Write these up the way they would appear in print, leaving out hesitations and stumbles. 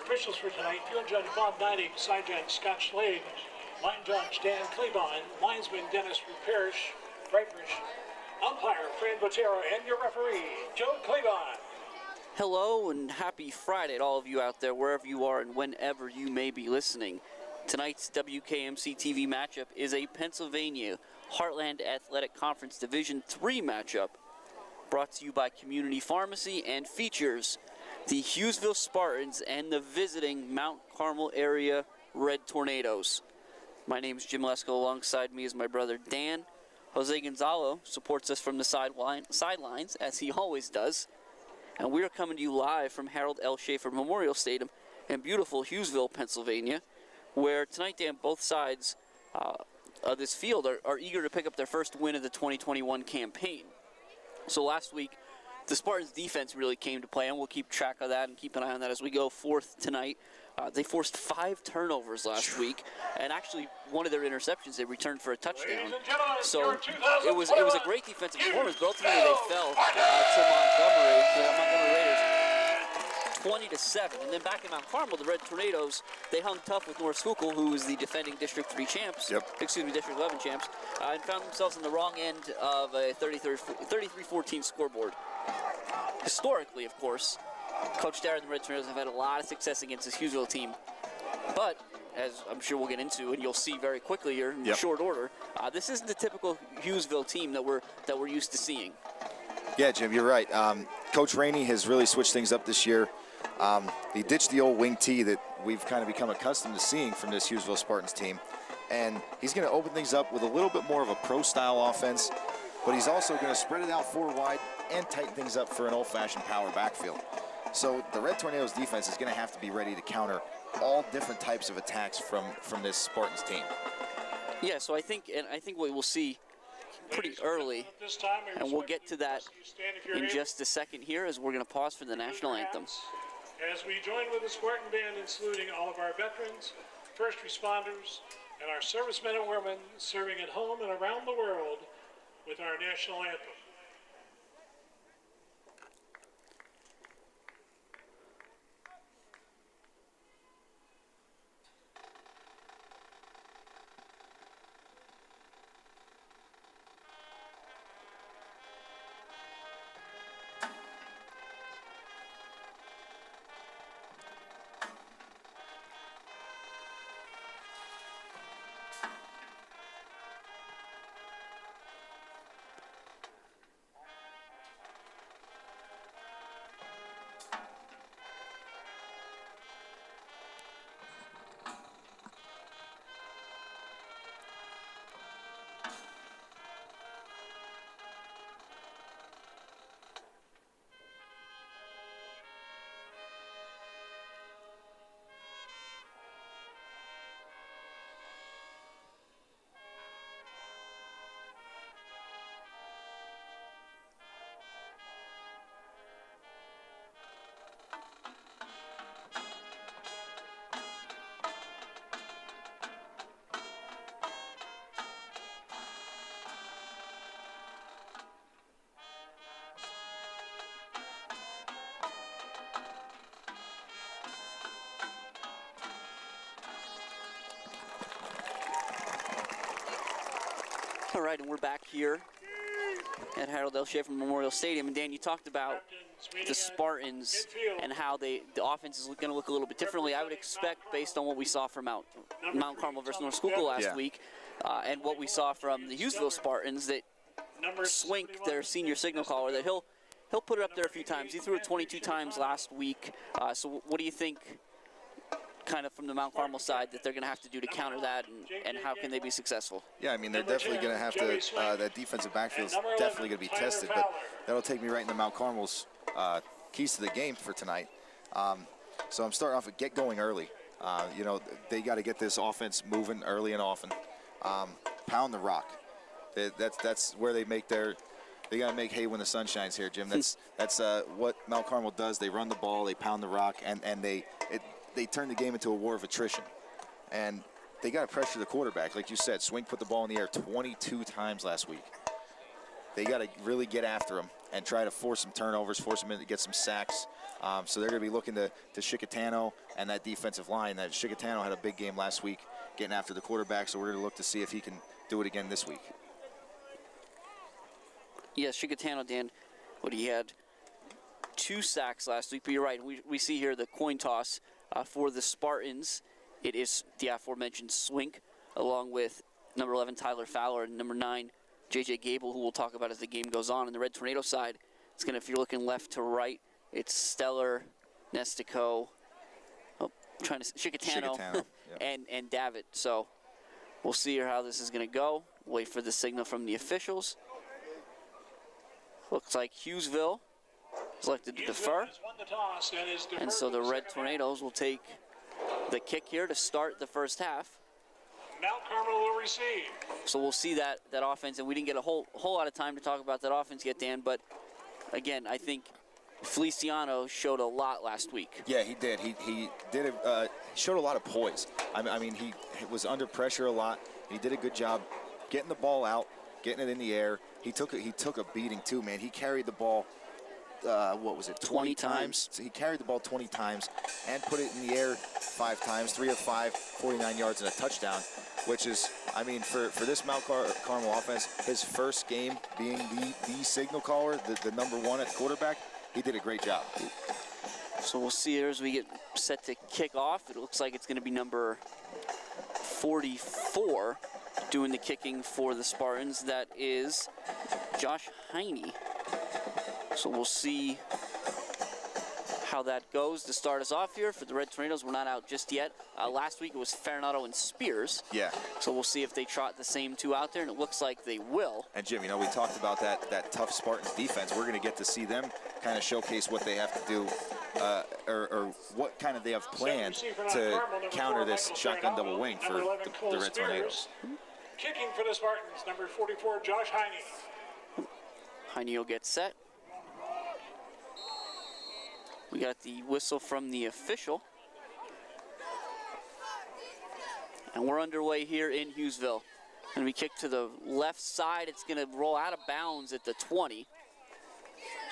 officials for tonight: field judge Bob Neidig, side judge Scott Slade, line judge Dan Klebon, linesman Dennis Brightbush, umpire Fran Botero, and your referee, Joe Klebon. Hello and happy Friday to all of you out there, wherever you are and whenever you may be listening. Tonight's WKMC TV matchup is a Pennsylvania Heartland Athletic Conference Division III matchup brought to you by Community Pharmacy and features the Hughesville Spartans and the visiting Mount Carmel area Red Tornadoes. My name is Jim Lesko. Alongside me is my brother Dan. Jose Gonzalo supports us from the sidelines, as he always does. And we are coming to you live from Harold L. Schaefer Memorial Stadium in beautiful Hughesville, Pennsylvania, where tonight, Dan, both sides of this field are eager to pick up their first win of the 2021 campaign. So last week, the Spartans' defense really came to play, and we'll keep track of that and keep an eye on that as we go forth tonight. They forced 5 turnovers last week, and actually one of their interceptions they returned for a touchdown. So it was a great defensive performance, but ultimately they fell to Montgomery Raiders 20-7. And then back in Mount Carmel, the Red Tornadoes, they hung tough with North Schuylkill, who was the defending District 3 champs, District 11 champs, and found themselves on the wrong end of a 33-14 scoreboard. Historically, of course, Coach Darren and the Red Tornadoes have had a lot of success against this Hughesville team. But, as I'm sure we'll get into, and you'll see very quickly here in short order, this isn't the typical Hughesville team that we're used to seeing. Yeah, Jim, you're right. Coach Rainey has really switched things up this year. He ditched the old wing T that we've kind of become accustomed to seeing from this Hughesville Spartans team. And he's going to open things up with a little bit more of a pro-style offense, but he's also going to spread it out 4 wide and tighten things up for an old-fashioned power backfield. So the Red Tornadoes defense is going to have to be ready to counter all different types of attacks from this Spartans team. Yeah, so I think what we'll see pretty early, and we'll get to that in just a second here as we're going to pause for the national anthem. As we join with the Spartan Band in saluting all of our veterans, first responders, and our servicemen and women serving at home and around the world with our national anthem. All right, and we're back here at Harold L. Schaefer Memorial Stadium. And Dan, you talked about the Spartans and how the offense is going to look a little bit differently. I would expect, based on what we saw from Mount Carmel versus North Schuylkill last week, and what we saw from the Hughesville Spartans, that Swink, their senior signal caller, that he'll put it up there a few times. He threw it 22 times last week. So what do you think, kind of from the Mount Carmel side, that they're going to have to do to counter that, and how can they be successful? Yeah, I mean, they're definitely going to have to, that defensive backfield is definitely going to be tested, but that'll take me right into Mount Carmel's keys to the game for tonight. So I'm starting off with get going early. You know, they got to get this offense moving early and often. Pound the rock. That's where they make their, they got to make hay when the sun shines here, Jim. That's what Mount Carmel does. They run the ball, they pound the rock, and they turn the game into a war of attrition. And they got to pressure the quarterback. Like you said, Swink put the ball in the air 22 times last week. They got to really get after him and try to force some turnovers, force them in to get some sacks. So they're going to be looking to Chicatano and that defensive line. That Chicatano had a big game last week getting after the quarterback, so we're going to look to see if he can do it again this week. Yes, Chicatano, Dan, he had 2 sacks last week, but you're right. We see here the coin toss for the Spartans. It is the aforementioned Swink, along with number 11, Tyler Fowler, and number 9, J.J. Gable, who we'll talk about as the game goes on. In the Red Tornado side, it's going to, if you're looking left to right, it's Stellar, Nestico, Chicatano, yeah. and Davitt. So we'll see here how this is going to go. Wait for the signal from the officials. Looks like Hughesville selected to defer. And so the Red Tornadoes will take the kick here to start the first half. Mount Carmel will receive. So we'll see that offense, and we didn't get a whole lot of time to talk about that offense yet, Dan, but again, I think Feliciano showed a lot last week. Yeah, he did. He did. Showed a lot of poise. I mean, he was under pressure a lot. He did a good job getting the ball out, getting it in the air. He took a beating too, man. He carried the ball. What was it? 20 times. So he carried the ball 20 times and put it in the air 5 times, 3 of 5, 49 yards and a touchdown. Which is, I mean, for this Mount Carmel offense, his first game being the signal caller, the number 1 at quarterback, he did a great job. So we'll see here as we get set to kick off. It looks like it's going to be number 44 doing the kicking for the Spartans. That is Josh Heine. So we'll see how that goes to start us off here. For the Red Tornadoes, we're not out just yet. Last week it was Farinata and Spears. Yeah. So we'll see if they trot the same 2 out there, and it looks like they will. And Jim, we talked about that tough Spartans defense. We're going to get to see them kind of showcase what they have to do, or what kind of they have planned to counter this shotgun double wing for the Red Tornadoes. Kicking for the Spartans, number 44, Josh Heine. Heine will get set. We got the whistle from the official. And we're underway here in Hughesville. Going to be kicked to the left side. It's going to roll out of bounds at the 20.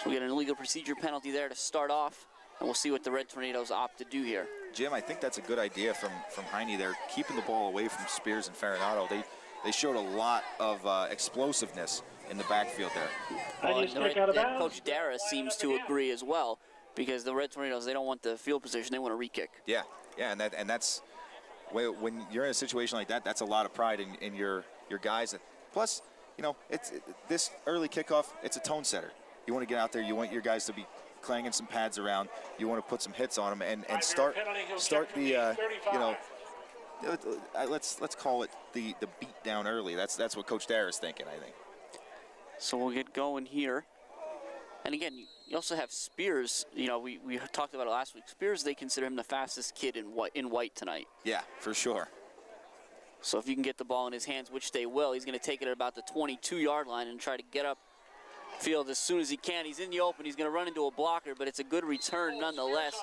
So we get an illegal procedure penalty there to start off. And we'll see what the Red Tornadoes opt to do here. Jim, I think that's a good idea from Heine there, keeping the ball away from Spears and Farinata. They showed a lot of explosiveness in the backfield there. Well, Coach Dara seems to agree as well, because the Red Tornadoes, they don't want the field position, they want a re-kick. Yeah, and that's when you're in a situation like that, that's a lot of pride in your guys. Plus, it's this early kickoff, it's a tone setter. You want to get out there, you want your guys to be clanging some pads around, you want to put some hits on them and start the let's call it the beat down early. That's what Coach Dara is thinking, I think. So we'll get going here. And again, you also have Spears. We talked about it last week. Spears, they consider him the fastest kid in white tonight. Yeah, for sure. So if you can get the ball in his hands, which they will, he's going to take it at about the 22-yard line and try to get up field as soon as he can. He's in the open. He's going to run into a blocker, but it's a good return nonetheless.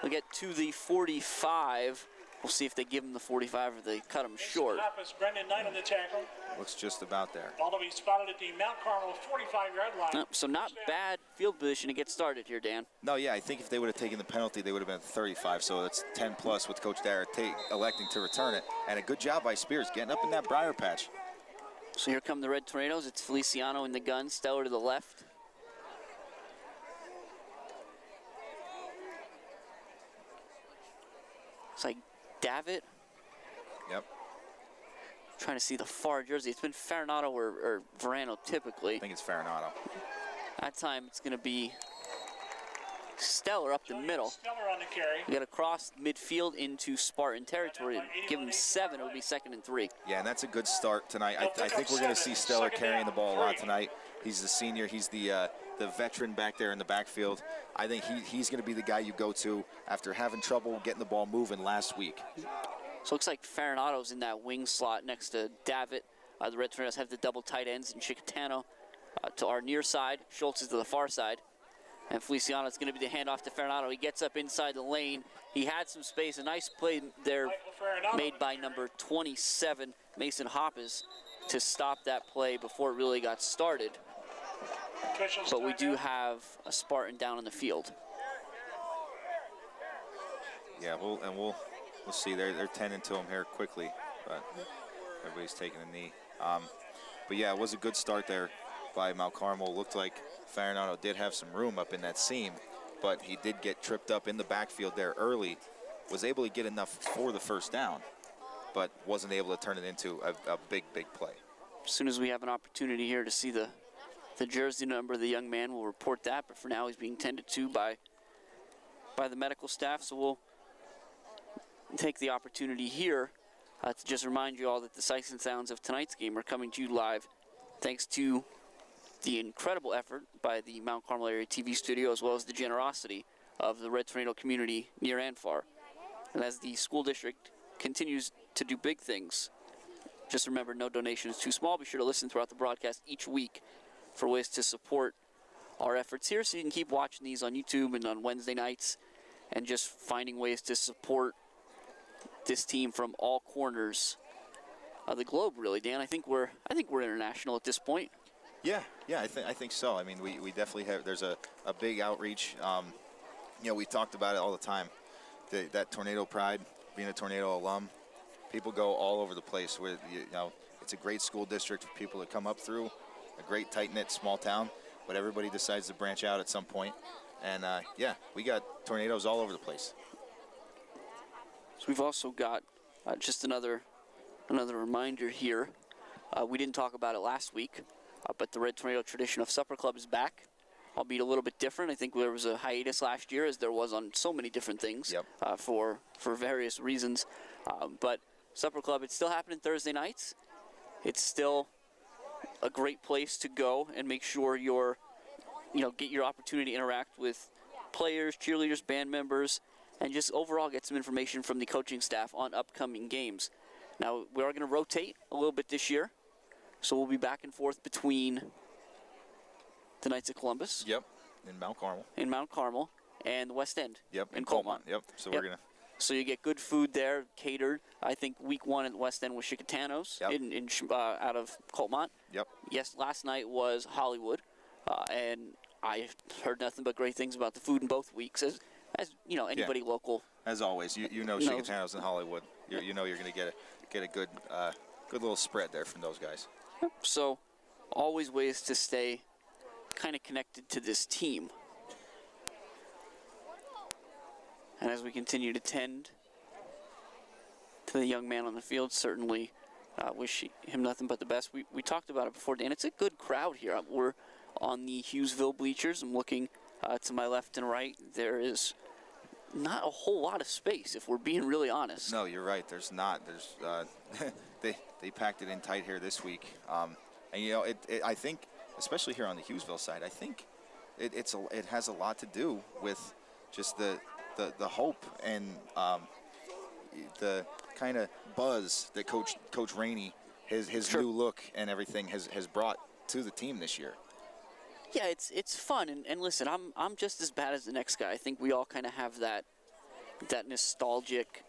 We'll get to the 45. We'll see if they give him the 45 or they cut him short. Brendan Knight on the tackle. Looks just about there. Ball to be spotted at the Mount Carmel 45-yard line. So not bad field position to get started here, Dan. No, yeah, I think if they would have taken the penalty, they would have been at 35. So it's 10 plus with Coach Dara electing to return it. And a good job by Spears getting up in that briar patch. So here come the Red Tornadoes. It's Feliciano in the gun, Stellar to the left. It's like Davitt. Yep. Trying to see the far jersey. It's been Farinata or Verano typically. I think it's Farinata. That time it's going to be Stellar up the middle. Stellar on the carry. We got to cross midfield into Spartan territory. Give him 7. It'll be 2nd and 3. Yeah, and that's a good start tonight. I think we're going to see Stellar carrying the ball a lot tonight. He's the senior. He's the veteran back there in the backfield. I think he's going to be the guy you go to after having trouble getting the ball moving last week. So it looks like Farinato's in that wing slot next to Davitt. The Red Tornadoes have the double tight ends and Chicatano to our near side. Schultz is to the far side. And Feliciano's going to be the handoff to Farinato. He gets up inside the lane. He had some space. A nice play there made by number 27, Mason Hoppes, to stop that play before it really got started. But we do have a Spartan down in the field. Yeah, we'll see. They're tending to him here quickly, but everybody's taking a knee. But yeah, it was a good start there by Mount Carmel. Looked like Farinano did have some room up in that seam, but he did get tripped up in the backfield there early. Was able to get enough for the first down, but wasn't able to turn it into a big play. As soon as we have an opportunity here to see the jersey number of the young man, we'll report that. But for now, he's being tended to by the medical staff. So we'll take the opportunity here to just remind you all that the sights and sounds of tonight's game are coming to you live, thanks to the incredible effort by the Mount Carmel area TV studio, as well as the generosity of the Red Tornado community near and far. And as the school district continues to do big things, just remember, no donation is too small. Be sure to listen throughout the broadcast each week for ways to support our efforts here, so you can keep watching these on YouTube and on Wednesday nights, and just finding ways to support this team from all corners of the globe. Really, Dan, I think we're international at this point. Yeah, I think so. I mean, we definitely have. There's a big outreach. We talked about it all the time. That Tornado pride, being a Tornado alum, people go all over the place. With it's a great school district for people to come up through, a great tight-knit small town, but everybody decides to branch out at some point. And we got Tornadoes all over the place. So we've also got just another reminder here. We didn't talk about it last week, but the Red Tornado tradition of Supper Club is back, albeit a little bit different. I think there was a hiatus last year, as there was on so many different things. Yep. For various reasons. But Supper Club, it's still happening Thursday nights. It's still a great place to go and make sure get your opportunity to interact with players, cheerleaders, band members, and just overall get some information from the coaching staff on upcoming games. Now, we are going to rotate a little bit this year, so we'll be back and forth between the Knights of Columbus. Yep, in Mount Carmel. And the West End. Yep, in Colmont. Yep, so we're going to... So you get good food there, catered. I think week one at the West End was Chicatanos out of Colmont. Yep. Yes, last night was Hollywood, and I heard nothing but great things about the food in both weeks. As anybody local. As always, you know Chicatanos in Hollywood. You know you're going to get a good little spread there from those guys. So always ways to stay kind of connected to this team. And as we continue to tend to the young man on the field, certainly wish him nothing but the best. We talked about it before, Dan. It's a good crowd here. We're on the Hughesville bleachers. I'm looking to my left and right. There is not a whole lot of space, if we're being really honest. No, you're right. There's not. There's they packed it in tight here this week. And I think, especially here on the Hughesville side, I think it has a lot to do with just the hope and the kind of buzz that Coach Rainey, his new look and everything has brought to the team this year. Yeah, it's fun, and listen, I'm just as bad as the next guy. I think we all kind of have that nostalgic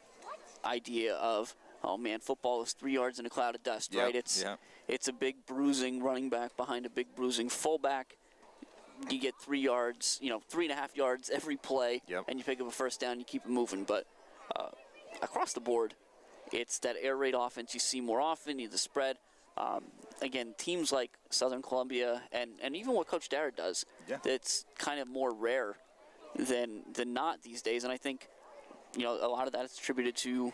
idea of, oh man, football is 3 yards in a cloud of dust, right? It's a big bruising running back behind a big bruising fullback. You get 3 yards, 3.5 yards every play, and you pick up a first down, you keep it moving. But across the board, it's that air raid offense you see more often, the spread. Again, teams like Southern Columbia and even what Coach Darrett does, it's kind of more rare than not these days. And I think, a lot of that is attributed to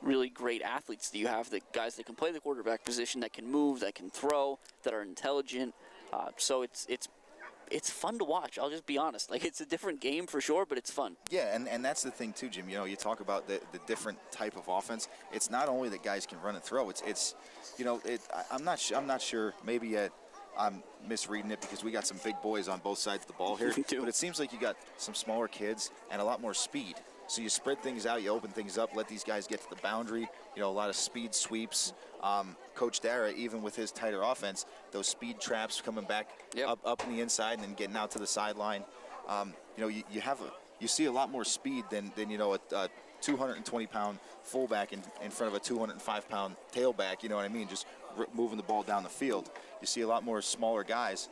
really great athletes that you have, the guys that can play the quarterback position, that can move, that can throw, that are intelligent. So it's fun to watch. I'll just be honest. Like, it's a different game for sure, but it's fun. Yeah, and that's the thing too, Jim. You talk about the different type of offense. It's not only that guys can run and throw. I'm not sure. Maybe I'm misreading it because we got some big boys on both sides of the ball here. But it seems like you got some smaller kids and a lot more speed. So you spread things out, you open things up, let these guys get to the boundary. A lot of speed sweeps. Coach Dara, even with his tighter offense, those speed traps coming back up in the inside and then getting out to the sideline. You see a lot more speed than a 220-pound fullback in front of a 205-pound tailback. You know what I mean? Just moving the ball down the field. You see a lot more smaller guys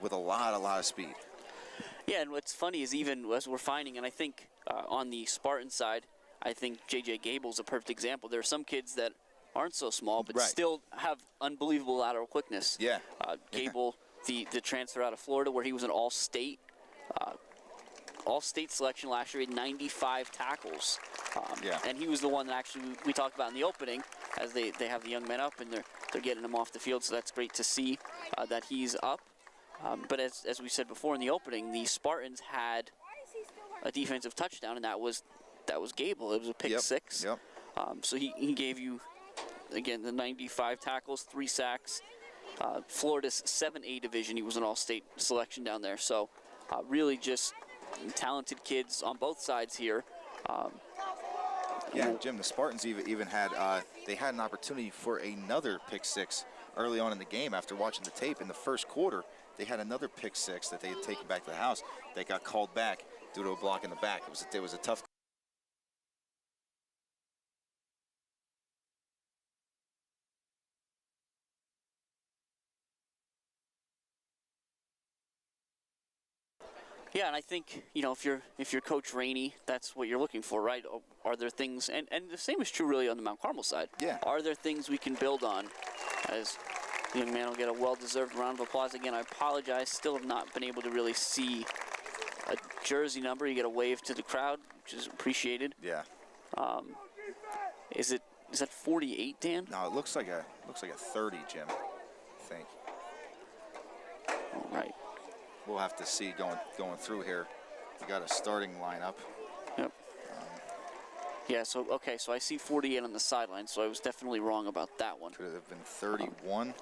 with a lot of speed. Yeah, and what's funny is even as we're finding, and I think on the Spartan side, I think J.J. Gable's a perfect example. There are some kids that aren't so small, but Right. still have unbelievable lateral quickness. Yeah. Gable, the transfer out of Florida, where he was an all-state selection last year, he had 95 tackles. And he was the one that actually we talked about in the opening, as they have the young men up and they're getting him off the field. So that's great to see that he's up. But as we said before in the opening, the Spartans had a defensive touchdown, and that was Gable. It was a pick six. Yep. So he gave you, again, the 95 tackles, 3 sacks. Florida's 7A division, he was an all-state selection down there. So really just talented kids on both sides here. Yeah, Jim, the Spartans even had they had an opportunity for another pick six early on in the game. After watching the tape in the first quarter, they had another pick six that they had taken back to the house. They got called back due to a block in the back. It was a tough. Yeah, and I think, if you're Coach Rainey, that's what you're looking for, right? Are there things, and the same is true really on the Mount Carmel side. Yeah. Are there things we can build on? As the young man will get a well-deserved round of applause. Again, I apologize, still have not been able to really see a jersey number. You get a wave to the crowd, which is appreciated. Yeah. Is that 48, Dan? No, it looks like a 30, Jim. I think. All right. We'll have to see going through here. We got a starting lineup. Yep. Yeah, so I see 48 on the sideline, so I was definitely wrong about that one. Could have been 31,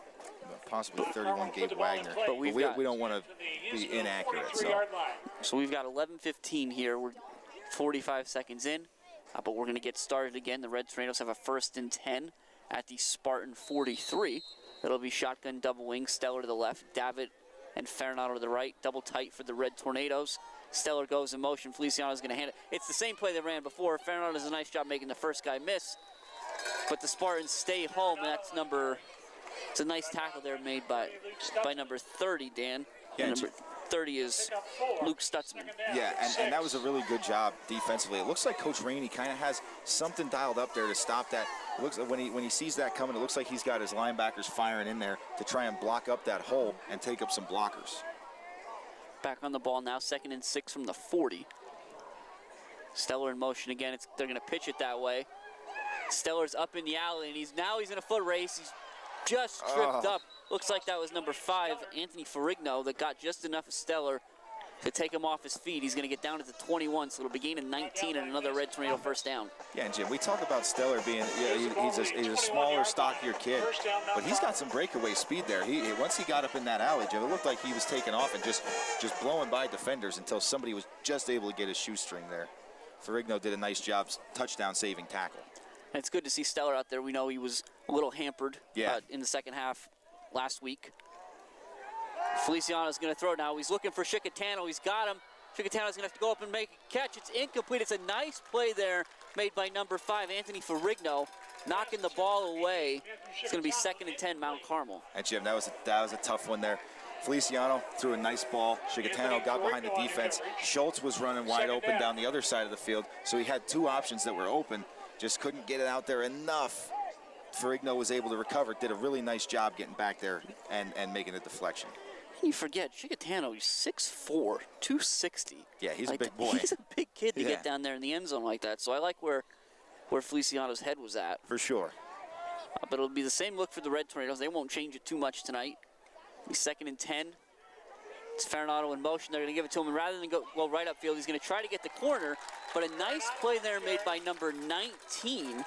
possibly 31 Gabe Wagner. But we don't want to be inaccurate. So we've got 11:15 here. We're 45 seconds in, but we're going to get started again. The Red Tornadoes have a 1st and 10 at the Spartan 43. It'll be shotgun double wing, Stellar to the left, David and Farinado to the right, double tight for the Red Tornadoes. Stellar goes in motion. Feliciano's going to hand it. It's the same play they ran before. Farinado does a nice job making the first guy miss, but the Spartans stay home, and it's a nice tackle there made by number 30, Dan. Yeah, number 30 is Luke Stutzman. Yeah, and that was a really good job defensively. It looks like Coach Rainey kind of has something dialed up there to stop that. It looks like when he sees that coming, it looks like he's got his linebackers firing in there to try and block up that hole and take up some blockers. Back on the ball now, 2nd and 6 from the 40. Stellar in motion again. They're going to pitch it that way. Stellar's up in the alley, and he's in a foot race. He's just tripped up. Looks like that was number 5, Anthony Ferrigno, that got just enough of Stellar to take him off his feet. He's going to get down to the 21, so it'll be gain of 19 and another Red Tornado first down. Yeah, and Jim, we talk about Stellar being, he's a smaller, stockier kid, but he's got some breakaway speed there. Once he got up in that alley, Jim, it looked like he was taking off and just blowing by defenders until somebody was just able to get his shoestring there. Ferrigno did a nice job, touchdown saving tackle. And it's good to see Stellar out there. We know he was a little hampered in the second half last week. Feliciano's going to throw now. He's looking for Chicatano. He's got him. Chicatano's going to have to go up and make a catch. It's incomplete. It's a nice play there made by number 5, Anthony Ferrigno, knocking the ball away. It's going to be 2nd and 10, Mount Carmel. And Jim, that was a tough one there. Feliciano threw a nice ball. Chicatano got behind the defense. Schultz was running wide open down the other side of the field, so he had 2 options that were open. Just couldn't get it out there enough. Ferrigno was able to recover, did a really nice job getting back there and making a deflection. You forget, Chicatano, he's 6'4", 260. Yeah, he's a big boy. He's a big kid to get down there in the end zone like that. So I like where Feliciano's head was at. For sure. But it'll be the same look for the Red Tornadoes. They won't change it too much tonight. It'll be 2nd and 10. It's Farinado in motion. They're going to give it to him. And rather than go right upfield, he's going to try to get the corner. But a nice play there made by number 19,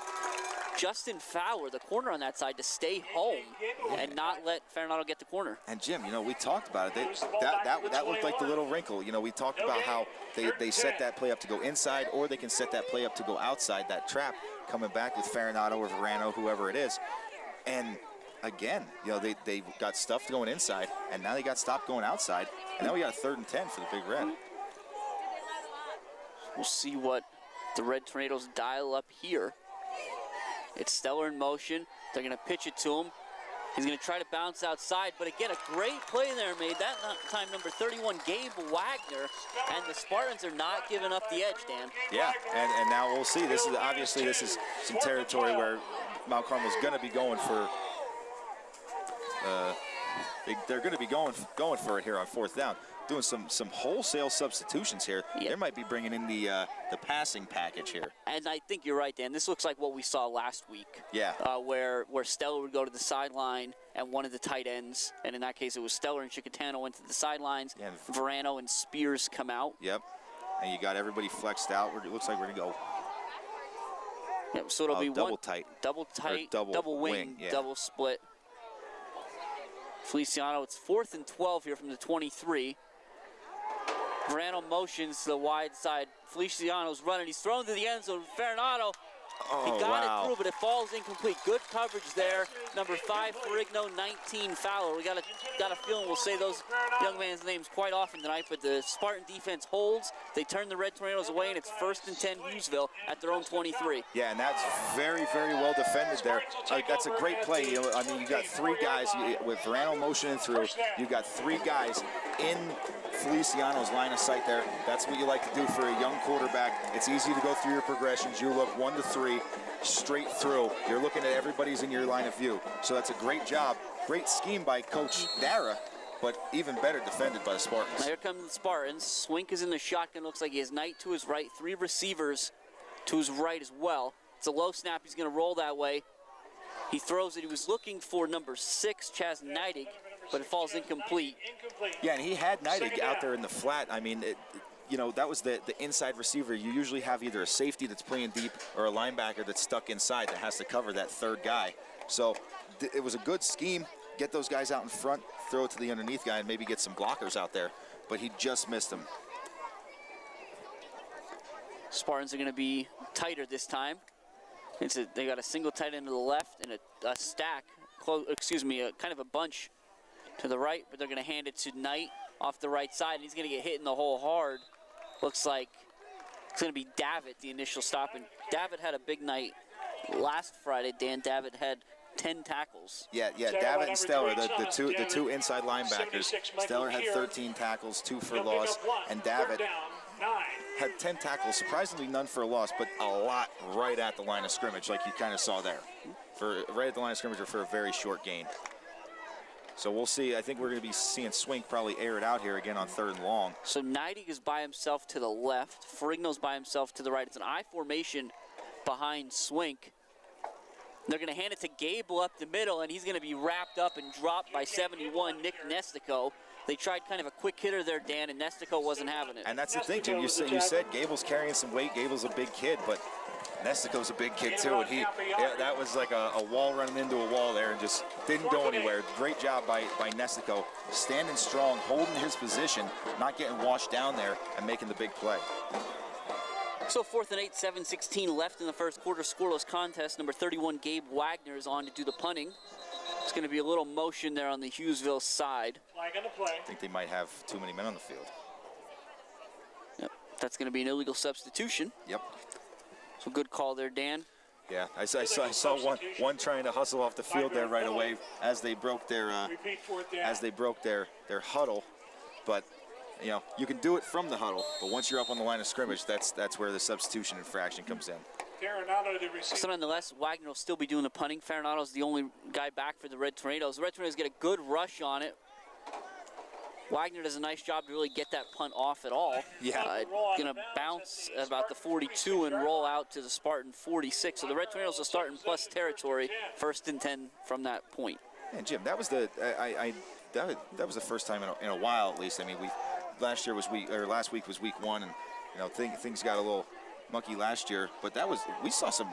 Justin Fowler, the corner on that side, to stay home and not let Farinado get the corner. And Jim, we talked about it. That looked like the little wrinkle. We talked about how they set that play up to go inside, or they can set that play up to go outside, that trap coming back with Farinado or Verano, whoever it is. And again, they got stuffed going inside, and now they got stopped going outside, and now we got a 3rd and 10 for the Big Red. We'll see what the Red Tornadoes dial up here. It's Stellar in motion. They're going to pitch it to him. He's going to try to bounce outside, but again, a great play there made. That time, number 31, Gabe Wagner, and the Spartans are not giving up the edge, Dan. Yeah, and now we'll see. This is obviously some territory where Mount Carmel's going to be going for. They're going to be going for it here on 4th down. Doing some wholesale substitutions here. Yeah. They might be bringing in the passing package here. And I think you're right, Dan. This looks like what we saw last week. Yeah. Where Stellar would go to the sideline and one of the tight ends, and in that case it was Stellar and Chicatano went to the sidelines. Yeah. Verano and Spears come out. Yep. And you got everybody flexed out. It looks like we're going to go. Yep, so it'll be double tight. Double tight, double wing, wing, yeah. double split. Feliciano, it's 4th and 12 here from the 23. Verano motions to the wide side. Feliciano's running. He's thrown to the end zone. Farinado, he got it through, but it falls incomplete. Good coverage there. Number 5, Ferrigno, 19, Fowler. We got a feeling we'll say those young man's names quite often tonight, but the Spartan defense holds. They turn the Red Tornadoes away, and it's 1st and 10 Hughesville at their own 23. Yeah, and that's very, very well defended there. That's a great play. You got 3 guys with Verano motioning through. You got 3 guys in Feliciano's line of sight there. That's what you like to do for a young quarterback. It's easy to go through your progressions. You look 1 to 3 straight through. You're looking at everybody's in your line of view. So that's a great job. Great scheme by Coach Dara, but even better defended by the Spartans. Now here come the Spartans. Swink is in the shotgun. Looks like he has Knight to his right, 3 receivers to his right as well. It's a low snap. He's going to roll that way. He throws it. He was looking for number 6, Chaz Neidig, but it falls incomplete. Yeah, and he had Neidig out there in the flat. I mean, that was the inside receiver. You usually have either a safety that's playing deep or a linebacker that's stuck inside that has to cover that 3rd guy. So it was a good scheme. Get those guys out in front, throw it to the underneath guy, and maybe get some blockers out there. But he just missed them. Spartans are going to be tighter this time. They got a single tight end to the left and a stack, kind of a bunch to the right, but they're going to hand it to Knight off the right side, and he's going to get hit in the hole hard. Looks like it's going to be Davitt, the initial stop, and Davitt had a big night last Friday. Dan Davitt had 10 tackles. Yeah, Davitt and Stellar, the two inside linebackers. Stellar had 13 tackles, 2 for loss, and Davitt had 10 tackles, surprisingly none for a loss, but a lot right at the line of scrimmage, like you kind of saw there. Right at the line of scrimmage or for a very short gain. So we'll see. I think we're going to be seeing Swink probably air it out here again on 3rd and long. So Neidig is by himself to the left. Ferrigno's by himself to the right. It's an I formation behind Swink. They're going to hand it to Gable up the middle, and he's going to be wrapped up and dropped by 71, Nick Nestico. They tried kind of a quick hitter there, Dan, and Nestico wasn't having it. And that's the thing, Jim. You said Gable's carrying some weight. Gable's a big kid, but Nestico's a big kid too, and that was like a wall running into a wall there and just didn't go anywhere. Great job by Nestico, standing strong, holding his position, not getting washed down there, and making the big play. So 4th and 8, 7:16 left in the first quarter, scoreless contest. Number 31, Gabe Wagner, is on to do the punting. It's going to be a little motion there on the Hughesville side. Flag on the play. I think they might have too many men on the field. Yep, that's going to be an illegal substitution. Yep. So good call there, Dan. Yeah, I saw one trying to hustle off the field there right away as they broke their huddle, but you can do it from the huddle, but once you're up on the line of scrimmage, that's where the substitution infraction comes in. So nonetheless, Wagner will still be doing the punting. Farinato's the only guy back for the Red Tornadoes. The Red Tornadoes get a good rush on it. Wagner does a nice job to really get that punt off at all. Yeah. Going to bounce about the 42 and roll out to the Spartan 46. So the Red Tornadoes will start in plus territory, 1st and 10 from that point. And Jim, that was the first time in a while, at least. I mean, last week was week 1, and things got a little mucky last year, but we saw some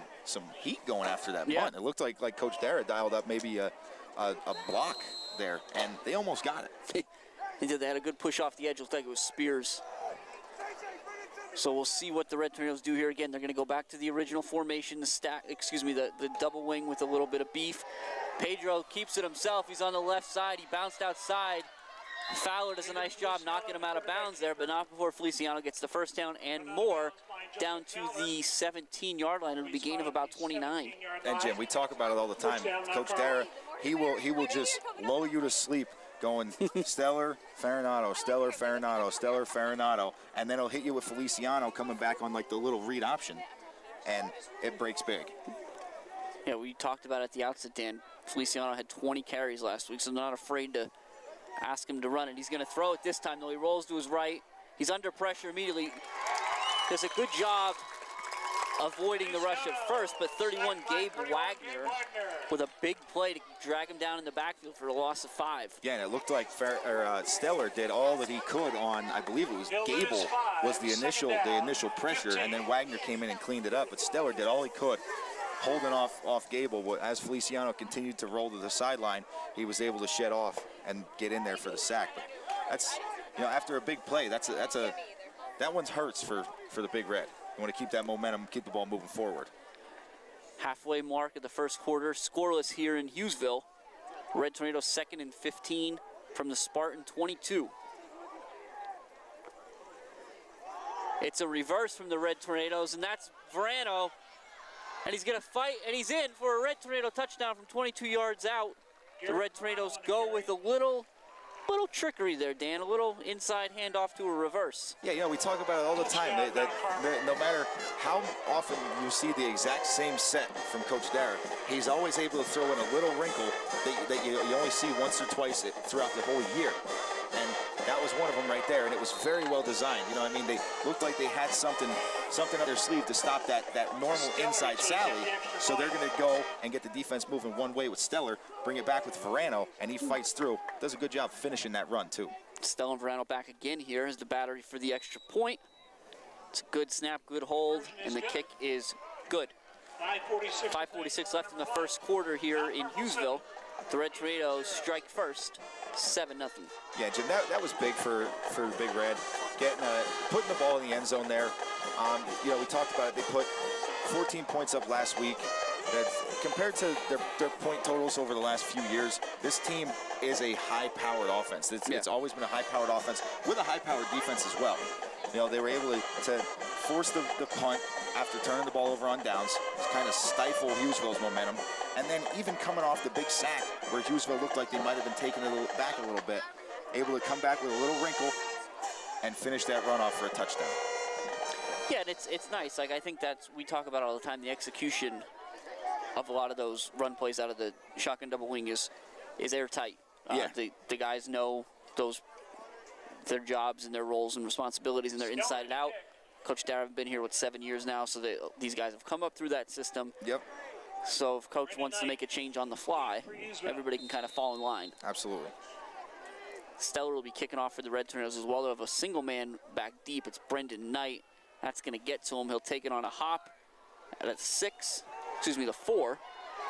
heat going after that punt. It looked like Coach Dara dialed up maybe a block there, and they almost got it. They had a good push off the edge. It looked like it was Spears. So we'll see what the Red Tornadoes do here again. They're going to go back to the original formation, the double wing with a little bit of beef. Pedro keeps it himself. He's on the left side. He bounced outside. Fowler does a nice job knocking him out of bounds there, but not before Feliciano gets the first down and more down to the 17-yard line. It'll be a gain of about 29. And Jim, we talk about it all the time. Coach Dara, he will just lull you to sleep going Stellar, Farinato, Stellar, Farinato, Stellar, Farinato, and then he'll hit you with Feliciano coming back on like the little read option, and it breaks big. Yeah, we talked about it at the outset, Dan. Feliciano had 20 carries last week, so I'm not afraid to ask him to run it. He's going to throw it this time, though. He rolls to his right. He's under pressure immediately. Does a good job avoiding the rush at first, but 31 Gabe Wagner with a big play to drag him down in the backfield for a loss of 5. Yeah, and it looked like Stellar did all that he could on, I believe it was Gable was the initial pressure, and then Wagner came in and cleaned it up. But Stellar did all he could, holding off Gable. As Feliciano continued to roll to the sideline, he was able to shed off and get in there for the sack. But that's, after a big play, that one hurts for the Big Red. You want to keep that momentum, keep the ball moving forward. Halfway mark of the first quarter, scoreless here in Hughesville. Red Tornadoes 2nd and 15 from the Spartan 22. It's a reverse from the Red Tornadoes, and that's Verano. And he's going to fight, and he's in for a Red Tornado touchdown from 22 yards out. The Red Tornadoes go with a little trickery there, Dan. A little inside handoff to a reverse. Yeah, we talk about it all the time. That no matter how often you see the exact same set from Coach Dara, he's always able to throw in a little wrinkle that you only see once or twice throughout the whole year. And that was one of them right there, and it was very well designed. They looked like they had something up their sleeve to stop that normal inside sally. So they're going to go and get the defense moving one way with Stellar, bring it back with Verano, and he fights through. Does a good job finishing that run, too. Stellar and Verano back again here as the battery for the extra point. It's a good snap, good hold, and the kick is good. 5:46 left in the first quarter here in Hughesville. The Red Tornadoes strike first, 7-0. Yeah, Jim, that was big for the Big Red, putting the ball in the end zone there. We talked about it. They put 14 points up last week. That compared to their point totals over the last few years, this team is a high-powered offense. It's always been a high-powered offense with a high-powered defense as well. They were able to force the punt after turning the ball over on downs, kind of stifle Hughesville's momentum, and then even coming off the big sack where Hughesville looked like they might have been taken back a little bit, able to come back with a little wrinkle and finish that run off for a touchdown. Yeah, and it's nice. I think we talk about it all the time, the execution of a lot of those run plays out of the shotgun double wing is airtight. The guys know their jobs and their roles and responsibilities, and they're inside and out. Coach Dara have been here, 7 years now, so these guys have come up through that system. Yep. So if Coach wants to make a change on the fly, everybody can kind of fall in line. Absolutely. Stellar will be kicking off for the Red Tornadoes as well. They'll have a single man back deep. It's Brendan Knight. That's going to get to him. He'll take it on a hop at the 4.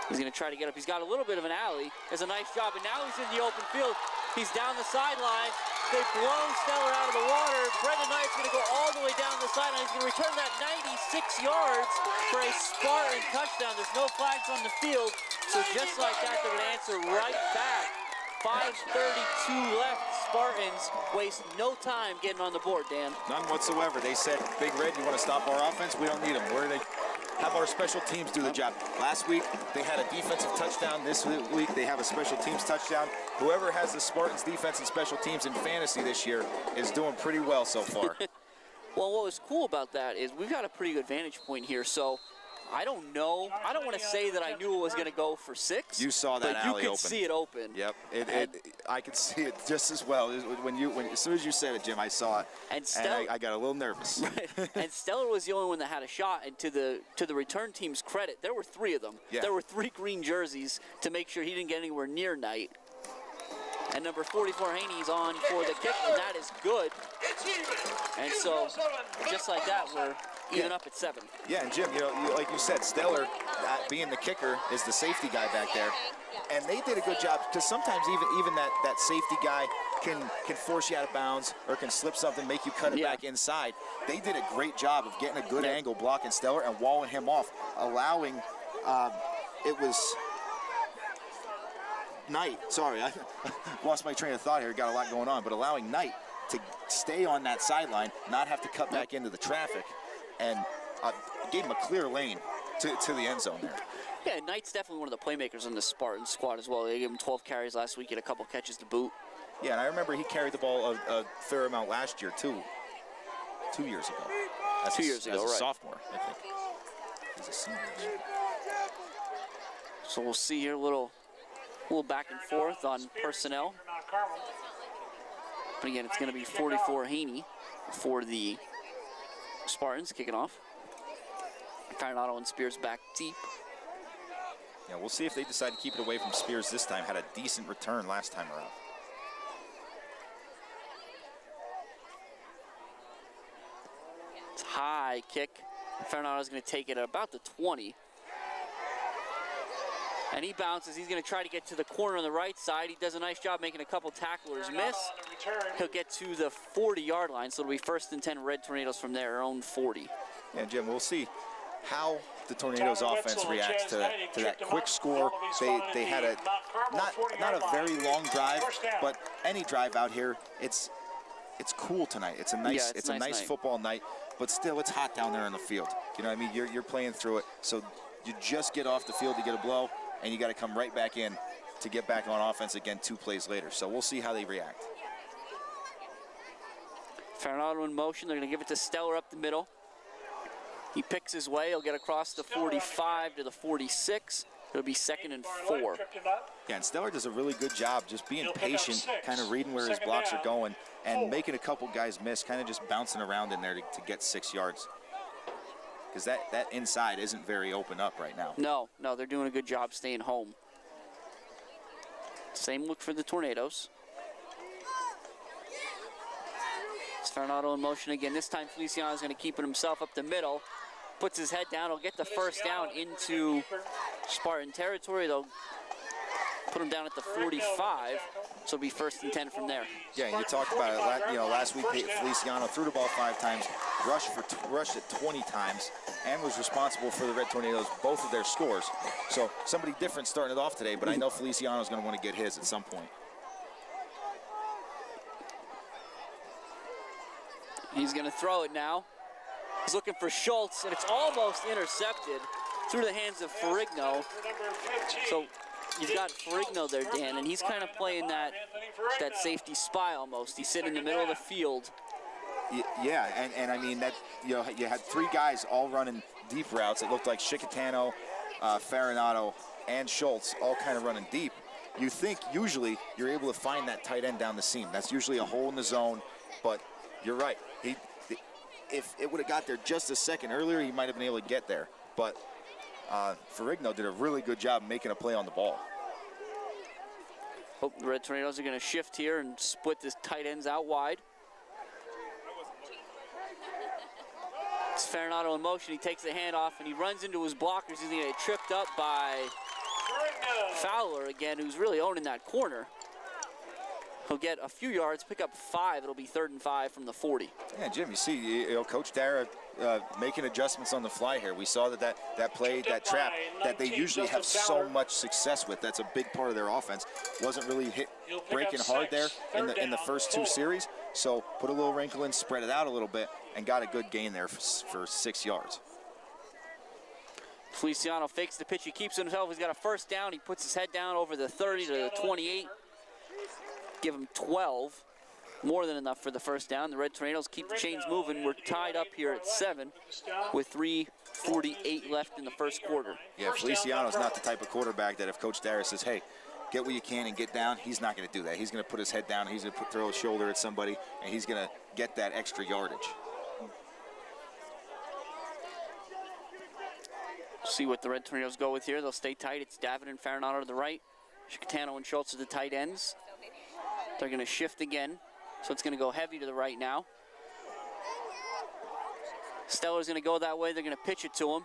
He's going to try to get up. He's got a little bit of an alley. Does a nice job, and now he's in the open field. He's down the sideline. They've blown Stellar out of the water. Brendan Knight's going to go all the way down the sideline. He's going to return that 96 yards for a Spartan touchdown. There's no flags on the field, so just like that, they're going to answer right back. 5:32 left. Spartans waste no time getting on the board, Dan. None whatsoever. They said, Big Red, you want to stop our offense? We don't need them. We're going to have our special teams do the job. Last week, they had a defensive touchdown. This week, they have a special teams touchdown. Whoever has the Spartans defense and special teams in fantasy this year is doing pretty well so far. Well, what was cool about that is we've got a pretty good vantage point here, so I don't know. I don't want to say that I knew it was going to go for 6. You saw that alley open. You could see it open. Yep. I could see it just as well. As soon as you said it, Jim, I saw it, and I got a little nervous. Right. And Stellar was the only one that had a shot, and to the return team's credit, there were 3 of them. Yeah. There were 3 green jerseys to make sure he didn't get anywhere near Knight. And number 44, Haney's on for the kick, and that is good. And so, just like that, we're even up at 7. Yeah, and Jim, like you said, Stellar, being the kicker, is the safety guy back there. And they did a good job, because sometimes even that safety guy can force you out of bounds or can slip something, make you cut it back inside. They did a great job of getting a good angle, blocking Stellar and walling him off, allowing it was Knight, sorry, I lost my train of thought here, got a lot going on, but allowing Knight to stay on that sideline, not have to cut back into the traffic, and gave him a clear lane to the end zone there. Yeah, Knight's definitely one of the playmakers in the Spartan squad as well. They gave him 12 carries last week, had a couple catches to boot. Yeah, and I remember he carried the ball a fair amount last year, too. 2 years ago. As 2 years ago, as a right. sophomore, I think. He's a senior this year. So we'll see here a little back and forth on personnel. But again, it's going to be 44 Haney for the Spartans kicking off. Farinado and Spears back deep. Yeah, we'll see if they decide to keep it away from Spears this time. Had a decent return last time around. It's a high kick. Farinado's going to take it at about the 20. And he bounces. He's going to try to get to the corner on the right side. He does a nice job making a couple tacklers miss. He'll get to the 40-yard line, so it'll be 1st and 10 Red Tornadoes from their own 40. Yeah, Jim, we'll see how the Tornadoes offense reacts to that quick score. They had a not a very long drive, but any drive out here, it's cool tonight. It's a nice it's a nice football night, but still it's hot down there on the field. You know what I mean? You're playing through it, so you just get off the field to get a blow, and you got to come right back in to get back on offense again 2 plays later. So we'll see how they react. Farinado in motion. They're going to give it to Stellar up the middle. He picks his way. He'll get across the 45 to the 46. It'll be 2nd and 4. Yeah, and Stellar does a really good job just being patient, kind of reading where his blocks are going, and making a couple guys miss, kind of just bouncing around in there to get 6 yards. Because that inside isn't very open up right now. No, they're doing a good job staying home. Same look for the Tornadoes. It's Farinado in motion again. This time Feliciano's going to keep it himself up the middle. Puts his head down. He'll get the first down into Spartan territory. They'll put him down at the 45. So it'll be 1st and 10 from there. Yeah, and you talked about it. Last week Feliciano threw the ball 5 times, rushed it 20 times, and was responsible for the Red Tornadoes, both of their scores. So somebody different starting it off today, but I know Feliciano's going to want to get his at some point. He's going to throw it now. He's looking for Schultz, and it's almost intercepted through the hands of Ferrigno. So you've got Ferrigno there, Dan, and he's kind of playing that safety spy almost. He's sitting in the middle of the field. Yeah, and I mean that you had 3 guys all running deep routes. It looked like Chicatano, Farinado, and Schultz all kind of running deep. You think usually you're able to find that tight end down the seam. That's usually a hole in the zone, but you're right. If it would have got there just a second earlier, he might have been able to get there. But Ferrigno did a really good job making a play on the ball. Oh, the Red Tornadoes are going to shift here and split the tight ends out wide. It's Farinado in motion. He takes the handoff and he runs into his blockers. He's going to get tripped up by Fowler again, who's really owning that corner. He'll get a few yards, pick up 5. It'll be 3rd and 5 from the 40. Yeah, Jim, you see, Coach Dara making adjustments on the fly here. We saw that play, that trap, that they usually have so much success with. That's a big part of their offense. Wasn't really breaking hard there in the first 2 series. So put a little wrinkle in, spread it out a little bit, and got a good gain there for 6 yards. Feliciano fakes the pitch. He keeps it himself. He's got a first down. He puts his head down over the 30 to the 28. Give him 12. More than enough for the first down. The Red Tornadoes keep the chains moving. We're tied up here at 7 with 3:48 left in the first quarter. Yeah, Feliciano's not the type of quarterback that if Coach Dara says, hey, get what you can and get down, he's not going to do that. He's going to put his head down, he's going to throw his shoulder at somebody, and he's going to get that extra yardage. See what the Red Tornadoes go with here. They'll stay tight. It's David and Farinado to the right. Chicatano and Schultz are the tight ends. They're going to shift again, so it's going to go heavy to the right now. Stellar's going to go that way. They're going to pitch it to him.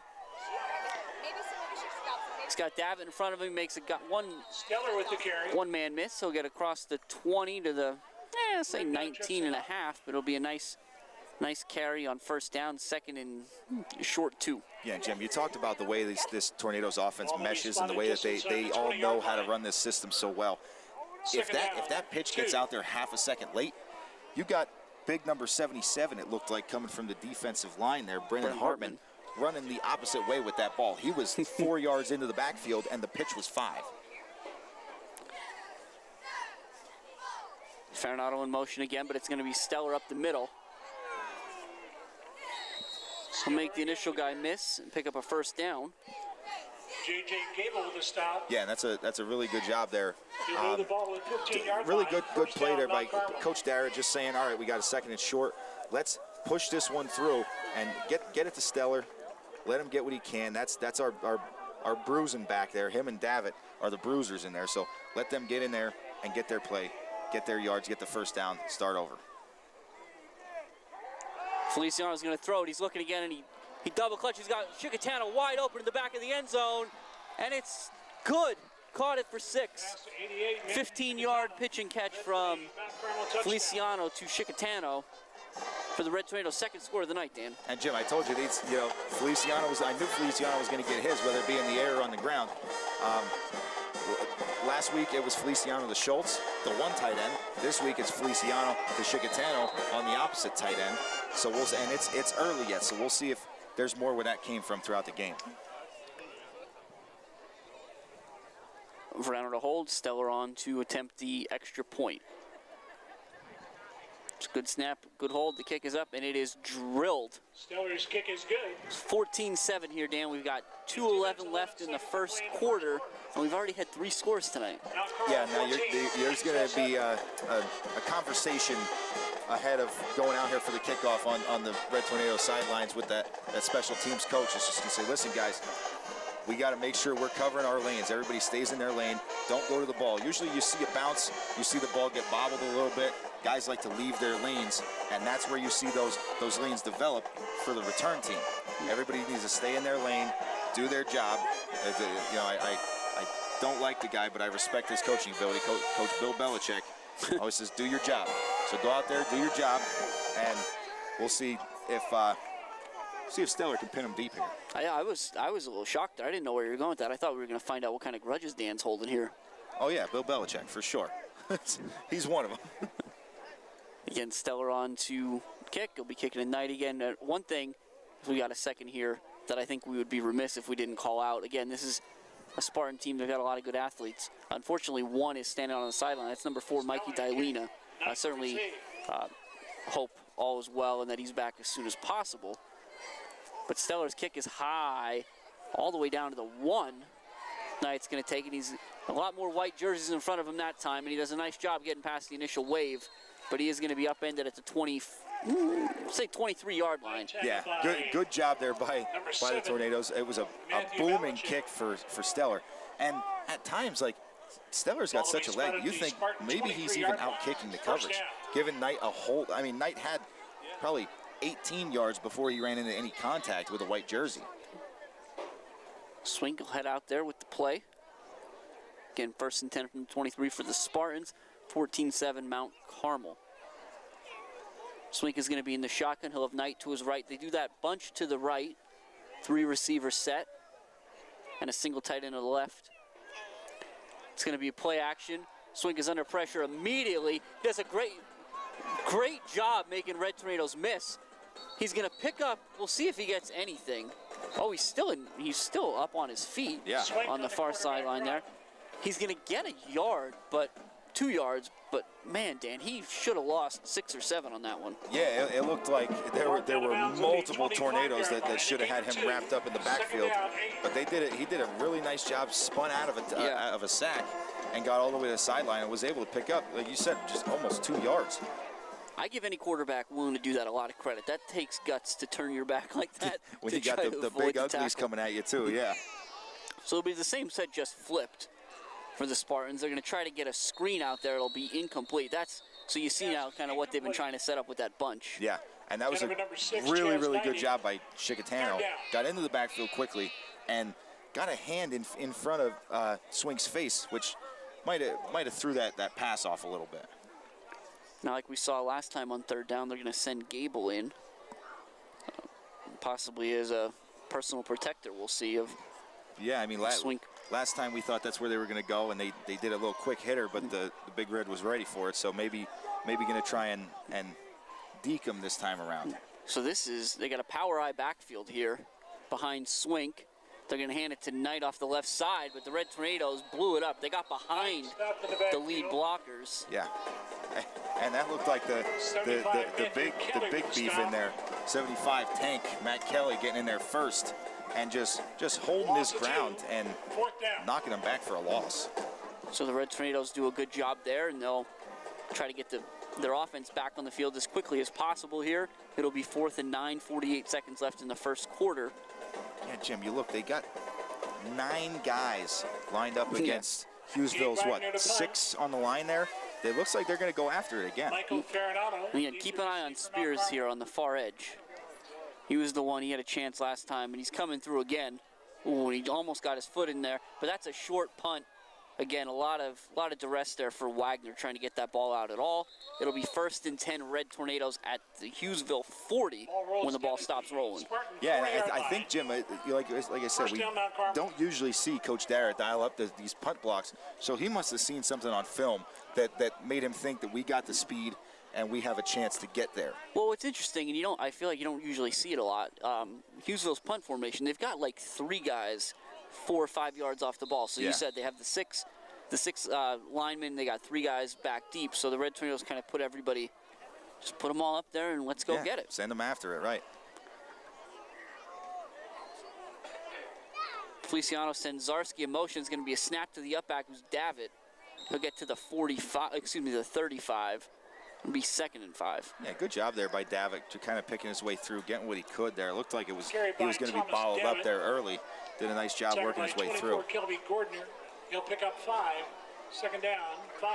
He's got David in front of him. Makes Stellar with the carry. One-man miss. He'll get across the 20 to the, say 19 and a half, but it'll be a nice Nice carry on first down, second and short 2. Yeah, Jim, you talked about the way this Tornadoes offense meshes and the way that they all know how to run this system so well. If that pitch gets out there half a second late, you got big number 77, it looked like, coming from the defensive line there, Brennan Hartman, running the opposite way with that ball. He was 4 yards into the backfield, and the pitch was 5. Farinado in motion again, but it's going to be Stellar up the middle. He'll make the initial guy miss and pick up a first down. J.J. Gable with a stop. Yeah, and that's a really good job there. He'll move the ball to the 15-yard Really line. good First play down, there by Mount Carmel. Coach Dara, just saying, all right, we got a second and short. Let's push this one through and get it to Stellar. Let him get what he can. That's our bruising back there. Him and Davitt are the bruisers in there. So let them get in there and get their play, get their yards, get the first down, start over. Feliciano's going to throw it. He's looking again, and he double clutches. He's got Chicatano wide open in the back of the end zone, and it's good. Caught it for 6. 15-yard pitch and catch from Feliciano to Chicatano for the Red Tornadoes' second score of the night, Dan. And Jim, I told you, I knew Feliciano was going to get his, whether it be in the air or on the ground. Last week it was Feliciano to Schultz, the one tight end. This week it's Feliciano to Chicatano on the opposite tight end. So and it's early yet, so we'll see if there's more where that came from throughout the game. Verano to hold, Stellar on to attempt the extra point. It's a good snap, good hold. The kick is up, and it is drilled. Stellar's kick is good. It's 14-7 here, Dan. We've got 2:11 left in the first quarter, and we've already had 3 scores tonight. Yeah, now there's going to be a conversation ahead of going out here for the kickoff on the Red Tornado sidelines with that special teams coach. It's just going to say, listen, guys, we got to make sure we're covering our lanes. Everybody stays in their lane. Don't go to the ball. Usually you see a bounce, you see the ball get bobbled a little bit. Guys like to leave their lanes, and that's where you see those lanes develop for the return team. Everybody needs to stay in their lane, do their job. I don't like the guy, but I respect his coaching ability. Coach Bill Belichick always says, do your job. So go out there, do your job, and we'll see if Stellar can pin him deep here. I was a little shocked there. I didn't know where you were going with that. I thought we were going to find out what kind of grudges Dan's holding here. Oh, yeah, Bill Belichick, for sure. He's one of them. Again, Stellar on to kick. He'll be kicking tonight again. One thing, if we got a second here, that I think we would be remiss if we didn't call out. Again, this is a Spartan team. They've got a lot of good athletes. Unfortunately, one is standing on the sideline. That's number 4, Mikey Dilena. Certainly hope all is well and that he's back as soon as possible. But Stellar's kick is high all the way down to the 1. Knight's going to take it. He's a lot more white jerseys in front of him that time, and he does a nice job getting past the initial wave. But he is going to be upended at the 23-yard line. Yeah, good job there by the Tornadoes. It was a booming kick for Stellar. And at times, like, Stellar's got such a leg, you think maybe he's even out-kicking the coverage, giving Knight a hold. I mean, Knight had probably 18 yards before he ran into any contact with a white jersey. Swink will head out there with the play. Again, 1st and 10 from the 23 for the Spartans. 14-7 Mount Carmel. Swink is going to be in the shotgun. He'll have Knight to his right. They do that bunch to the right. 3 receiver set. And a single tight end to the left. It's going to be a play action. Swink is under pressure immediately. He does a great job making Red Tornadoes miss. He's going to pick up. We'll see if he gets anything. Oh, he's still up on his feet. Yeah. On the far sideline there. He's going to get a yard, but 2 yards. But man, Dan, he should have lost 6 or 7 on that one. Yeah, it looked like there were multiple Tornadoes that should have had him wrapped up in the backfield. But they did it. He did a really nice job, spun out of a sack, and got all the way to the sideline and was able to pick up, like you said, just almost 2 yards. I give any quarterback willing to do that a lot of credit. That takes guts to turn your back like that. When you got the big uglies coming at you too, yeah. So it'll be the same set, just flipped for the Spartans. They're going to try to get a screen out there. It'll be incomplete. So you see now kind of what they've been trying to set up with that bunch. Yeah, and that was a really good job by Chicatano. Got into the backfield quickly and got a hand in front of Swink's face, which might have threw that pass off a little bit. Now, like we saw last time on 3rd down, they're going to send Gable in. possibly as a personal protector, we'll see, of Yeah, I mean, last time we thought that's where they were going to go, and they did a little quick hitter, but the Big Red was ready for it. So maybe going to try and deke them this time around. So they got a power eye backfield here behind Swink. They're going to hand it to Knight off the left side, but the Red Tornadoes blew it up. They got behind the lead blockers. Yeah, and that looked like the big beef in there. 75 Tank, Matt Kelly getting in there first and just holding his ground and knocking them back for a loss. So the Red Tornadoes do a good job there, and they'll try to get their offense back on the field as quickly as possible here. It'll be 4th and 9, 48 seconds left in the first quarter. Yeah, Jim, you look, they got 9 guys lined up against Hughesville's, 6 on the line there. It looks like they're going to go after it again. Again, keep an eye on Spears here on the far edge. He was the one, he had a chance last time, and he's coming through again. Ooh, he almost got his foot in there, but that's a short punt. Again, a lot of duress there for Wagner trying to get that ball out at all. It'll be 1st and 10 Red Tornadoes at the Hughesville 40 when the ball stops rolling. Yeah, and I think, Jim, like I said, we don't usually see Coach Dara dial up these punt blocks, so he must have seen something on film that made him think that we got the speed and we have a chance to get there. Well, it's interesting, and I feel like you don't usually see it a lot. Hughesville's punt formation, they've got like 3 guys 4 or 5 yards off the ball. So you said they have the six linemen. They got 3 guys back deep. So the Red Tornadoes kind of put everybody, just put them all up there and let's go get it. Send them after it, right? Feliciano sends Zarski in motion. It's going to be a snap to the up back, who's Davitt. He'll get to the 35. It'll be 2nd and 5. Yeah, good job there by Davitt to kind of picking his way through, getting what he could there. It looked like he was going to be bottled up there early. Did a nice job working his way through. He'll pick up 5. 2nd down, 5.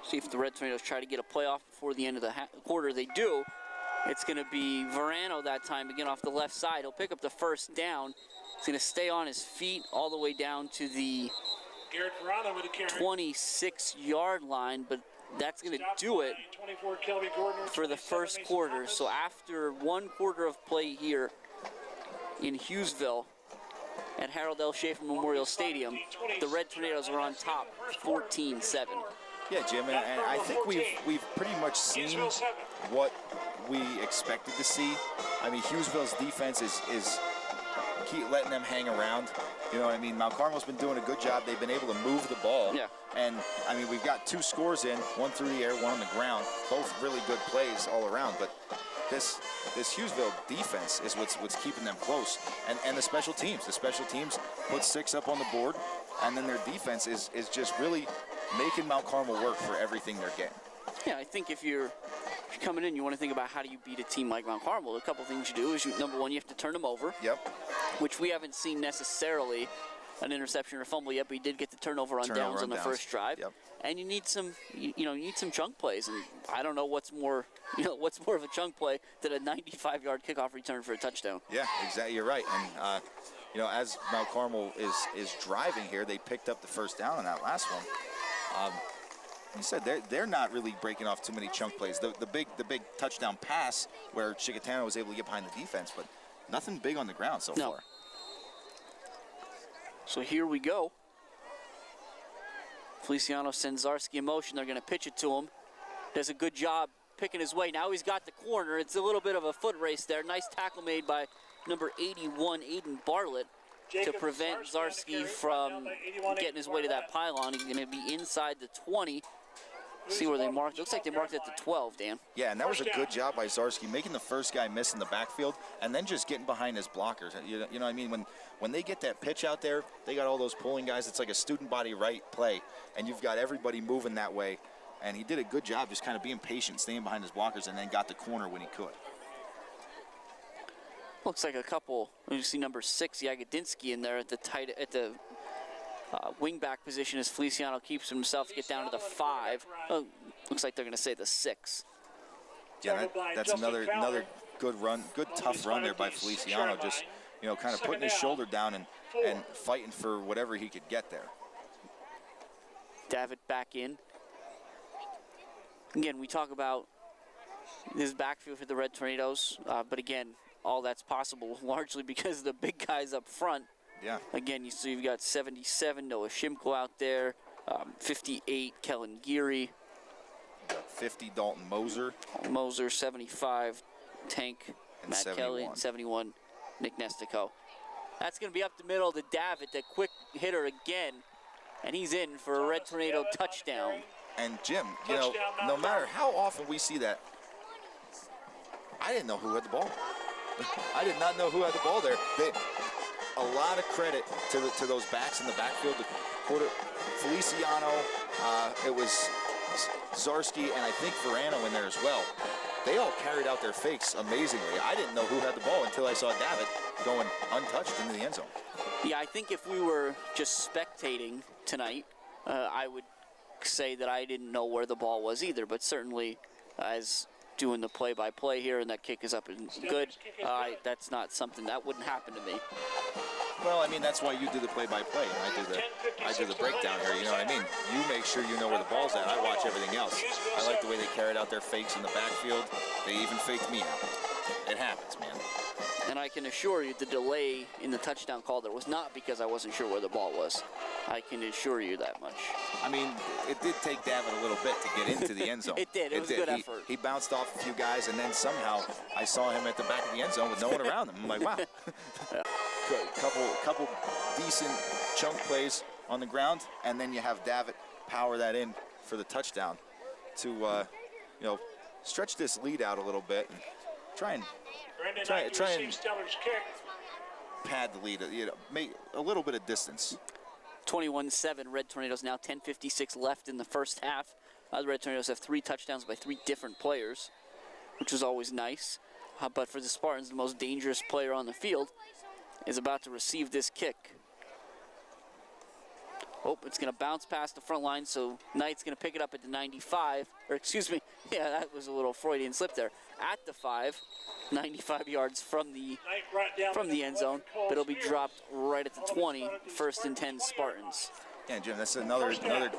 See if the Red Tornadoes try to get a playoff before the end of the quarter. They do. It's going to be Verano that time, again off the left side. He'll pick up the 1st down. He's going to stay on his feet all the way down to the 26-yard line, but that's going to do it for the first quarter. So after 1 quarter of play here in Hughesville at Harold L. Schaefer Memorial Stadium, the Red Tornadoes are on top 14-7. Yeah, Jim, and I think we've pretty much seen what we expected to see. I mean, Hughesville's defense is keep letting them hang around. You know what I mean? Mount Carmel's been doing a good job. They've been able to move the ball. Yeah. And, I mean, we've got 2 scores in, 1 through the air, 1 on the ground. Both really good plays all around. But this Hughesville defense is what's keeping them close. And the special teams. The special teams put 6 up on the board. And then their defense is just really making Mount Carmel work for everything they're getting. Yeah, I think if you're coming in, you want to think about how do you beat a team like Mount Carmel. A couple things you do is, number one, you have to turn them over. Yep. Which we haven't seen necessarily an interception or a fumble yet, but he did get the turnover on downs on the first drive. Yep. And you need some, you need some chunk plays. And I don't know what's more of a chunk play than a 95-yard kickoff return for a touchdown. Yeah, exactly. You're right. And as Mount Carmel is driving here, they picked up the 1st down on that last one. You said they're not really breaking off too many chunk plays. The big touchdown pass where Chicatano was able to get behind the defense, but nothing big on the ground so far. So here we go. Feliciano sends Zarski in motion. They're going to pitch it to him. Does a good job picking his way. Now he's got the corner. It's a little bit of a foot race there. Nice tackle made by number 81, Aiden Bartlett, to prevent Zarski from getting his way to that pylon. He's going to be inside the 20. See where they marked. Looks like they marked at the 12, Dan. Yeah, and that was a good job by Zarski, making the first guy miss in the backfield and then just getting behind his blockers. You know what I mean? When they get that pitch out there, they got all those pulling guys. It's like a student body right play, and you've got everybody moving that way. And he did a good job just kind of being patient, staying behind his blockers, and then got the corner when he could. Looks like a couple. You see number 6, Yagodinsky, in there at the wingback position as Feliciano keeps himself to get down to the 5. Oh, looks like they're going to say the 6 Yeah, that's another good run, good tough run there by Feliciano. Just kind of putting his shoulder down and fighting for whatever he could get there. Davitt back in. Again, we talk about this backfield for the Red Tornadoes, but again, all that's possible largely because of the big guys up front. Yeah. Again, you've got 77 Noah Shimko out there, 58 Kellen Geary, 50 Dalton Moser, 75 Tank, And Matt 71. Kelly, and 71 Nick Nestico. That's going to be up the middle to Davitt, the quick hitter again, and he's in for a Red Tornado touchdown. And Jim, you know, no matter how often we see that, I didn't know who had the ball. I did not know who had the ball there. A lot of credit to those backs in the backfield. Feliciano, it was Zarski, and I think Verano in there as well. They all carried out their fakes amazingly. I didn't know who had the ball until I saw Davitt going untouched into the end zone. Yeah, I think if we were just spectating tonight, I would say that I didn't know where the ball was either, but certainly as doing the play-by-play here and that kick is up and good, that's not something that wouldn't happen to me. Well, I mean, that's why you do the play-by-play, and I do the breakdown here, you know what I mean? You make sure you know where the ball's at. I watch everything else. I like the way they carried out their fakes in the backfield. They even faked me out. It happens, man. And I can assure you the delay in the touchdown call there was not because I wasn't sure where the ball was. I can assure you that much. I mean, it did take Davitt a little bit to get into the end zone. It did. It was a good effort. He bounced off a few guys, and then somehow I saw him at the back of the end zone with no one around him. I'm like, wow. Yeah. Couple decent chunk plays on the ground, and then you have Davitt power that in for the touchdown to, you know, stretch this lead out a little bit and try and pad the lead, you know, make a little bit of distance. 21-7, Red Tornadoes now 10:56 left in the first half. The Red Tornadoes have 3 touchdowns by 3 different players, which is always nice. But for the Spartans, the most dangerous player on the field is about to receive this kick. Oh, it's going to bounce past the front line, so Knight's going to pick it up at the 95. Or excuse me, yeah, that was a little Freudian slip there. At the 5, 95 yards from the end zone, but it'll be dropped right at the 20. 1st and 10 Spartans. Yeah, Jim, that's another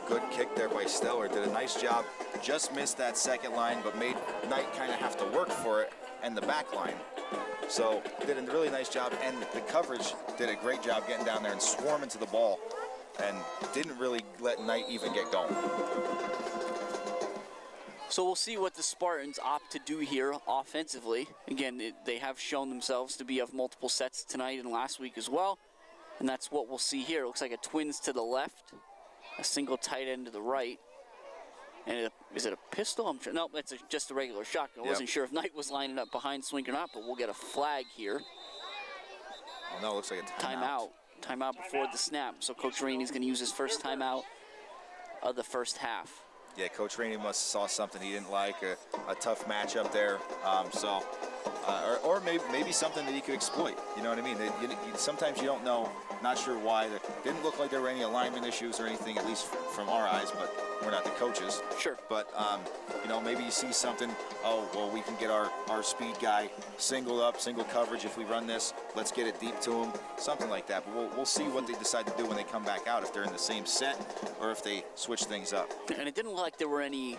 good kick there by Stellar. Did a nice job. Just missed that second line, but made Knight kind of have to work for it, and the back line. So did a really nice job, and the coverage did a great job getting down there and swarming to the ball, and didn't really let Knight even get going. So we'll see what the Spartans opt to do here offensively. Again, they have shown themselves to be of multiple sets tonight and last week as well. And that's what we'll see here. It looks like a twins to the left, a single tight end to the right. And is it a pistol? No, it's just a regular shotgun. I wasn't sure if Knight was lining up behind Swink or not, but we'll get a flag here. Oh, no, it looks like a timeout. Timeout before the snap. So Coach Rainey's going to use his first timeout of the first half. Yeah, Coach Rainey must have saw something he didn't like, a tough matchup there. Or maybe something that he could exploit. You know what I mean? Sometimes you don't know, not sure why. It didn't look like there were any alignment issues or anything, at least from our eyes, but we're not the coaches. Sure. But, you know, maybe you see something, oh, well, we can get our speed guy singled up, single coverage if we run this. Let's get it deep to him, something like that. But we'll see what they decide to do when they come back out, if they're in the same set or if they switch things up. And it didn't look like there were any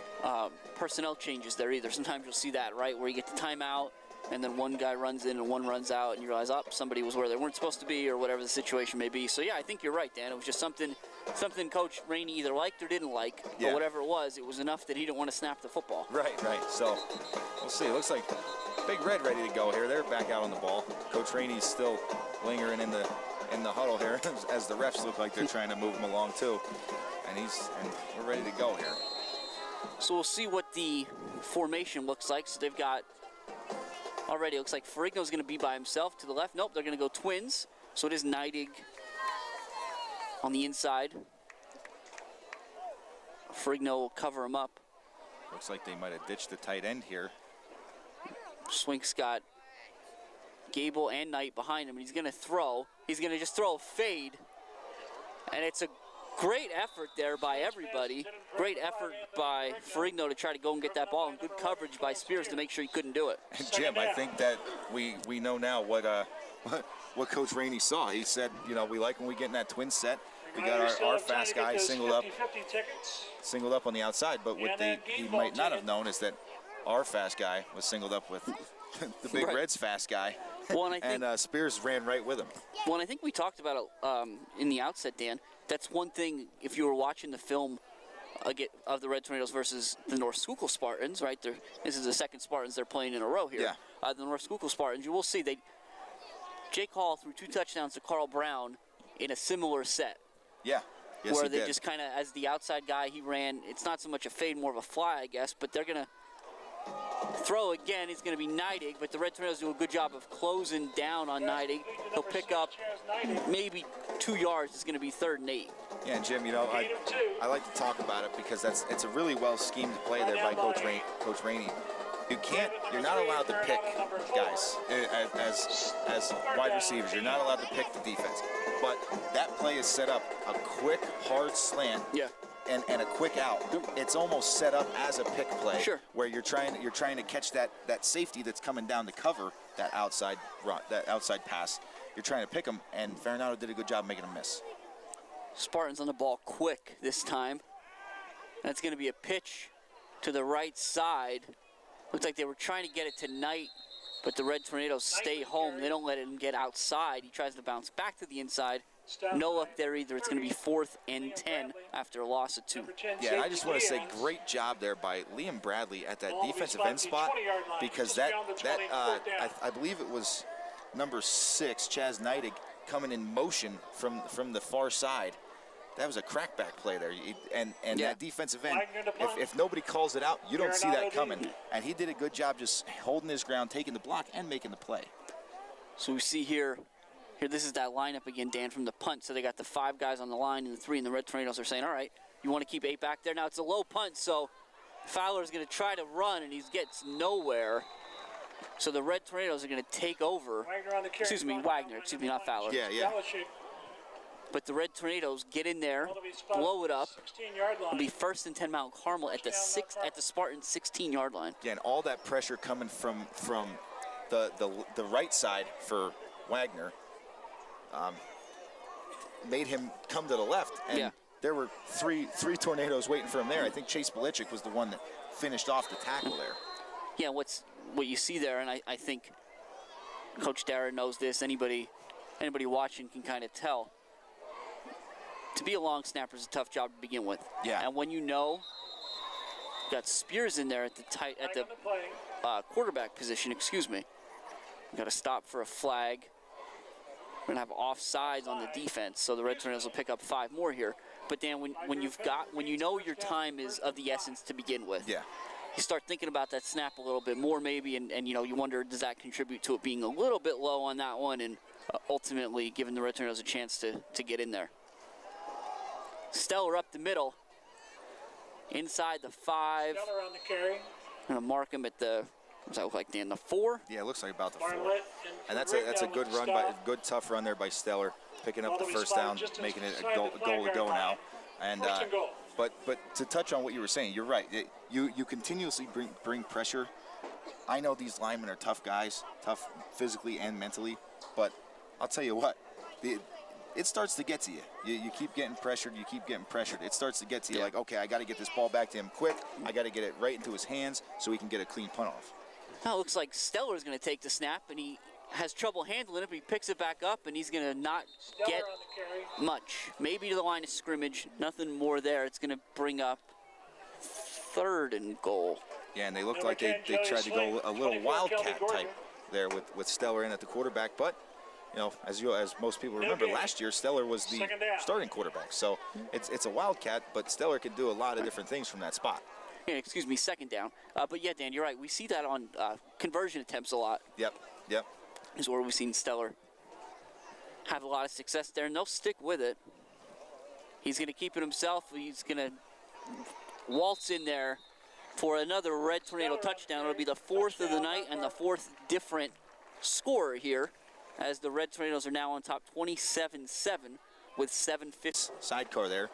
personnel changes there either. Sometimes you'll see that, right, where you get the timeout, and then one guy runs in and one runs out, and you realize, oh, somebody was where they weren't supposed to be, or whatever the situation may be. So, yeah, I think you're right, Dan. It was just something Coach Rainey either liked or didn't like, but whatever it was enough that he didn't want to snap the football. Right. So, we'll see. It looks like Big Red ready to go here. They're back out on the ball. Coach Rainey's still lingering in the huddle here as the refs look like they're trying to move him along, too. And we're ready to go here. So we'll see what the formation looks like. So they've got already, it looks like Ferrigno's going to be by himself to the left. Nope, they're going to go twins. So it is Neidig on the inside. Ferrigno will cover him up. Looks like they might have ditched the tight end here. Swink's got Gable and Knight behind him, and he's going to throw. He's going to just throw a fade. And it's a great effort there by everybody. Great effort by Ferrigno to try to go and get that ball, and good coverage by Spears to make sure he couldn't do it. And Jim, I think that we know now what Coach Rainey saw. He said, you know, we like when we get in that twin set. We got our fast guy singled up on the outside, but what he might not have known is that our fast guy was singled up with the Big Right. Red's fast guy. Well, and I think, And Spears ran right with him. well, and I think we talked about it in the outset, Dan. That's one thing, if you were watching the film of the Red Tornadoes versus the North Schuylkill Spartans, right? This is the second Spartans they're playing in a row here. Yeah. The North Schuylkill Spartans, you will see Jake Hall threw 2 touchdowns to Carl Brown in a similar set. Yeah. Yes, where he they did. just kind of, as the outside guy, he ran. It's not so much a fade, more of a fly, I guess, but they're going to throw again. It's going to be Neidig, but the Red Tornadoes do a good job of closing down on Neidig. He'll pick up maybe 2 yards. It's going to be 3rd and 8. Yeah, and Jim, you know, I like to talk about it because it's a really well schemed play there by Coach Rainey. You're not allowed to pick guys as wide receivers. You're not allowed to pick the defense. But that play is set up a quick, hard slant. Yeah. And a quick out. It's almost set up as a pick play. Sure. Where you're trying to catch that safety that's coming down to cover that outside pass. You're trying to pick him, and Farinado did a good job making him miss. Spartans on the ball quick this time. That's going to be a pitch to the right side. Looks like they were trying to get it tonight, but the Red Tornadoes stay home. They don't let him get outside. He tries to bounce back to the inside. No luck there either. It's going to be 4th and 10 after a loss of 2. Yeah, and I just want to say great job there by Liam Bradley at that defensive end spot, because I believe it was number 6, Chaz Neidig, coming in motion from the far side. That was a crackback play there, and that defensive end, if nobody calls it out, you don't see that coming. And he did a good job just holding his ground, taking the block, and making the play. So we see here, this is that lineup again, Dan, from the punt. So they got the 5 guys on the line and the 3, and the Red Tornadoes are saying, all right, you want to keep 8 back there? Now it's a low punt, so Fowler's going to try to run, and he gets nowhere. So the Red Tornadoes are going to take over. Wagner, not Fowler. Yeah. But the Red Tornadoes get in there, blow it up. It'll be 1st and 10 Mount Carmel at the Spartan 16-yard line. Yeah, and all that pressure coming from the right side for Wagner made him come to the left. And there were three Tornadoes waiting for him there. I think Chase Belichick was the one that finished off the tackle there. Yeah, what you see there, and I think Coach Darren knows this. Anybody watching can kind of tell. To be a long snapper is a tough job to begin with. Yeah. And when you got Spears in there at the quarterback position, excuse me. Got to stop for a flag. We're going to have offsides on the defense, so the Red Tornadoes will pick up 5 more here. But Dan, when you know your time is of the essence to begin with, you start thinking about that snap a little bit more maybe, and you wonder, does that contribute to it being a little bit low on that one, and ultimately giving the Red Tornadoes a chance to get in there. Stellar up the middle, inside the 5. Stellar on the carry. I'm going to mark him at the, what does that look like, Dan, the 4? Yeah, it looks like about the 4. Bartlett And that's a good run, good tough run there by Stellar, picking up the first down, making it a goal to go now. And but to touch on what you were saying, you're right. You continuously bring pressure. I know these linemen are tough guys, tough physically and mentally, but I'll tell you what, it starts to get to you. You keep getting pressured, It starts to get to you like, okay, I got to get this ball back to him quick. I got to get it right into his hands so he can get a clean punt off. Now it looks like Stellar's going to take the snap, and he has trouble handling it, but he picks it back up, and he's going to not get much. Maybe to the line of scrimmage, nothing more there. It's going to bring up 3rd and goal. Yeah, and they looked like they tried to go a little wildcat type there with Stellar in at the quarterback, but as most people remember, last year Stellar was the starting quarterback. So it's a wildcat, but Stellar can do a lot of different things from that spot. Yeah, excuse me, 2nd down. But yeah, Dan, you're right. We see that on conversion attempts a lot. Yep. Is where we've seen Stellar have a lot of success there, and they'll stick with it. He's going to keep it himself. He's going to waltz in there for another Red Tornado touchdown. It'll be the 4th of the night and the 4th different scorer here, as the Red Tornadoes are now on top 27-7 with 7:50. Sidecar there,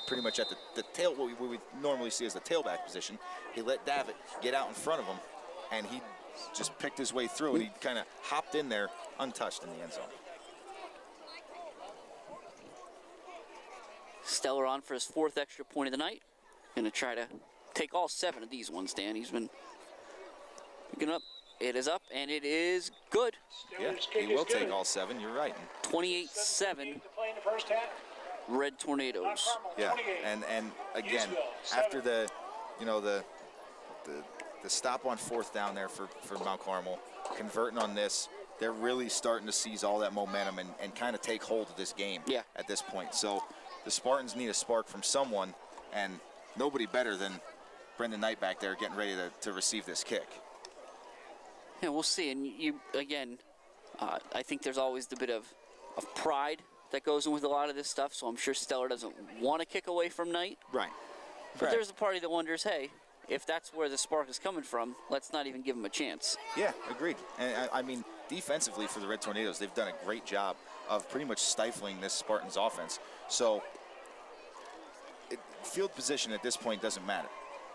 pretty much at the tail, what we normally see as the tailback position. He let Davitt get out in front of him, and he just picked his way through, and he kind of hopped in there untouched in the end zone. Stellar on for his 4th extra point of the night. Going to try to take all 7 of these ones, Dan. He's been picking up It is up, and it is good. Yeah, Steelers kick he is will good. take all 7. You're right. 28-7, To play in the first half. Red Tornadoes. Carmel, Yeah, 28. and again, Hughesville, after 7. the stop on 4th down there for Mount Carmel, converting on this, they're really starting to seize all that momentum and kind of take hold of this game at this point. So the Spartans need a spark from someone, and nobody better than Brendan Knight back there getting ready to receive this kick. Yeah, we'll see. And you again, I think there's always the bit of pride that goes in with a lot of this stuff. So I'm sure Stellar doesn't want to kick away from Knight. Right. But there's a party that wonders, hey, if that's where the spark is coming from, let's not even give him a chance. Yeah, agreed. And I mean, defensively for the Red Tornadoes, they've done a great job of pretty much stifling this Spartans offense. So field position at this point doesn't matter.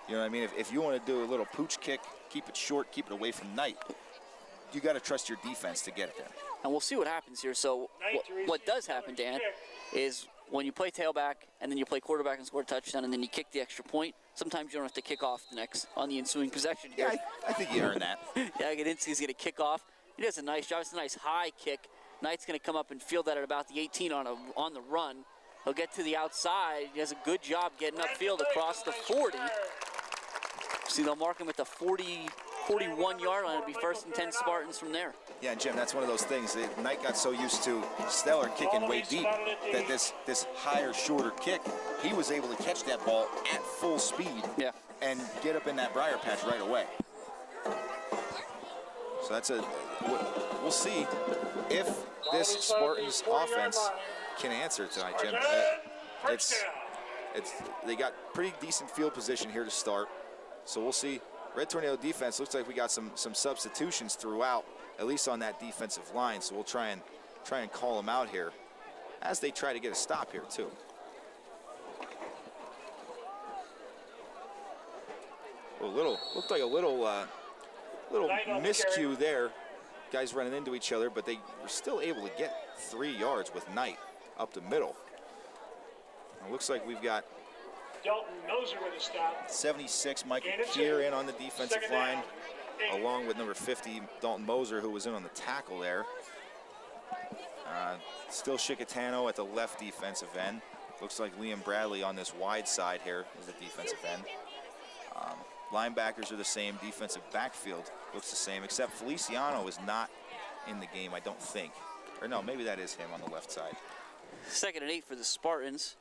You know what I mean? If you want to do a little pooch kick, keep it short, keep it away from Knight, you got to trust your defense to get it there. And we'll see what happens here. So what does happen, Dan, is when you play tailback and then you play quarterback and score a touchdown and then you kick the extra point, sometimes you don't have to kick off on the ensuing possession here. Yeah, I think you earned that. Yeah, Gadinsky's going to kick off. He does a nice job. It's a nice high kick. Knight's going to come up and field that at about the 18 on the run. He'll get to the outside. He does a good job getting upfield across the 40. See, they'll mark him at the 41-yard line. It'll be 1st and 10 Spartans from there. Yeah, Jim, that's one of those things that Knight got so used to Stellar kicking way deep that this higher, shorter kick, he was able to catch that ball at full speed and get up in that briar patch right away. So we'll see if this Spartans offense can answer tonight, Jim. They got pretty decent field position here to start, so we'll see. Red Tornado defense looks like we got some substitutions throughout, at least on that defensive line. So we'll try and call them out here as they try to get a stop here too. Looked like a little miscue there. Guys running into each other, but they were still able to get 3 yards with Knight up the middle. It looks like we've got Dalton Moser with a stop. 76, Michael Keir in on the defensive line, along with number 50, Dalton Moser, who was in on the tackle there. Still Chicatano at the left defensive end. Looks like Liam Bradley on this wide side here is the defensive end. Linebackers are the same. Defensive backfield looks the same, except Feliciano is not in the game, I don't think. Or no, maybe that is him on the left side. 2nd and 8 for the Spartans.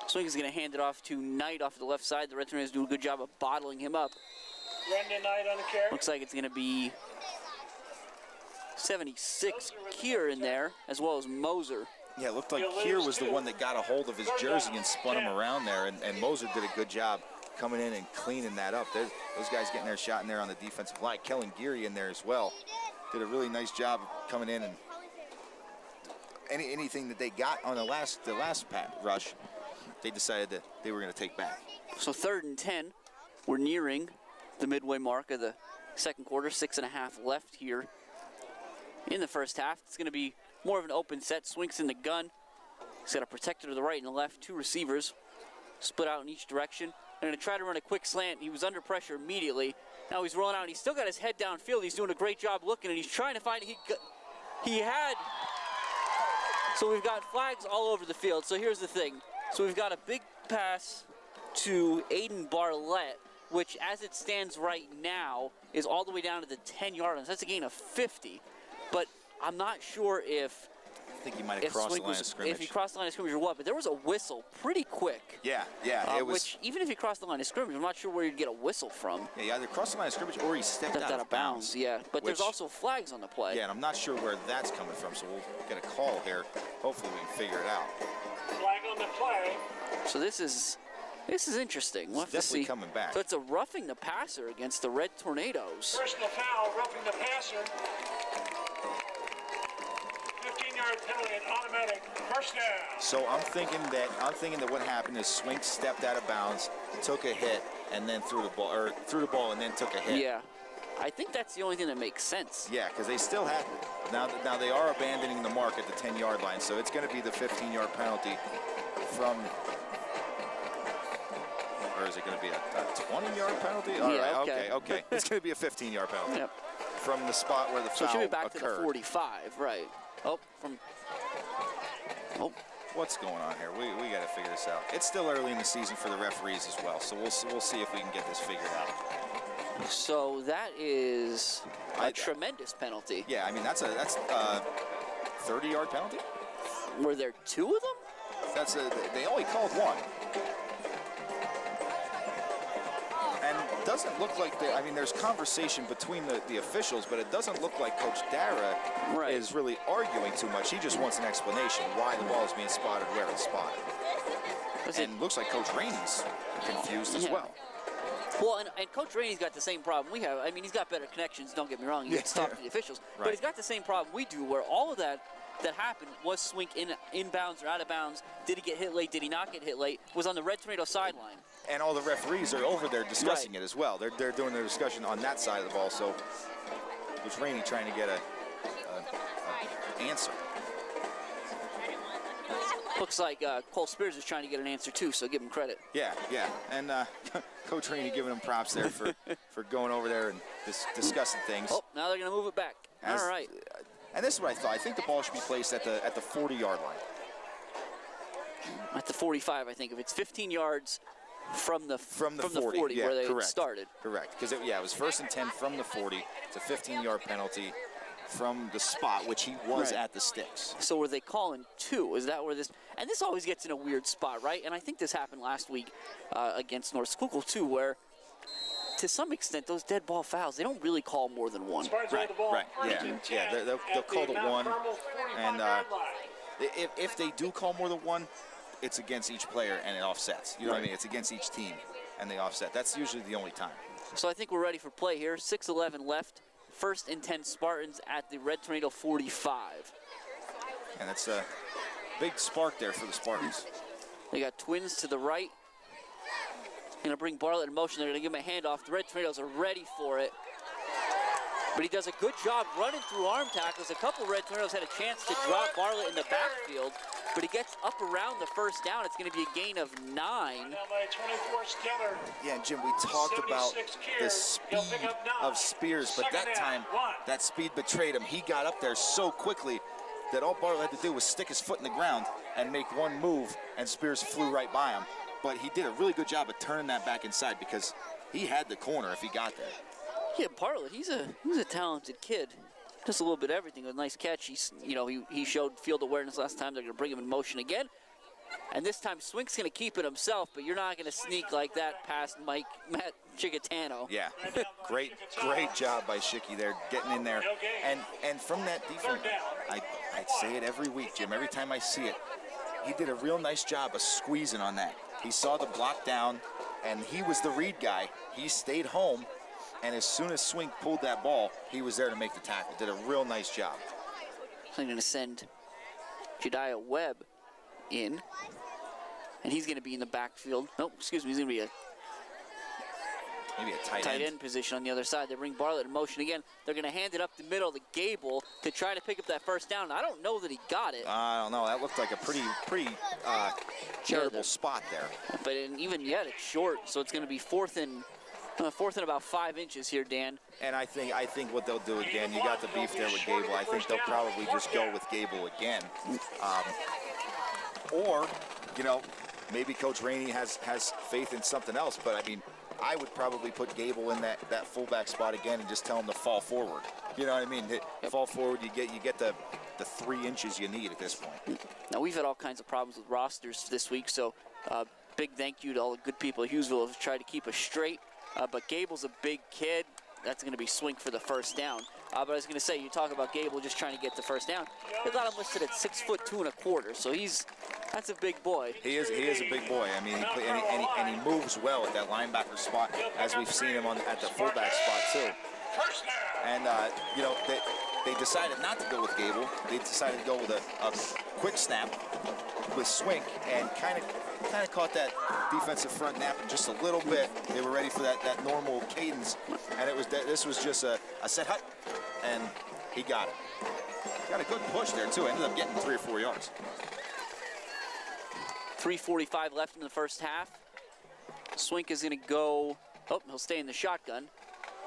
Swing is going to hand it off to Knight off the left side. The Red Tornadoes do a good job of bottling him up. Brendan Knight on the carry. Looks like it's going to be 76 Keir in there, as well as Moser. Yeah, it looked like Keir was the one that got a hold of his jersey and spun him around there, and Moser did a good job coming in and cleaning that up. Those guys getting their shot in there on the defensive line. Kellen Geary in there as well. Did a really nice job of coming in, and anything that they got on the last rush, they decided that they were going to take back. So 3rd and 10. We're nearing the midway mark of the second quarter. 6.5 left here in the first half. It's going to be more of an open set. Swinks in the gun. He's got a protector to the right and the left. 2 receivers split out in each direction. They're going to try to run a quick slant. He was under pressure immediately. Now he's rolling out. And he's still got his head downfield. He's doing a great job looking, and he's trying to find it. So we've got flags all over the field. So here's the thing. So we've got a big pass to Aiden Barlett, which as it stands right now is all the way down to the 10-yard line. That's a gain of 50. But I'm not sure if I think he might have crossed the line of scrimmage. If he crossed the line of scrimmage or what, but there was a whistle pretty quick. Yeah, it was. Which, even if he crossed the line of scrimmage, I'm not sure where you'd get a whistle from. Yeah, he either crossed the line of scrimmage or he stepped out of bounds. Yeah, but there's also flags on the play. Yeah, and I'm not sure where that's coming from, so we'll get a call here. Hopefully we can figure it out. Flag on the play. So this is interesting. We'll have to see. Coming back. So it's a roughing the passer against the Red Tornadoes. Personal foul, roughing the passer. 15-yard penalty and automatic first down. So I'm thinking that what happened is Swink stepped out of bounds, took a hit, and then threw the ball and then took a hit. Yeah, I think that's the only thing that makes sense. Yeah, because they still have now they are abandoning the mark at the 10-yard line, so it's going to be the 15-yard penalty from, or is it going to be a 20-yard penalty? All Yeah, right, okay. It's going to be a 15-yard penalty from the spot where the So it foul should be back occurred. to the 45, right? What's going on here? We got to figure this out. It's still early in the season for the referees as well, so we'll see if we can get this figured out. So that is a tremendous penalty. Yeah, I mean that's a 30-yard penalty. Were there 2 of them? They only called one. And it doesn't look like I mean, there's conversation between the officials, but it doesn't look like Coach Dara is really arguing too much. He just wants an explanation why the ball is being spotted, where it's spotted. And looks like Coach Rainey's confused as well. Well, and Coach Rainey's got the same problem we have. I mean, he's got better connections, don't get me wrong. He gets to talk to the officials. Right. But he's got the same problem we do, where all of that happened was Swink inbounds or out of bounds. Did he get hit late? Did he not get hit late? Was on the Red Tornado sideline. And all the referees are over there discussing it as well. They're doing their discussion on that side of the ball. So Coach Rainey trying to get an answer. Looks like Cole Spears is trying to get an answer too, so give him credit. Yeah. And Coach Rainey giving him props there for going over there and discussing things. Oh, now they're going to move it back. All right. And this is what I thought. I think the ball should be placed at the 40-yard line. At the 45, I think. If it's 15 yards from the 40 yeah, where they correct. started. Correct. Because it was 1st and 10 from the 40. It's a 15-yard penalty from the spot, which he was at the sticks. So were they calling 2? Is that where this? And this always gets in a weird spot, right? And I think this happened last week against North Schuylkill too, where to some extent those dead ball fouls, they don't really call more than 1. Right. Yeah. They'll call the 1, and if they do call more than 1, it's against each player and it offsets. You know what I mean? It's against each team and they offset. That's usually the only time. So I think we're ready for play here. 6:11 left. 1st and 10 Spartans at the Red Tornado 45. And it's a big spark there for the Spartans. They got twins to the right. Going to bring Bartlett in motion. They're going to give him a handoff. The Red Tornadoes are ready for it. But he does a good job running through arm tackles. A couple Red Tornadoes had a chance to drop Bartlett in the backfield, but he gets up around the first down. It's going to be a gain of 9. Yeah, Jim, we talked about the speed of Spears, but that time, that speed betrayed him. He got up there so quickly that all Bartlett had to do was stick his foot in the ground and make one move, and Spears flew right by him. But he did a really good job of turning that back inside because he had the corner if he got there. Yeah, Bartlett, he's a talented kid. Just a little bit of everything. A nice catch. He showed field awareness last time. They're going to bring him in motion again. And this time, Swink's going to keep it himself, but you're not going to sneak like that past Matt Chigatano. Yeah, great job by Shicky there, getting in there. And from that defense, I say it every week, Jim, every time I see it, he did a real nice job of squeezing on that. He saw the block down, and he was the read guy. He stayed home, and as soon as Swink pulled that ball, he was there to make the tackle. Did a real nice job. So I'm going to send Jediah Webb in, and he's going to be in the backfield. No, excuse me, he's going to be maybe a tight end position on the other side. They bring Bartlett in motion again. They're going to hand it up the middle to Gable to try to pick up that first down. I don't know that he got it. I don't know. That looked like a pretty charitable spot there. But even yet, it's short, so it's going to be fourth and about 5 inches here, Dan. And I think what they'll do again, you got the beef there with Gable. I think they'll probably just go with Gable again. Or, maybe Coach Rainey has faith in something else, but I mean, I would probably put Gable in that fullback spot again and just tell him to fall forward. You know what I mean? Fall forward, you get the 3 inches you need at this point. Now, we've had all kinds of problems with rosters this week, so big thank you to all the good people at Hughesville who have tried to keep us straight. But Gable's a big kid. That's going to be Swink for the first down. But I was going to say, you talk about Gable just trying to get the first down. They got him listed at 6'2 1/4", so that's a big boy. He is a big boy. I mean, he moves well at that linebacker spot, as we've seen him at the fullback spot too. And they decided not to go with Gable. They decided to go with a quick snap with Swink, and kind of caught that defensive front napping just a little bit. They were ready for that normal cadence, and this was just a set hut, and he got it. Got a good push there too. Ended up getting 3 or 4 yards. 3:45 left in the first half. Swink is going to go, oh, he'll stay in the shotgun.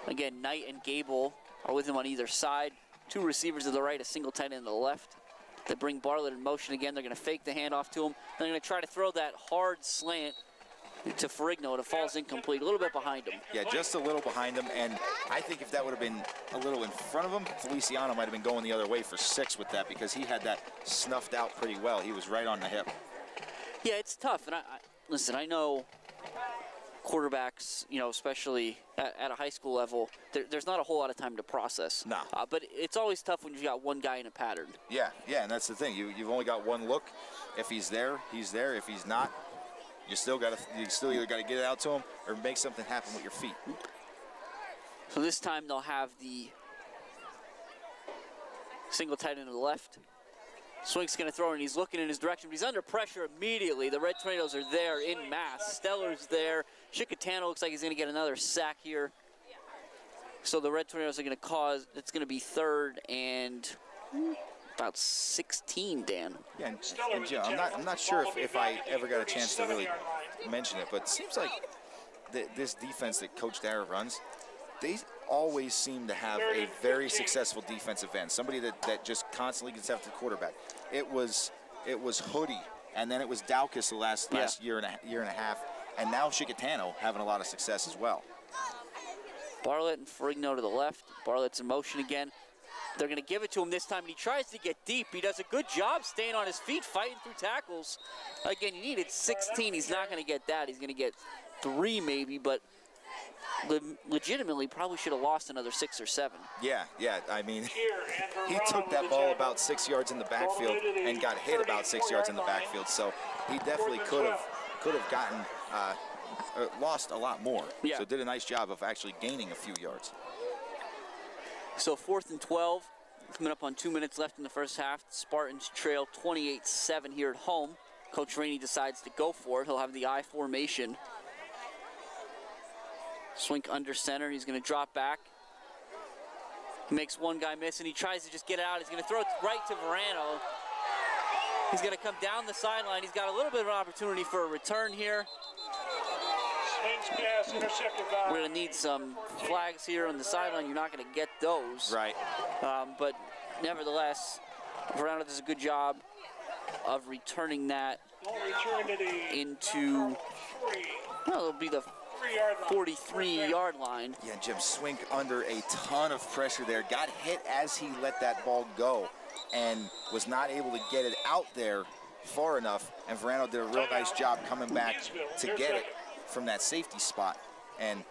Again, Knight and Gable are with him on either side. Two receivers to the right, a single tight end to the left. They bring Bartlett in motion again. They're going to fake the handoff to him. They're going to try to throw that hard slant to Ferrigno. It falls incomplete, a little bit behind him. Yeah, just a little behind him, and I think if that would have been a little in front of him, Feliciano might have been going the other way for 6 with that, because he had that snuffed out pretty well. He was right on the hip. Yeah, it's tough, and listen, I know quarterbacks, you know, especially at a high school level, there's not a whole lot of time to process. No. But it's always tough when you've got one guy in a pattern. Yeah, and that's the thing. You've only got one look. If he's there, he's there. If he's not, you still either got to get it out to him or make something happen with your feet. So this time they'll have the single tight end to the left. Swink's going to throw, and he's looking in his direction, but he's under pressure immediately. The Red Tornadoes are there in mass. Stellar's there. Chicatano looks like he's going to get another sack here. So the Red Tornadoes are going to cause, it's going to be 3rd and about 16, Dan. Yeah, and Jim, I'm not sure if I ever got a chance to really mention it, but it seems like this defense that Coach Dara runs, they always seem to have a very successful defensive end, somebody that just constantly gets after the quarterback. It was Hoodie, and then it was Daukus the last year and a half, and now Chicatano having a lot of success as well. Bartlett and Ferrigno to the left. Bartlett's in motion again. They're going to give it to him this time, and he tries to get deep. He does a good job staying on his feet, fighting through tackles. Again, he needed 16. He's not going to get that. He's going to get 3 maybe, but legitimately probably should have lost another 6 or 7. Yeah. I mean, he took that ball about 6 yards in the backfield and got hit about 6 yards in the backfield. So he definitely could have gotten lost a lot more. Yeah. So did a nice job of actually gaining a few yards. So 4th and 12, coming up on 2 minutes left in the first half. The Spartans trail 28-7 here at home. Coach Rainey decides to go for it. He'll have the I formation. Swink under center. He's going to drop back. He makes one guy miss, and he tries to just get it out. He's going to throw it right to Verano. He's going to come down the sideline. He's got a little bit of an opportunity for a return here. We're going to need some flags here on the sideline. You're not going to get those. Right. But nevertheless, Verano does a good job of returning that into, well, it'll be the 43-yard line. Yeah, Jim Swink under a ton of pressure there. Got hit as he let that ball go and was not able to get it out there far enough. And Verano did a real nice job coming back to get it from that safety spot and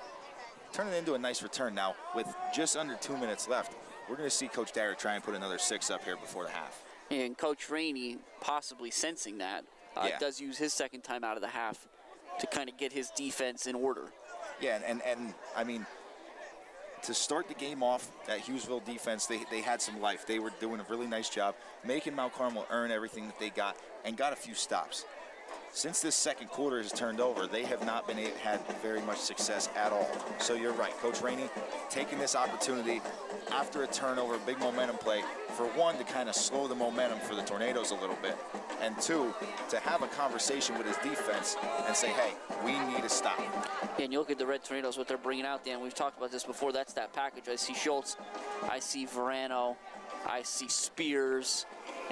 turn it into a nice return. Now, with just under 2 minutes left, we're going to see Coach Dyer try and put another 6 up here before the half. And Coach Rainey, possibly sensing that, does use his second time out of the half to kind of get his defense in order. Yeah, and I mean, to start the game off, that Hughesville defense, they had some life. They were doing a really nice job making Mount Carmel earn everything that they got and got a few stops. Since this second quarter has turned over, they have not had very much success at all. So you're right, Coach Rainey taking this opportunity after a turnover, big momentum play, for one, to kind of slow the momentum for the Tornadoes a little bit, and 2, to have a conversation with his defense and say, hey, we need to stop. Yeah, and you look at the Red Tornadoes, what they're bringing out, Dan. We've talked about this before. That's that package. I see Schultz, I see Verano, I see Spears,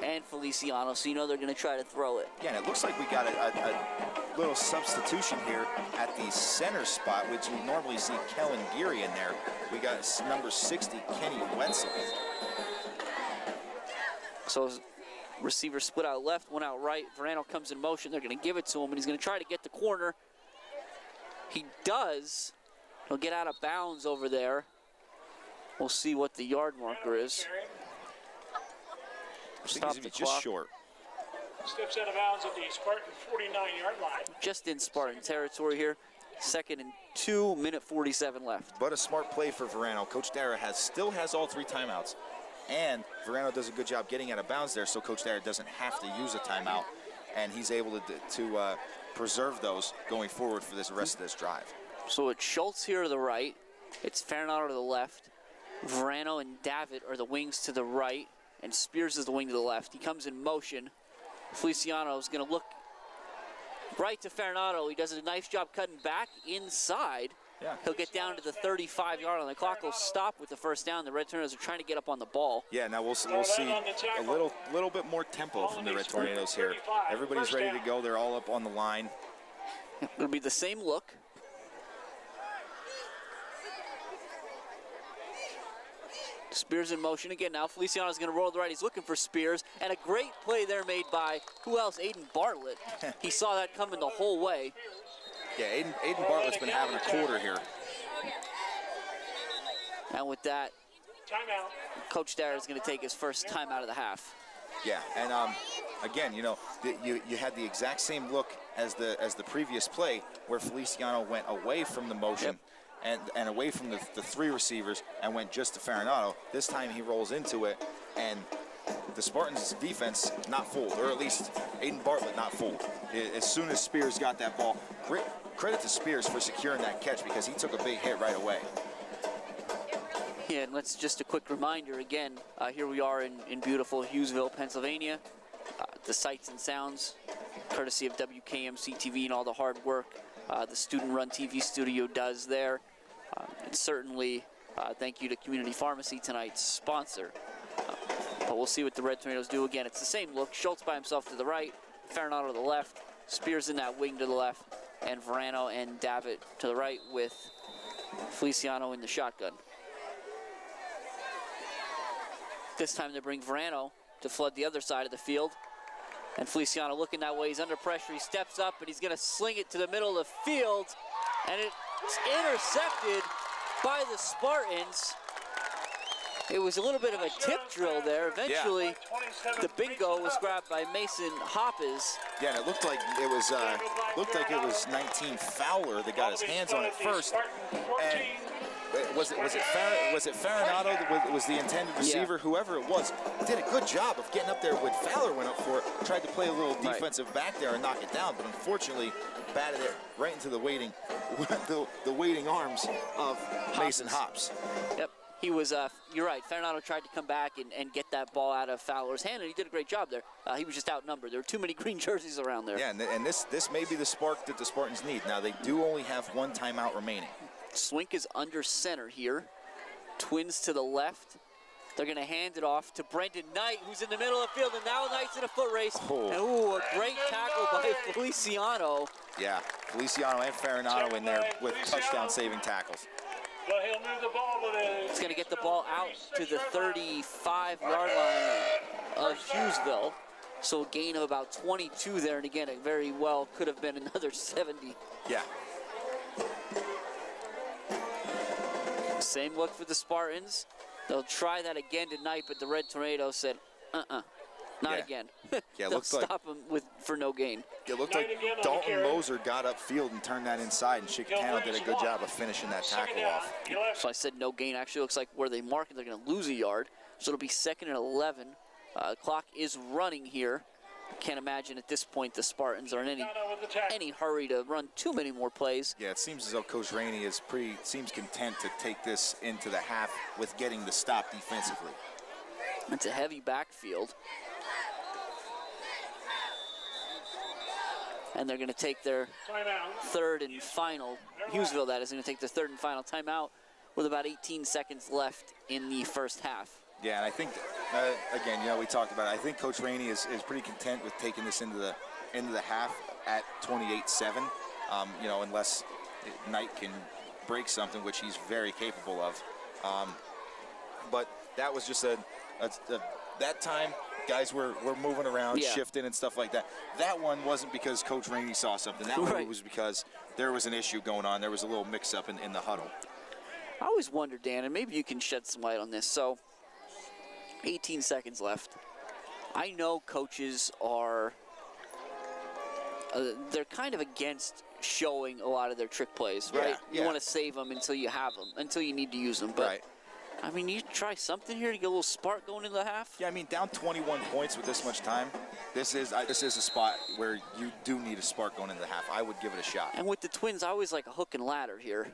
and Feliciano, so you know they're going to try to throw it. Yeah, and it looks like we got a little substitution here at the center spot, which we normally see Kellen Geary in there. We got number 60, Kenny Wetzel. So receiver split out left, one out right. Verano comes in motion. They're going to give it to him, and he's going to try to get the corner. He does. He'll get out of bounds over there. We'll see what the yard marker is. Stop the clock. Just short. Steps out of bounds at the Spartan 49-yard line. Just in Spartan territory here. 2nd and 2, minute 47 left. But a smart play for Verano. Coach Dara still has all 3 timeouts. And Verano does a good job getting out of bounds there, so Coach Dara doesn't have to use a timeout. And he's able to preserve those going forward for this rest of this drive. So it's Schultz here to the right. It's Farinauer to the left. Verano and Davitt are the wings to the right. And Spears is the wing to the left. He comes in motion. Feliciano is going to look right to Farinado. He does a nice job cutting back inside. Yeah. He'll get down to the 35-yard line. The clock will stop with the first down. The Red Tornadoes are trying to get up on the ball. Yeah, now we'll see a little bit more tempo from the Red Tornadoes here. Everybody's ready to go. They're all up on the line. It'll be the same look. Spears in motion again. Now Feliciano's going to roll to the right. He's looking for Spears. And a great play there made by, who else? Aiden Bartlett. He saw that coming the whole way. Yeah, Aiden Bartlett's been having a quarter here. And with that, Timeout. Coach Dara is going to take his first time out of the half. Yeah, and again, you know, you had the exact same look as the previous play where Feliciano went away from the motion. Yep. And away from the three receivers and went just to Farinado. This time he rolls into it, and the Spartans' defense not fooled, or at least Aiden Bartlett not fooled. As soon as Spears got that ball, credit to Spears for securing that catch because he took a big hit right away. Yeah, and let's just a quick reminder again, here we are in beautiful Hughesville, Pennsylvania. The sights and sounds, courtesy of WKMC TV and all the hard work the student-run TV studio does there. And certainly, thank you to Community Pharmacy, tonight's sponsor. But we'll see what the Red Tornadoes do again. It's the same look. Schultz by himself to the right, Farinado to the left, Spears in that wing to the left, and Verano and Davitt to the right with Feliciano in the shotgun. This time they bring Verano to flood the other side of the field. And Feliciano looking that way. He's under pressure. He steps up, and he's going to sling it to the middle of the field. And it's intercepted by the Spartans. It was a little bit of a tip drill there. Eventually, the bingo was grabbed by Mason Hoppes. Yeah, and it looked like it was 19 Fowler that got his hands on it first. And was it Farinado that was the intended receiver? Yeah. Whoever it was did a good job of getting up there when Fowler went up for it. Tried to play a little defensive back there and knock it down, but unfortunately batted it right into the waiting arms of Mason Hoppes. Yep. He was, you're right, Farinado tried to come back and get that ball out of Fowler's hand, and he did a great job there. He was just outnumbered. There were too many green jerseys around there. Yeah, and this may be the spark that the Spartans need. Now, they do only have one timeout remaining. Swink is under center here. Twins to the left. They're going to hand it off to Brendan Knight, who's in the middle of the field, and now Knight's in a foot race. Oh. And, a great tackle by Feliciano. Yeah, Feliciano and Farinado in there with touchdown-saving tackles. But he'll move the ball, but He's going to get the ball out to the 35-yard line of Hughesville. So a gain of about 22 there, and again, it very well could have been another 70. Yeah. Same look for the Spartans. They'll try that again tonight, but the Red Tornadoes said, not again. Yeah, it They'll looks like stop them for no gain. it looked like Dalton Moser got upfield and turned that inside, and Chicatano did a good job of finishing that tackle off. So I said no gain. Actually, looks like where they mark it, they're going to lose a yard. So it'll be 2nd and 11. Clock is running here. Can't imagine at this point the Spartans are in any hurry to run too many more plays. Yeah, it seems as though Coach Rainey seems content to take this into the half with getting the stop defensively. It's a heavy backfield. And they're going to take their third and final, Hughesville that is going to take their third and final timeout with about 18 seconds left in the first half. Yeah, and I think, again, we talked about it. I think Coach Rainey is pretty content with taking this into the half at 28-7, unless Knight can break something, which he's very capable of. But that was just that time, guys were moving around, shifting and stuff like that. That one wasn't because Coach Rainey saw something. That one was because there was an issue going on. There was a little mix-up in the huddle. I always wonder, Dan, and maybe you can shed some light on this. So, 18 seconds left. I know coaches are, they're kind of against showing a lot of their trick plays, right? Yeah. You want to save them until you have them, until you need to use them. But, right. I mean, you try something here to get a little spark going into the half. Yeah, I mean, down 21 points with this much time, this is a spot where you do need a spark going into the half. I would give it a shot. And with the Twins, I always like a hook and ladder here.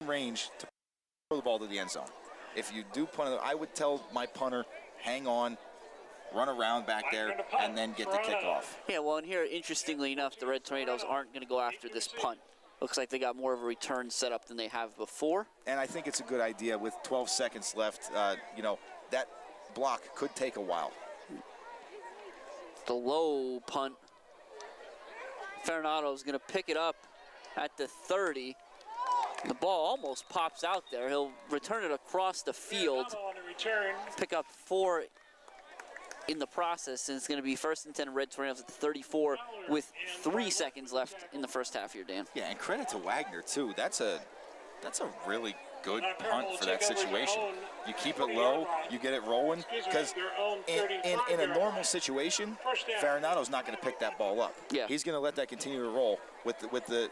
range to throw the ball to the end zone. If you do punt it, I would tell my punter, hang on, run around back there, and then get the kickoff. Yeah, well, and here, interestingly enough, the Red Tornadoes aren't going to go after this punt. Looks like they got more of a return setup than they have before. And I think it's a good idea with 12 seconds left. You know, that block could take a while. The low punt. Farinato's going to pick it up at the 30. The ball almost pops out there. He'll return it across the field. Pick up 4 in the process, and it's going to be 1st and 10 Red Tornadoes at the 34 with 3 seconds left in the first half here, Dan. Yeah, and credit to Wagner, too. That's a really good punt for that situation. You keep it low, you get it rolling, because in a normal situation, Farinato's not going to pick that ball up. Yeah. He's going to let that continue to roll with the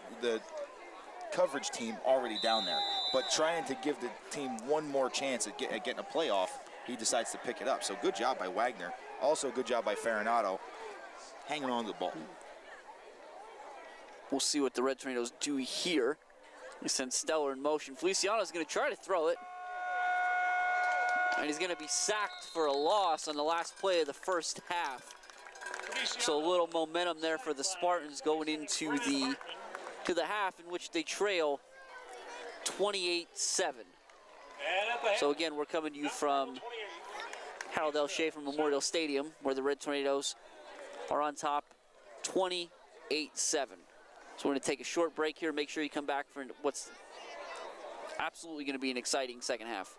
coverage team already down there. But trying to give the team one more chance at getting a playoff, he decides to pick it up. So good job by Wagner. Also good job by Farinato hanging on to the ball. We'll see what the Red Tornadoes do here. He sends Stellar in motion. Feliciano's going to try to throw it. And he's going to be sacked for a loss on the last play of the first half. So a little momentum there for the Spartans going into the half in which they trail 28-7. So again, we're coming to you from Harold L. Schaefer Memorial Stadium, where the Red Tornadoes are on top 28-7. So we're going to take a short break here. Make sure you come back for what's absolutely going to be an exciting second half.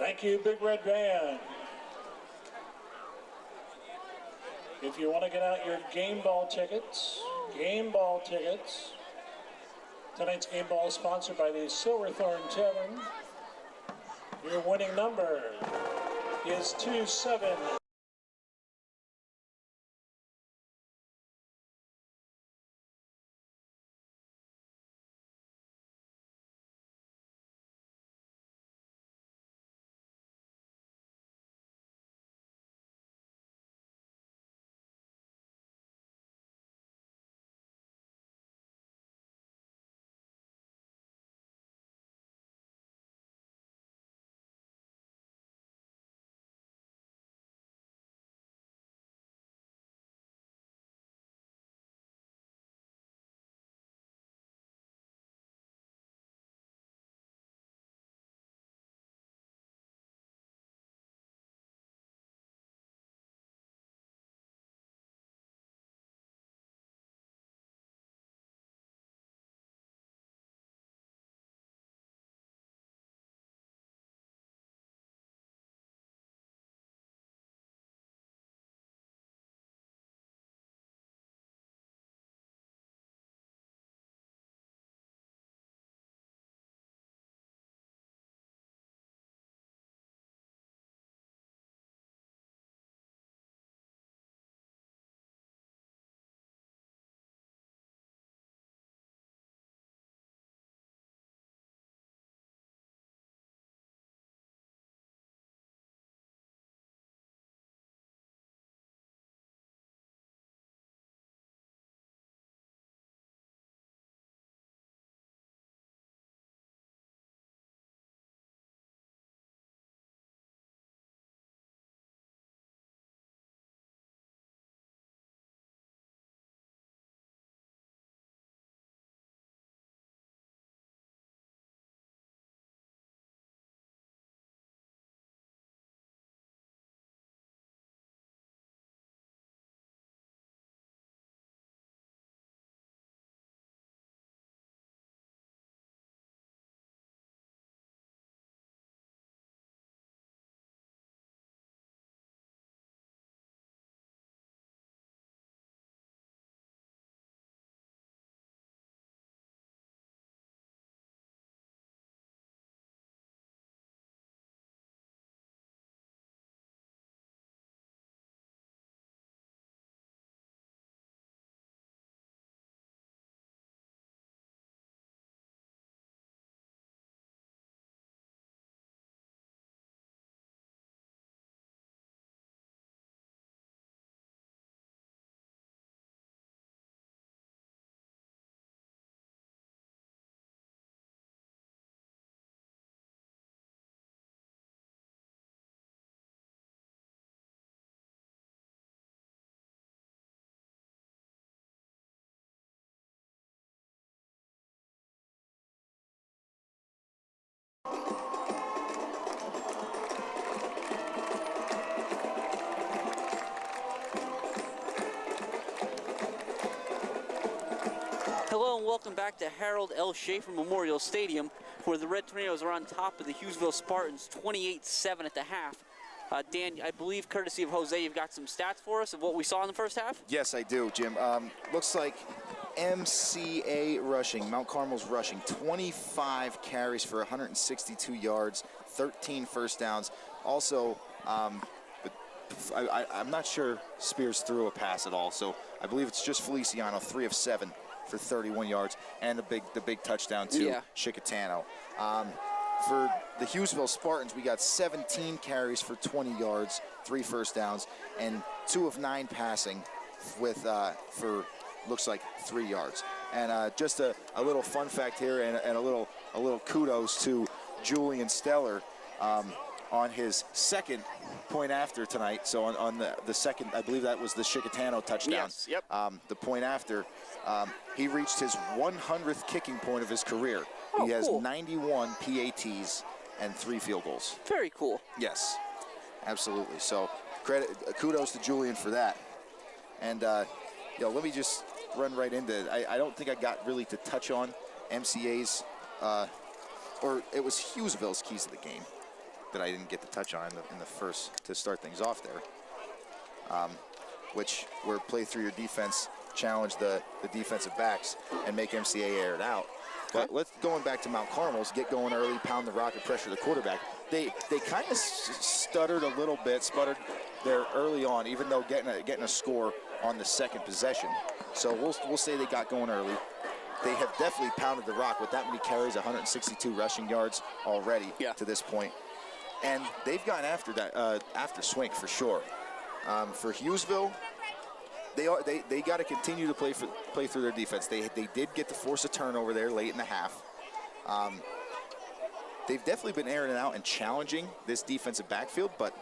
Thank you, Big Red Band. If you want to get out your game ball tickets, tonight's game ball is sponsored by the Silverthorn Tavern. Your winning number is 27. Hello and welcome back to Harold L. Schaefer Memorial Stadium, where the Red Tornadoes are on top of the Hughesville Spartans 28-7 at the half. Dan, I believe, courtesy of Jose, you've got some stats for us of what we saw in the first half? Yes, I do, Jim. Looks like MCA rushing, Mount Carmel's rushing, 25 carries for 162 yards, 13 first downs. Also, I'm not sure Spears threw a pass at all, so I believe it's just Feliciano, 3 of 7 for 31 yards, and the big touchdown to Chicatano. For the Hughesville Spartans, we got 17 carries for 20 yards, 3 first downs, and 2 of 9 passing with for looks like 3 yards. And just a little fun fact here, and a little kudos to Julian Steller on his second point after tonight. So on the second, I believe that was the Chicatano touchdown. Yes, yep. The point after, he reached his 100th kicking point of his career. Oh, he has cool. 91 PATs and 3 field goals. Very cool. Yes, absolutely. So kudos to Julian for that. And let me just run right into it. I don't think I got really to touch on MCA's, or it was Hughesville's keys to the game. that I didn't get to touch on in the first to start things off there, which were play through your defense, challenge the defensive backs, and make MCA air it out. But going back to Mount Carmel's, get going early, pound the rock, and pressure the quarterback. They kind of sputtered there early on, even though getting a score on the second possession. So we'll say they got going early. They have definitely pounded the rock with that many carries, 162 rushing yards already to this point. And they've gotten after that, after Swink for sure. For Hughesville, they got to continue to play through their defense. They did get to force a turnover there late in the half. They've definitely been airing it out and challenging this defensive backfield, but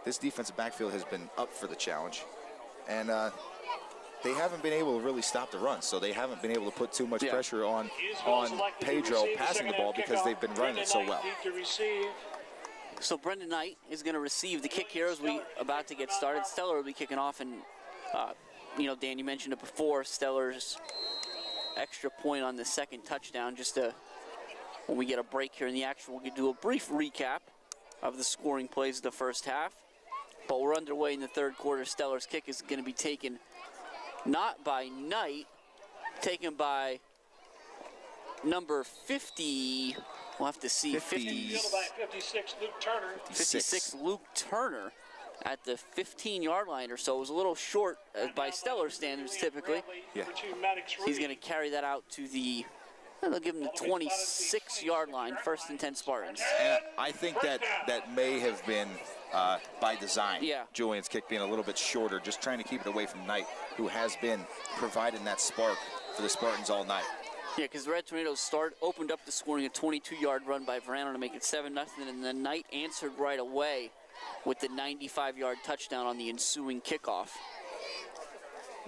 this defensive backfield has been up for the challenge. And they haven't been able to really stop the run, so they haven't been able to put too much pressure on Pedro passing the ball because they've been running it so well. So Brendan Knight is going to receive the kick here as we about to get started. Stellar will be kicking off, and Dan, you mentioned it before, Stellar's extra point on the second touchdown. Just when we get a break here in the action, we'll do a brief recap of the scoring plays of the first half. But we're underway in the third quarter. Stellar's kick is going to be taken not by Knight, taken by number 50. We'll have to see. 56, Luke Turner. 56, Luke Turner at the 15-yard line or so. It was a little short by Stellar standards typically. Yeah. He's going to carry that out to the, they'll give him the 26-yard line, 1st and 10 Spartans. And I think that may have been by design. Yeah. Julian's kick being a little bit shorter, just trying to keep it away from Knight, who has been providing that spark for the Spartans all night. Yeah, because the Red Tornadoes opened up the scoring, a 22-yard run by Verano to make it 7-0, and then Knight answered right away with the 95-yard touchdown on the ensuing kickoff.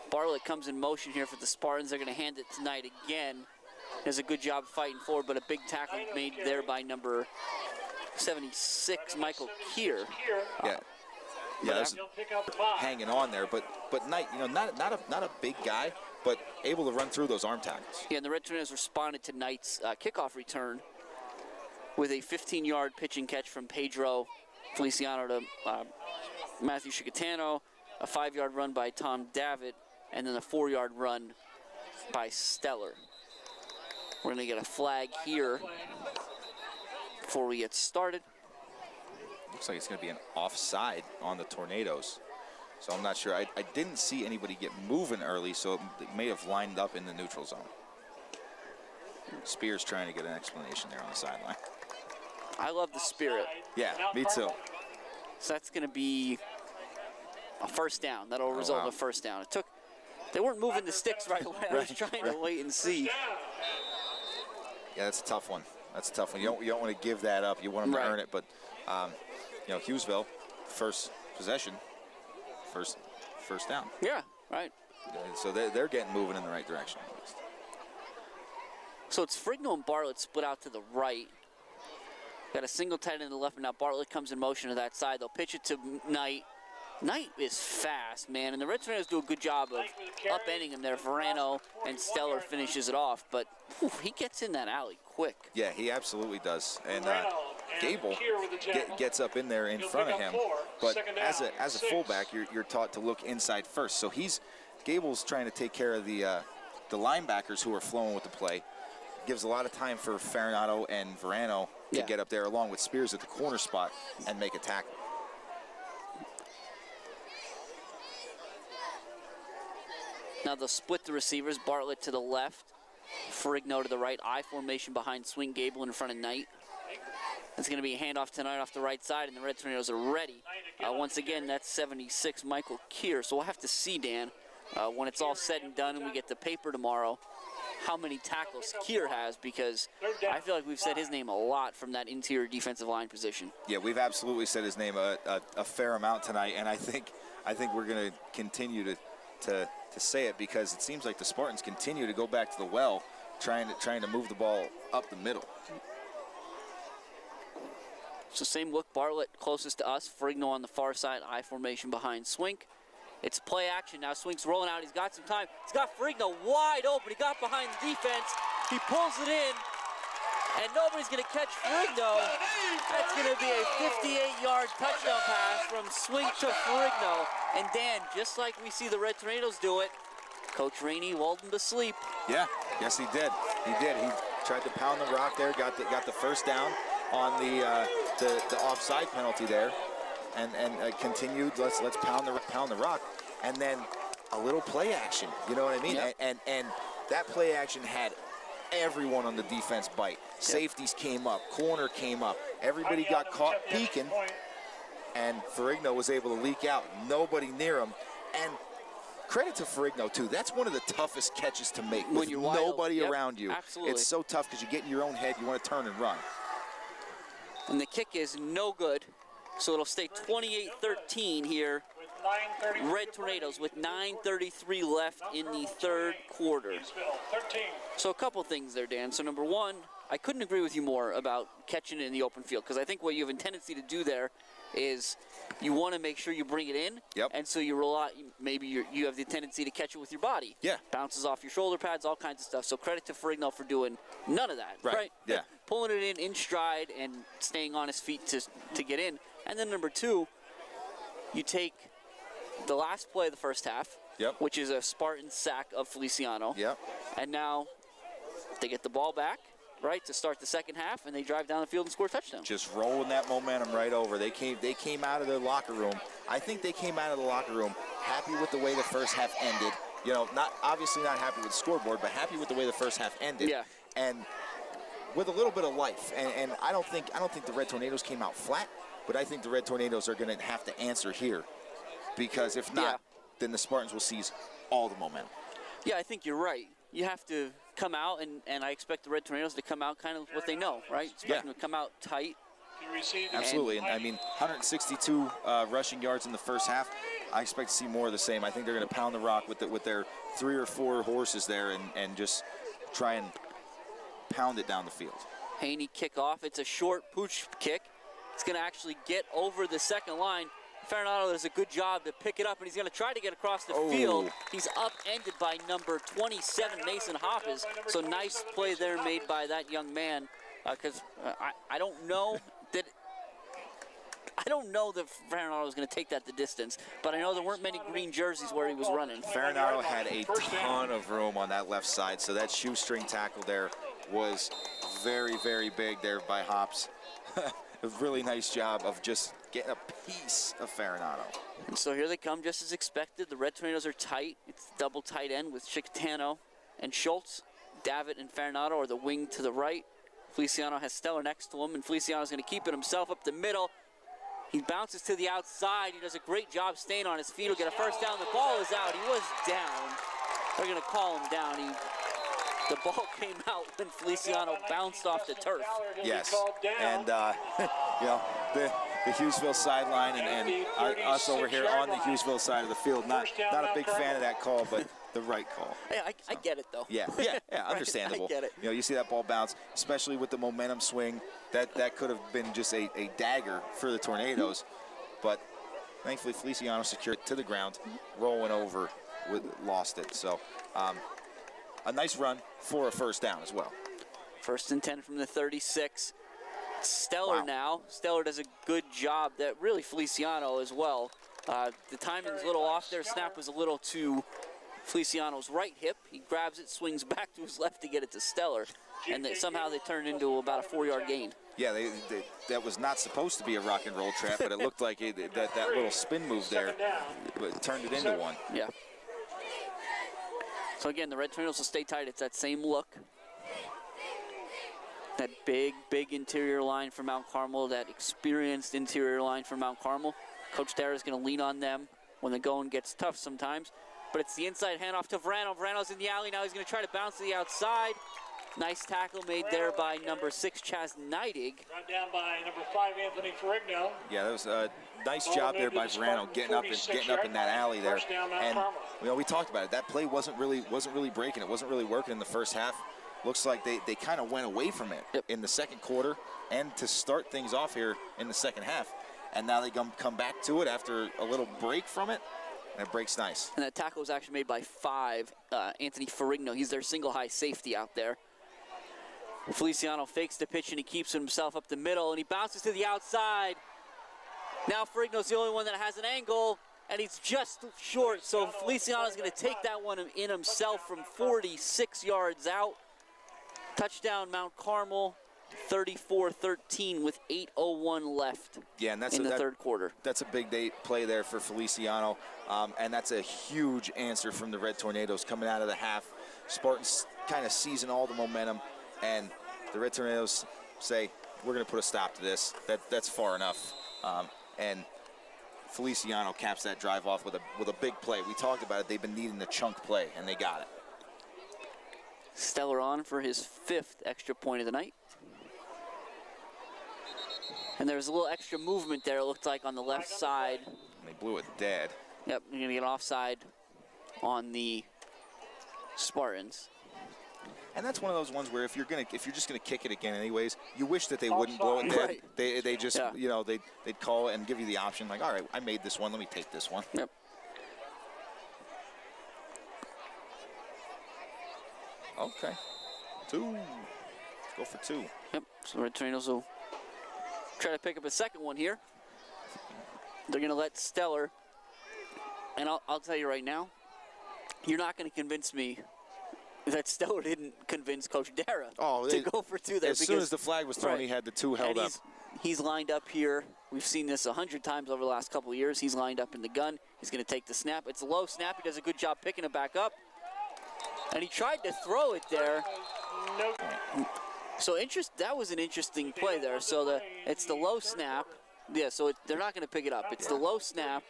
Bartlett comes in motion here for the Spartans. They're going to hand it to Knight again. Does a good job fighting forward, but a big tackle made there by number 76, Michael Keir. Yeah, that's hanging on there, but Knight, not a big guy, but able to run through those arm tackles. Yeah, and the Red Tornadoes responded to Knight's kickoff return with a 15-yard pitch and catch from Pedro Feliciano to Matthew Chicatano, a 5-yard run by Tom Davitt, and then a 4-yard run by Stellar. We're going to get a flag here before we get started. Looks like it's going to be an offside on the Tornadoes. So I'm not sure. I didn't see anybody get moving early, so it may have lined up in the neutral zone. Spears trying to get an explanation there on the sideline. I love the spirit. Yeah, me too. So that's going to be a first down. That'll result in a first down. They weren't moving the sticks right away. I was trying to wait and see. Yeah, that's a tough one. That's a tough one. You don't want to give that up. You want them to earn it. But, Hughesville, first possession, first down. Yeah, right. So they're getting moving in the right direction. So it's Frigno and Bartlett split out to the right. Got a single tight end to the left, and now Bartlett comes in motion to that side. They'll pitch it to Knight. Knight is fast, man, and the Red Tornadoes do a good job of upending him there. Verano and Stellar finishes it off, but he gets in that alley quick. Yeah, he absolutely does. And Gable gets up in there in front of him, but as a fullback, you're taught to look inside first. So Gable's trying to take care of the linebackers who are flowing with the play. Gives a lot of time for Farinato and Verano to get up there along with Spears at the corner spot and make a tackle. Now they'll split the receivers. Bartlett to the left, Frigno to the right. I formation behind Swing, Gable in front of Knight. It's going to be a handoff tonight off the right side, and the Red Tornadoes are ready. Once again, that's 76, Michael Keir. So we'll have to see, Dan, when it's all said and done and we get the paper tomorrow, how many tackles Keir has, because I feel like we've said his name a lot from that interior defensive line position. Yeah, we've absolutely said his name a fair amount tonight, and I think we're going to continue to say it, because it seems like the Spartans continue to go back to the well, trying to move the ball up the middle. So same look, Bartlett closest to us, Frigno on the far side, I formation behind Swink. It's play action now. Swink's rolling out. He's got some time. He's got Frigno wide open. He got behind the defense. He pulls it in, and nobody's going to catch Ferrigno. That's going to be a 58-yard touchdown pass from swing to Ferrigno. And Dan, just like we see the Red Tornadoes do it, Coach Rainey lulled him to sleep. Yeah, yes he did. He did. He tried to pound the rock there, got the first down on the offside penalty there, and continued. Let's pound the rock, and then a little play action. You know what I mean? Yep. And that play action had everyone on the defense bite. Yep. Safeties came up, corner came up. Everybody got caught peeking, and Ferrigno was able to leak out. Nobody near him, and credit to Ferrigno, too. That's one of the toughest catches to make when with you're nobody wild. around you. Absolutely. It's so tough because you get in your own head, you want to turn and run. And the kick is no good, so it'll stay 28-13 here. Red Tornadoes with 9:33 left in the third quarter. So a couple things there, Dan. So number one, I couldn't agree with you more about catching it in the open field, because I think what you have a tendency to do there is you want to make sure you bring it in, Yep. and so you rely, maybe you have the tendency to catch it with your body. Yeah. Bounces off your shoulder pads, all kinds of stuff. So credit to Ferrigno for doing none of that, right? Yeah. Pulling it in stride and staying on his feet to get in. And then number two, you take the last play of the first half, Yep. which is a Spartan sack of Feliciano. Yep. And now they get the ball back, right, to start the second half, and they drive down the field and score a touchdown. Just rolling that momentum right over. They came out of their locker room. I think they came out of the locker room happy with the way the first half ended. You know, obviously not happy with the scoreboard, but happy with the way the first half ended. Yeah. And with a little bit of life. And I don't think the Red Tornadoes came out flat, but I think the Red Tornadoes are going to have to answer here, because if not, then the Spartans will seize all the momentum. Yeah, I think you're right. You have to come out, and I expect the Red Tornadoes to come out kind of what they know, right? Expect them to come out tight. Absolutely, and I mean, 162 rushing yards in the first half. I expect to see more of the same. I think they're going to pound the rock with their 3 or 4 horses there and just try and pound it down the field. Haney kickoff. It's a short pooch kick. It's going to actually get over the second line. Farinado does a good job to pick it up, and he's going to try to get across the field. He's upended by number 27, Mason Hoppes. So nice play there made by that young man, because I don't know that Farinado was going to take that the distance, but I know there weren't many green jerseys where he was running. Farinado had a ton of room on that left side, so that shoestring tackle there was very, very big there by Hoppes. A really nice job of just getting a piece of Farinado. And so here they come, just as expected. The Red Tornadoes are tight. It's double tight end with Chicatano and Schultz. Davitt and Farinado are the wing to the right. Feliciano has Stellar next to him, and Feliciano's going to keep it himself up the middle. He bounces to the outside. He does a great job staying on his feet. He'll get a first down. The ball is out. He was down. They're going to call him down. The ball came out when Feliciano bounced off the turf. Yes, and you know, the Hughesville sideline and us over here on the Hughesville side of the field, not a big fan of that call, but the right call. Hey, I get it though. Yeah, understandable. I get it. You know, you see that ball bounce, especially with the momentum swing. That could have been just a dagger for the Tornadoes, but thankfully Feliciano secured it to the ground, rolling over, lost it. So a nice run for a first down as well. 1st and 10 from the 36. Stellar now. Stellar does a good job. That really Feliciano as well. The timing's a little off there. Snap was a little to Feliciano's right hip. He grabs it, swings back to his left to get it to Stellar, and somehow they turned into about a 4-yard gain. Yeah, that was not supposed to be a rock and roll trap, but it looked like that little spin move there turned it into one. Yeah. So again, the Red Tornadoes will stay tight. It's that same look. That big interior line for Mount Carmel, that experienced interior line for Mount Carmel. Coach Dara is going to lean on them when the going gets tough sometimes. But it's the inside handoff to Verano. Verano's in the alley now. He's going to try to bounce to the outside. Nice tackle made there by number 6, Chaz Neidig. Run down by number 5, Anthony Ferrigno. Yeah, that was a nice job there by Verano, getting up in that alley there. And you know, we talked about it. That play wasn't really breaking. It wasn't really working in the first half. Looks like they kind of went away from it in the second quarter and to start things off here in the second half. And now they come back to it after a little break from it, and it breaks nice. And that tackle was actually made by 5, Anthony Ferrigno. He's their single high safety out there. Feliciano fakes the pitch and he keeps himself up the middle and he bounces to the outside. Now Ferrigno's the only one that has an angle and he's just short. So Feliciano's going to take that one in himself from 46 yards out. Touchdown Mount Carmel, 34-13 with 8:01 left Yeah, and that's in the third quarter. That's a big play there for Feliciano, and that's a huge answer from the Red Tornadoes coming out of the half. Spartans kind of seizing all the momentum, and the Red Tornadoes say, we're going to put a stop to this. That's far enough. And Feliciano caps that drive off with a big play. We talked about it. They've been needing the chunk play, and they got it. Stellar on for his 5th extra point of the night. And there's a little extra movement there, it looked like, on the left side. And they blew it dead. Yep, you're going to get offside on the Spartans. And that's one of those ones where if you're just gonna kick it again anyways, you wish that they wouldn't blow it dead. Right. They just they'd call it and give you the option like, all right, I made this one, let me take this one. Yep. Okay. 2. Let's go for 2. Yep. So Red Tornadoes will try to pick up a second one here. They're gonna let Stellar. And I'll tell you right now, you're not gonna convince me that Stellar didn't convince Coach Dara to go for 2 there. As soon as the flag was thrown, he had the 2 held up. He's lined up here. We've seen this 100 times over the last couple of years. He's lined up in the gun. He's going to take the snap. It's a low snap. He does a good job picking it back up. And he tried to throw it there. So that was an interesting play there. So it's the low snap. Yeah, so they're not going to pick it up. It's the low snap.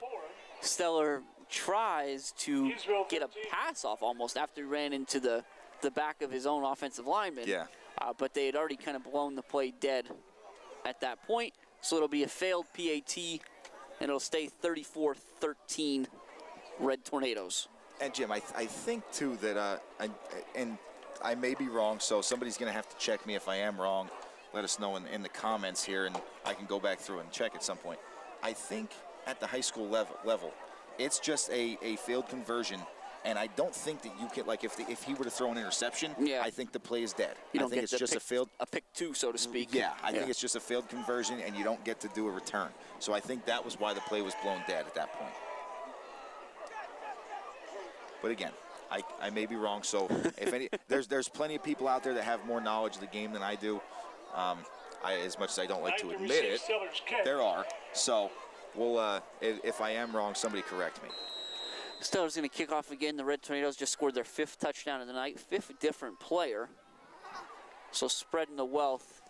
Stellar tries to get a pass off almost after he ran into the back of his own offensive lineman. Yeah. But they had already kind of blown the play dead at that point. So it'll be a failed PAT, and it'll stay 34-13 Red Tornadoes. And Jim, I think too that I may be wrong, so somebody's going to have to check me if I am wrong. Let us know in the comments here, and I can go back through and check at some point. I think at the high school level, it's just a failed conversion, and I don't think that you can, like, if he were to throw an interception, I think the play is dead. I think it's just a pick 2, so to speak. Yeah, I think it's just a failed conversion, and you don't get to do a return. So I think that was why the play was blown dead at that point. But again, I may be wrong. So if there's plenty of people out there that have more knowledge of the game than I do. As much as I don't like to admit it, there are. So we'll if I am wrong, somebody correct me. Stellar's going to kick off again. The Red Tornadoes just scored their 5th touchdown of the night, 5th different player. So spreading the wealth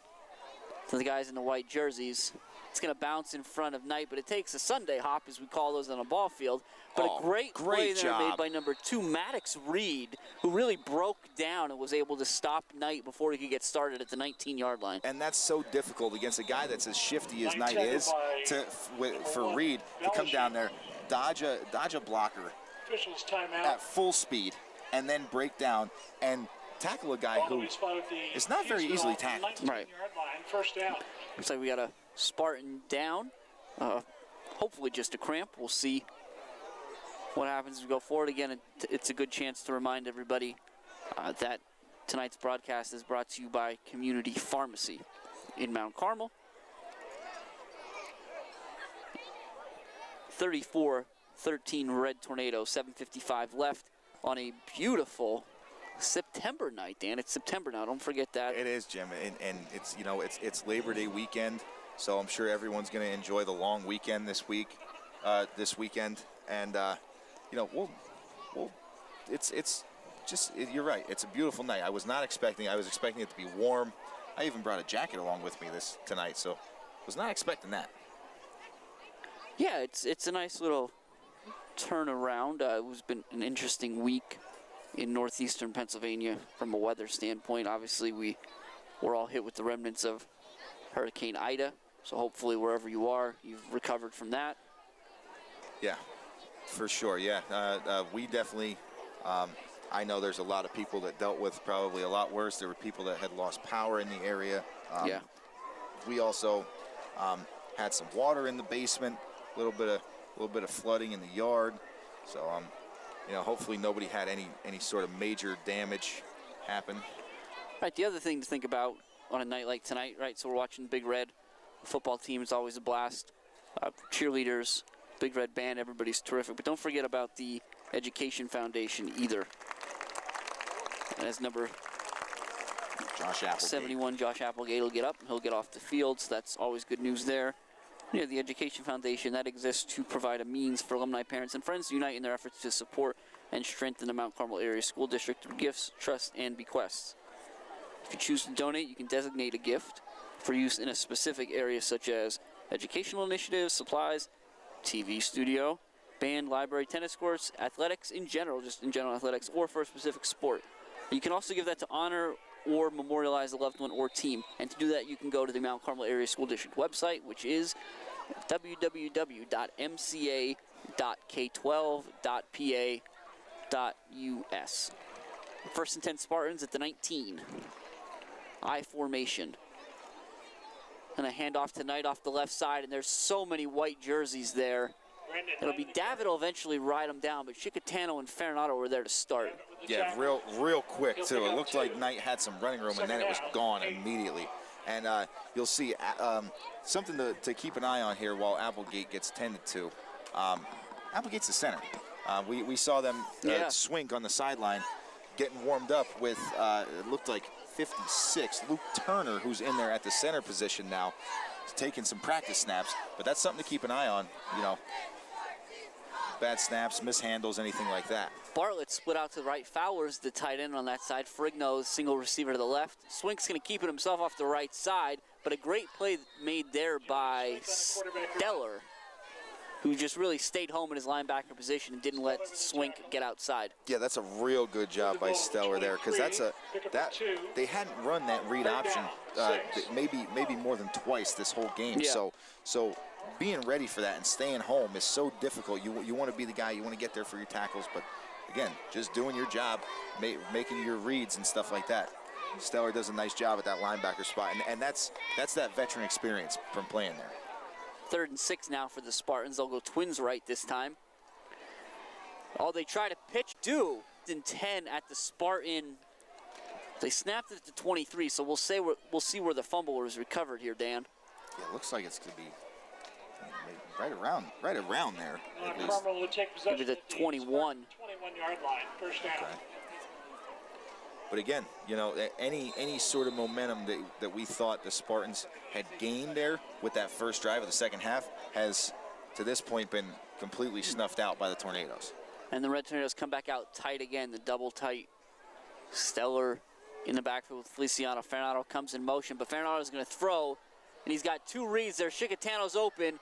to the guys in the white jerseys. It's going to bounce in front of Knight, but it takes a Sunday hop, as we call those on a ball field. But a great play there made by number 2, Maddox Reed, who really broke down and was able to stop Knight before he could get started at the 19-yard line. And that's so difficult against a guy that's as shifty as Knight is for Reed to come down there, dodge a blocker at full speed, and then break down and tackle a guy who is not very easily tackled. Right. First down. Looks like we got a Spartan down. Hopefully just a cramp. We'll see what happens as we go forward. Again, it's a good chance to remind everybody that tonight's broadcast is brought to you by Community Pharmacy in Mount Carmel. 34-13 Red Tornado, 7:55 left on a beautiful September night, Dan. It's September now. Don't forget that. It is, Jim, and it's it's Labor Day weekend, so I'm sure everyone's going to enjoy the long weekend this weekend, and you're right. It's a beautiful night. I was expecting it to be warm. I even brought a jacket along with me tonight, so was not expecting that. Yeah, it's a nice little turnaround. It's been an interesting week in northeastern Pennsylvania from a weather standpoint. Obviously, we're all hit with the remnants of Hurricane Ida, so hopefully wherever you are, you've recovered from that. Yeah, for sure, yeah. We definitely, I know there's a lot of people that dealt with probably a lot worse. There were people that had lost power in the area. Yeah. We also had some water in the basement, a little bit of flooding in the yard. So, hopefully nobody had any sort of major damage happen. Right, the other thing to think about on a night like tonight, right, so we're watching Big Red. The football team is always a blast. Cheerleaders, Big Red Band, everybody's terrific. But don't forget about the Education Foundation either. And as number Josh Applegate. 71, Josh Applegate will get up and he'll get off the field, so that's always good news there. Yeah, the Education Foundation, that exists to provide a means for alumni, parents, and friends to unite in their efforts to support and strengthen the Mount Carmel Area School District through gifts, trusts, and bequests. If you choose to donate, you can designate a gift for use in a specific area such as educational initiatives, supplies, TV studio, band, library, tennis courts, athletics in general, just in general athletics, or for a specific sport. You can also give that to honor or memorialize a loved one or team. And to do that, you can go to the Mount Carmel Area School District website, which is www.mca.k12.pa.us. First and 10 Spartans at the 19. I formation. And a handoff tonight off the left side, and there's so many white jerseys there. It'll be David will eventually ride them down, but Chicatano and Farinata were there to start. Yeah, real quick, too. It looked like Knight had some running room, and then it was gone immediately. And you'll see something to keep an eye on here while Applegate gets tended to. Applegate's the center. We saw them swing on the sideline, getting warmed up with, it looked like 56. Luke Turner, who's in there at the center position now, is taking some practice snaps. But that's something to keep an eye on, you know. Bad snaps, mishandles, anything like that. Bartlett split out to the right. Fowler's the tight end on that side. Frigno, single receiver to the left. Swink's going to keep it himself off the right side, but a great play made there by Stellar, who just really stayed home in his linebacker position and didn't let Swink get outside. Yeah, that's a real good job by Stellar there, because they hadn't run that read option maybe more than twice this whole game. Yeah. So being ready for that and staying home is so difficult. You want to be the guy, you want to get there for your tackles, but again, just doing your job, making your reads and stuff like that. Stellar does a nice job at that linebacker spot, and that's that veteran experience from playing there. 3rd and 6 now for the Spartans. They'll go twins right this time. They try to pitch in 10 at the Spartan. They snapped it at the 23, so we'll see where the fumble was recovered here, Dan. Yeah, it looks like it's going to be right around there. Carmel will take possession maybe the 21. 21-yard line, first down. Okay. But again, you know, any sort of momentum that we thought the Spartans had gained there with that first drive of the second half has, to this point, been completely snuffed out by the Tornadoes. And the Red Tornadoes come back out tight again, the double tight. Stellar in the backfield with Feliciano. Farinata comes in motion, but Farinato's going to throw, and he's got 2 reads there. Chicatano's open,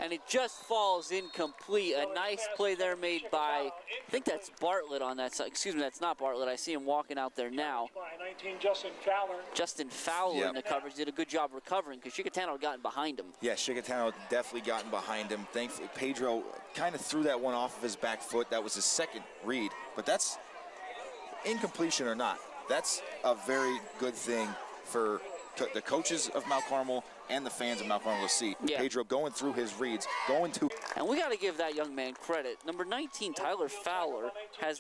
and it just falls incomplete. A nice play there made by, I think that's Bartlett on that side. Excuse me, that's not Bartlett. I see him walking out there now. 19, Justin Fowler in the coverage did a good job recovering because Chicatano had gotten behind him. Yeah, Chicatano definitely gotten behind him. Thankfully, Pedro kind of threw that one off of his back foot. That was his second read, but that's incompletion or not. That's a very good thing for the coaches of Mount Carmel and the fans of Mount Carmel to see. Yeah. Pedro going through his reads, And we got to give that young man credit. Number 19, Justin Fowler, has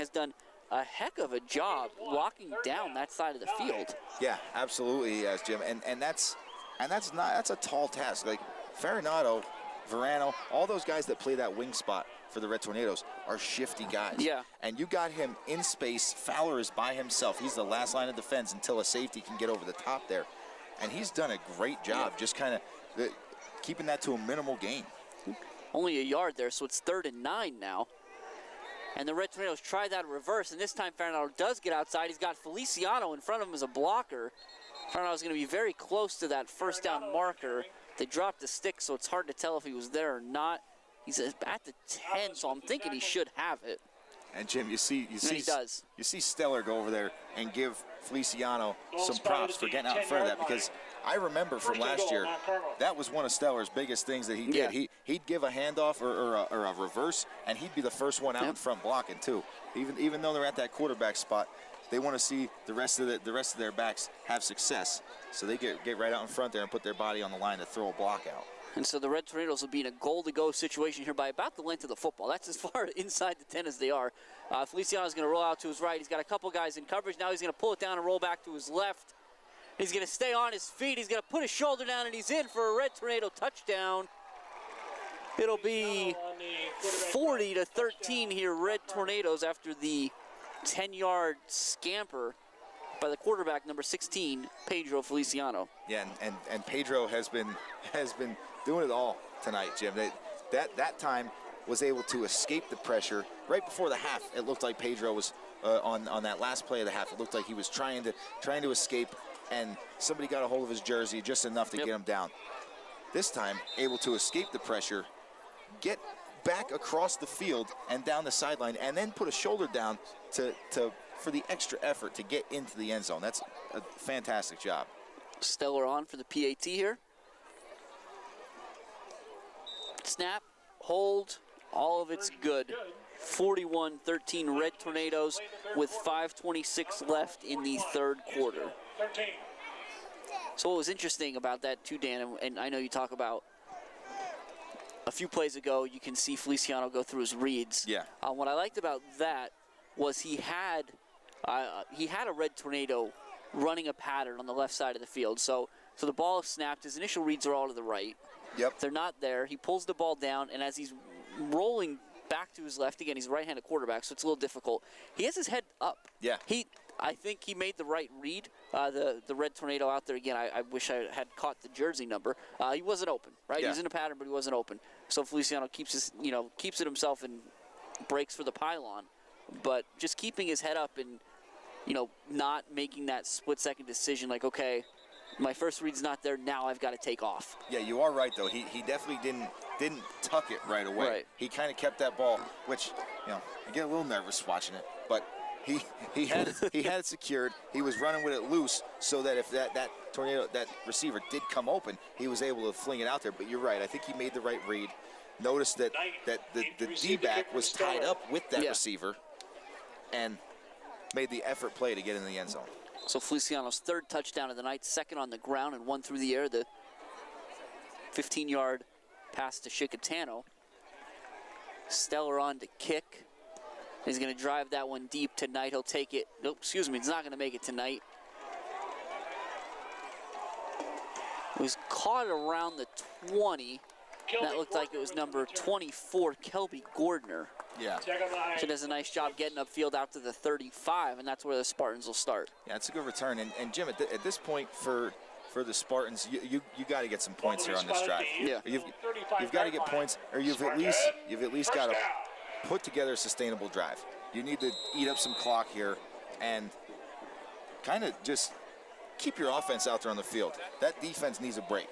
done a heck of a job locking down that side of the field. Yeah, absolutely, yes, Jim. And that's a tall task. Like Farinata, Verano, all those guys that play that wing spot for the Red Tornadoes are shifty guys. Yeah. And you got him in space. Fowler is by himself. He's the last line of defense until a safety can get over the top there. And he's done a great job just kind of keeping that to a minimal gain. Only a yard there, so it's 3rd and 9 now. And the Red Tornadoes try that reverse, and this time Farinata does get outside. He's got Feliciano in front of him as a blocker. Farinata's going to be very close to that first down marker. They dropped the stick, so it's hard to tell if he was there or not. He's at the 10, so I'm thinking he should have it. And Jim, you see he does. You see Stellar go over there and give Feliciano some props for getting out in front of that, because I remember from last year that was one of Stellar's biggest things that he did. Yeah. He'd give a handoff or a reverse, and he'd be the first one out in front blocking too. Even though they're at that quarterback spot, they want to see the rest of their backs have success, so they get right out in front there and put their body on the line to throw a block out. And so the Red Tornadoes will be in a goal-to-go situation here by about the length of the football. That's as far inside the 10 as they are. Feliciano's going to roll out to his right. He's got a couple guys in coverage. Now he's going to pull it down and roll back to his left. He's going to stay on his feet. He's going to put his shoulder down, and he's in for a Red Tornado touchdown. It'll be 40-13 here, Red Tornadoes, after the 10-yard scamper by the quarterback, number 16, Pedro Feliciano. Yeah, and Pedro has been doing it all tonight, Jim. That time was able to escape the pressure. Right before the half, it looked like Pedro was on that last play of the half. It looked like he was trying to escape, and somebody got a hold of his jersey just enough to get him down. This time, able to escape the pressure, get back across the field and down the sideline, and then put a shoulder down for the extra effort to get into the end zone. That's a fantastic job. Stellar on for the PAT here. Snap, hold, all of it's good. 41-13 Red Tornadoes with 5:26 left in the third quarter. So what was interesting about that too, Dan, and I know you talk about a few plays ago, you can see Feliciano go through his reads. Yeah. What I liked about that was he had a Red Tornado running a pattern on the left side of the field. So the ball snapped. His initial reads are all to the right. Yep. They're not there. He pulls the ball down, and as he's rolling back to his left, again, he's a right-handed quarterback, so it's a little difficult. He has his head up. Yeah. I think he made the right read. The Red Tornado out there, again, I wish I had caught the jersey number. He wasn't open, right? Yeah. He was in a pattern, but he wasn't open. So Feliciano keeps it himself and breaks for the pylon. But just keeping his head up and, not making that split-second decision like, okay, my first read's not there, now I've got to take off. Yeah, you are right, though. He definitely didn't tuck it right away. Right. He kind of kept that ball, which, you get a little nervous watching it, but he had it secured. He was running with it loose so that if that receiver did come open, he was able to fling it out there. But you're right. I think he made the right read. Notice that the D-back was tied up with that receiver and made the effort play to get in the end zone. So Feliciano's third touchdown of the night, second on the ground and one through the air. The 15-yard pass to Chickatano. Stellar on to kick. He's going to drive that one deep tonight. He'll take it. Nope, excuse me. He's not going to make it tonight. It was caught around the 20. That looked like it was number 24, Kelby Gordner. Yeah. So does a nice job getting upfield out to the 35, and that's where the Spartans will start. Yeah, it's a good return. And Jim, at this point for the Spartans, you got to get some points here on this drive. Yeah. You've got to get points, or you've at least got to put together a sustainable drive. You need to eat up some clock here and kind of just keep your offense out there on the field. That defense needs a break.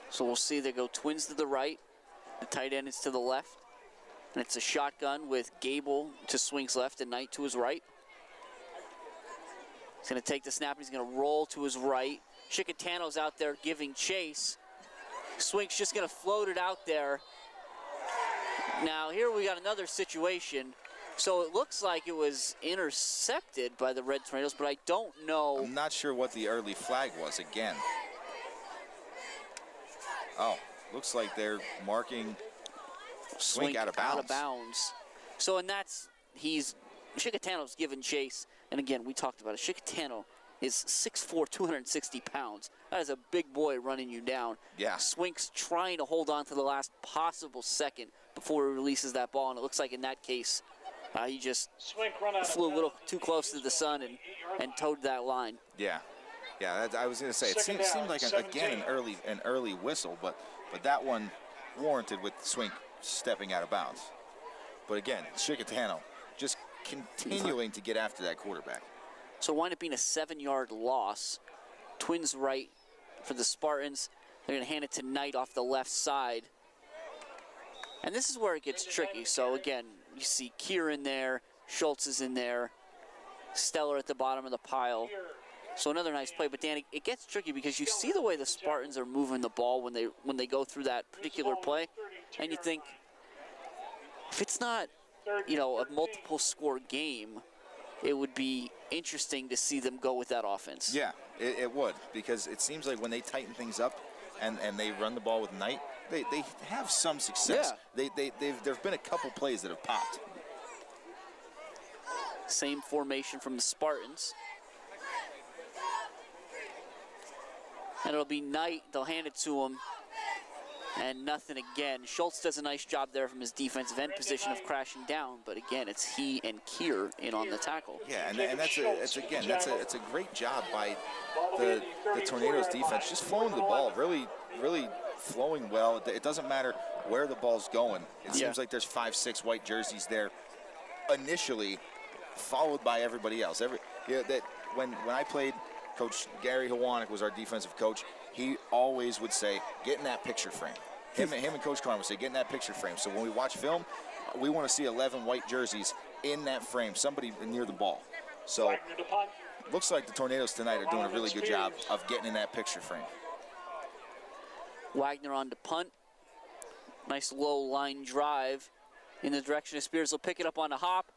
So we'll see they go twins to the right. The tight end is to the left. And it's a shotgun with Gable to Swink's left and Knight to his right. He's going to take the snap. He's going to roll to his right. Chickatano's out there giving chase. Swink's just going to float it out there. Now here we got another situation. So it looks like it was intercepted by the Red Tornadoes, but I don't know. I'm not sure what the early flag was again. Oh, looks like they're marking Swink out of bounds. So, and that's, Chickatano's given chase. And again, we talked about it. Chickatano is 6'4", 260 pounds. That is a big boy running you down. Yeah. Swink's trying to hold on to the last possible second before he releases that ball. And it looks like in that case, he just flew a little too close to the sun and towed that line. Yeah. Yeah, I was going to say, it seemed like, an early whistle, but that one warranted with Swink stepping out of bounds. But again, Chickatano just continuing to get after that quarterback. So wind up being a 7-yard loss. Twins right for the Spartans. They're going to hand it to Knight off the left side. And this is where it gets tricky. So again, you see Kier in there, Schultz is in there, Stellar at the bottom of the pile. So another nice play, but Dan, it gets tricky because you see the way the Spartans are moving the ball when they go through that particular play, and you think if it's not, a multiple score game, it would be interesting to see them go with that offense. Yeah, it would, because it seems like when they tighten things up and they run the ball with Knight, they have some success. Yeah. There've been a couple plays that have popped. Same formation from the Spartans. And it'll be Knight. They'll hand it to him. And nothing again. Schultz does a nice job there from his defensive end position of crashing down. But again, it's he and Kier in on the tackle. Yeah, and that's a great job by the Tornadoes defense, just flowing the ball, really flowing well. It doesn't matter where the ball's going. It seems like there's 5-6 white jerseys there initially, followed by everybody else. When I played, Coach Gary Hawanik was our defensive coach. He always would say, get in that picture frame. Him and Coach Carmel would say, get in that picture frame. So when we watch film, we want to see 11 white jerseys in that frame, somebody near the ball. So looks like the Tornadoes tonight are doing a really good job of getting in that picture frame. Wagner on to punt. Nice low line drive in the direction of Spears. Will pick it up on the hop.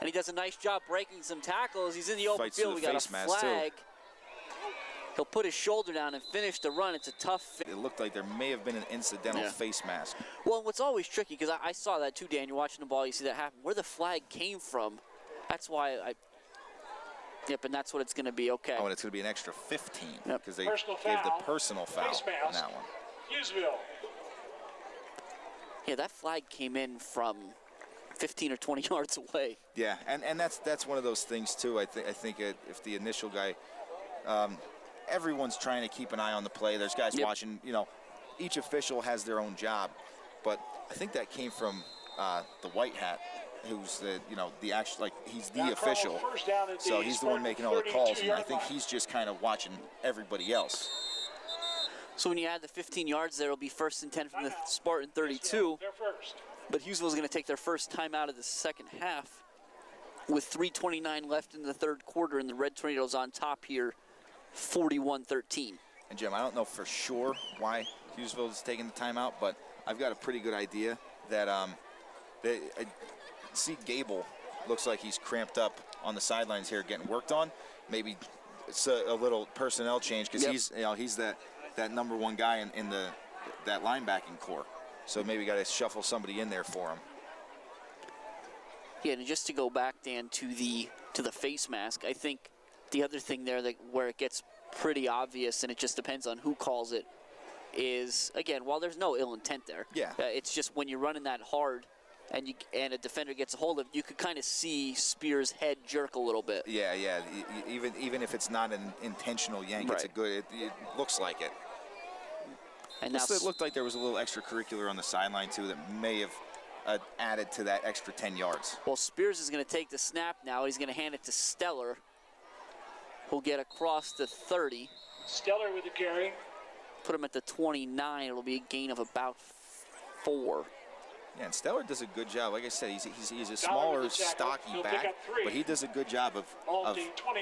And he does a nice job breaking some tackles. He's in the open field. We got a flag. He'll put his shoulder down and finish the run. It's a tough fit. It looked like there may have been an incidental face mask. Well, what's always tricky, because I saw that too, Dan. You're watching the ball, you see that happen. Where the flag came from, that's why Yep, and that's what it's going to be, okay. Oh, and it's going to be an extra 15, because they Personal gave foul. the personal foul on that one. Hughesville. Yeah, that flag came in from 15 or 20 yards away. Yeah, and that's one of those things too. I think if the initial guy, everyone's trying to keep an eye on the play. There's guys watching. You know, each official has their own job, but I think that came from the white hat, who's the actual, like, he's the official. So he's the one making all the calls, and I think he's just kind of watching everybody else. So when you add the 15 yards there, it'll be 1st and 10 from the Spartan 32. But Hughesville's going to take their first time out of the second half with 3:29 left in the third quarter, and the Red Tornadoes on top here, 41-13. And Jim, I don't know for sure why Hughesville is taking the timeout, but I've got a pretty good idea that I see Gable looks like he's cramped up on the sidelines here getting worked on. Maybe it's a little personnel change, because he's that number one guy in that linebacking core. So maybe got to shuffle somebody in there for him. Yeah, and just to go back, Dan, to the face mask, I think the other thing there where it gets pretty obvious, and it just depends on who calls it, is, again, while there's no ill intent there, it's just when you're running that hard and a defender gets a hold of it, you could kind of see Spears' head jerk a little bit. Yeah. Even if it's not an intentional yank, right. It looks like it. And now it looked like there was a little extracurricular on the sideline too that may have added to that extra 10 yards. Well, Spears is going to take the snap now. He's going to hand it to Stellar, who'll get across the 30. Stellar with the carry. Put him at the 29. It'll be a gain of about 4. Yeah, and Stellar does a good job. Like I said, he's a smaller, stocky back, but he does a good job of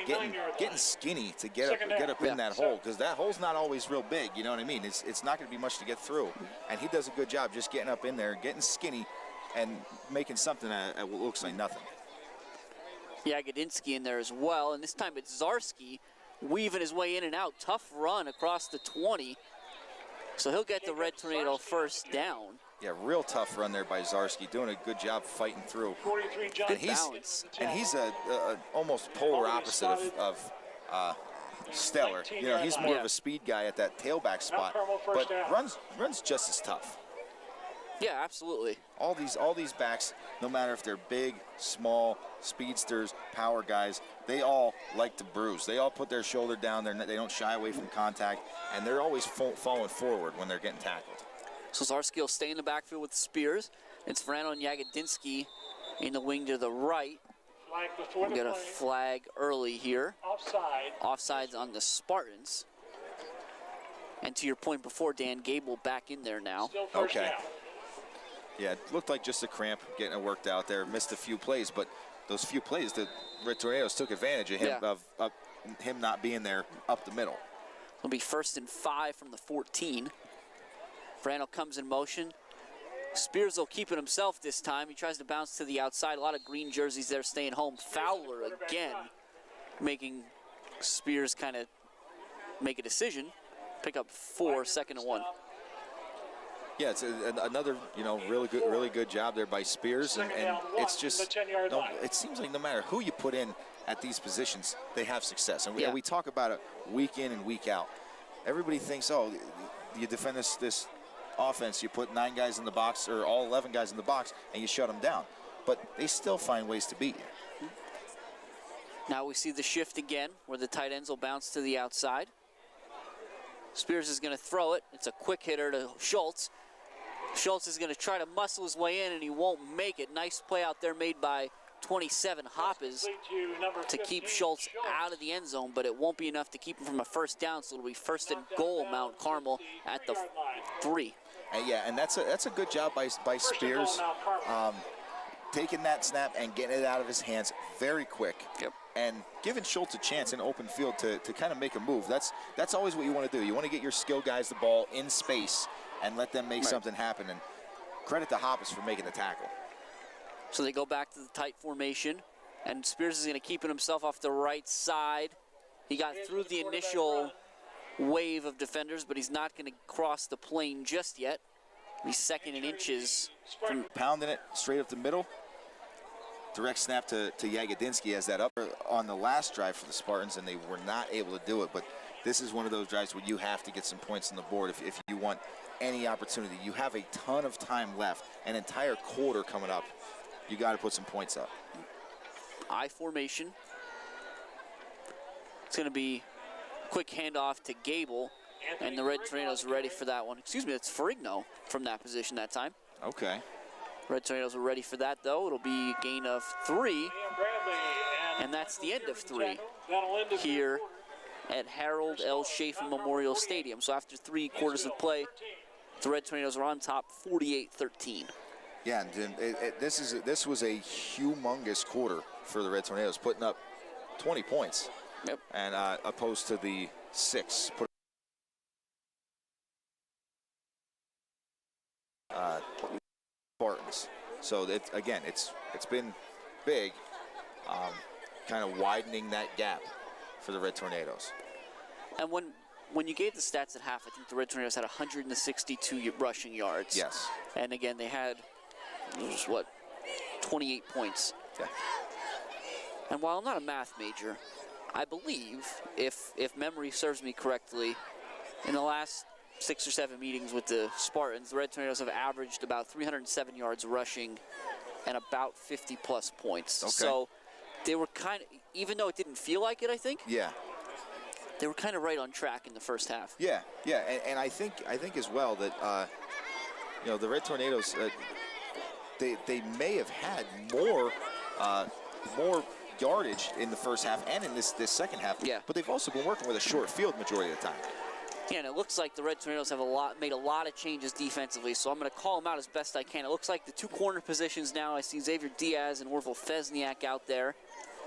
getting skinny to get up in that hole, because that hole's not always real big. You know what I mean? It's not going to be much to get through, and he does a good job just getting up in there, getting skinny, and making something out of what looks like nothing. Yagodinsky in there as well, and this time it's Zarski weaving his way in and out. Tough run across the 20, so he'll get the Red Tornado first down. Yeah, real tough run there by Zarski, doing a good job fighting through. 43 And he's a almost polar opposite of Stellar. You know, he's more of a speed guy at that tailback spot, but runs just as tough. Yeah, absolutely. All these backs, no matter if they're big, small, speedsters, power guys, they all like to bruise. They all put their shoulder down. They don't shy away from contact, and they're always falling forward when they're getting tackled. So Zarski will stay in the backfield with Spears. It's Verano and Yagodinsky in the wing to the right. Flag before We'll get a flag early here. Offside. Offsides on the Spartans. And to your point before, Dan, Gable back in there now. Still first down. Yeah, it looked like just a cramp getting it worked out there. Missed a few plays, but those few plays, the Red Tornadoes took advantage of him, of him not being there up the middle. It'll be 1st and 5 from the 14. Verano comes in motion. Spears will keep it himself this time. He tries to bounce to the outside. A lot of green jerseys there staying home. Fowler again, making Spears kind of make a decision. Pick up 4, 2nd and 1. Yeah, it's another, really good job there by Spears, and it's just, it seems like no matter who you put in at these positions, they have success. And we talk about it week in and week out. Everybody thinks, oh, you defend this offense, you put 9 guys in the box, or all 11 guys in the box, and you shut them down. But they still find ways to beat you. Now we see the shift again, where the tight ends will bounce to the outside. Spears is going to throw it. It's a quick hitter to Schultz. Schultz is going to try to muscle his way in, and he won't make it. Nice play out there made by 27 Hoppes to keep Schultz out of the end zone, but it won't be enough to keep him from a first down, so it'll be 1st and goal, Mount Carmel at the 3. And that's a good job by Spears, taking that snap and getting it out of his hands very quick. Yep. And giving Schultz a chance in open field to kind of make a move. That's always what you want to do. You want to get your skill guys the ball in space and let them make something happen. And credit to Hoppes for making the tackle. So they go back to the tight formation, and Spears is going to keep it himself off the right side. He got through the initial wave of defenders, but he's not going to cross the plane just yet. He's 2nd in inches. From pounding it straight up the middle. Direct snap to Jagodinski as that up on the last drive for the Spartans, and they were not able to do it. But this is one of those drives where you have to get some points on the board if you want any opportunity. You have a ton of time left, an entire quarter coming up. You got to put some points up. I formation. It's going to be a quick handoff to Gable, and the Red Tornadoes are ready for that one. Excuse me, it's Ferrigno from that position that time. Okay. Red Tornadoes are ready for that, though. It'll be a gain of 3, and that's the end of 3 here at Harold L. Schaefer Memorial Stadium. So after 3 quarters of play, the Red Tornadoes are on top 48-13. Yeah, and this was a humongous quarter for the Red Tornadoes, putting up 20 points. Yep. And opposed to the 6. Spartans. So it's been big, kind of widening that gap for the Red Tornadoes. And when you gave the stats at half, I think the Red Tornadoes had 162 rushing yards. Yes. And again, they had 28 points. Yeah. And while I'm not a math major, I believe, if memory serves me correctly, in the last 6 or 7 meetings with the Spartans, the Red Tornadoes have averaged about 307 yards rushing and about 50-plus points. Okay. So they were kind of, even though it didn't feel like it, I think. Yeah. They were kind of right on track in the first half. Yeah, and I think as well that the Red Tornadoes they may have had more yardage in the first half and in this second half. Yeah. But they've also been working with a short field majority of the time. Yeah, and it looks like the Red Tornadoes have made a lot of changes defensively, so I'm going to call them out as best I can. It looks like the 2 corner positions now, I see Xavier Diaz and Orville Fesniak out there.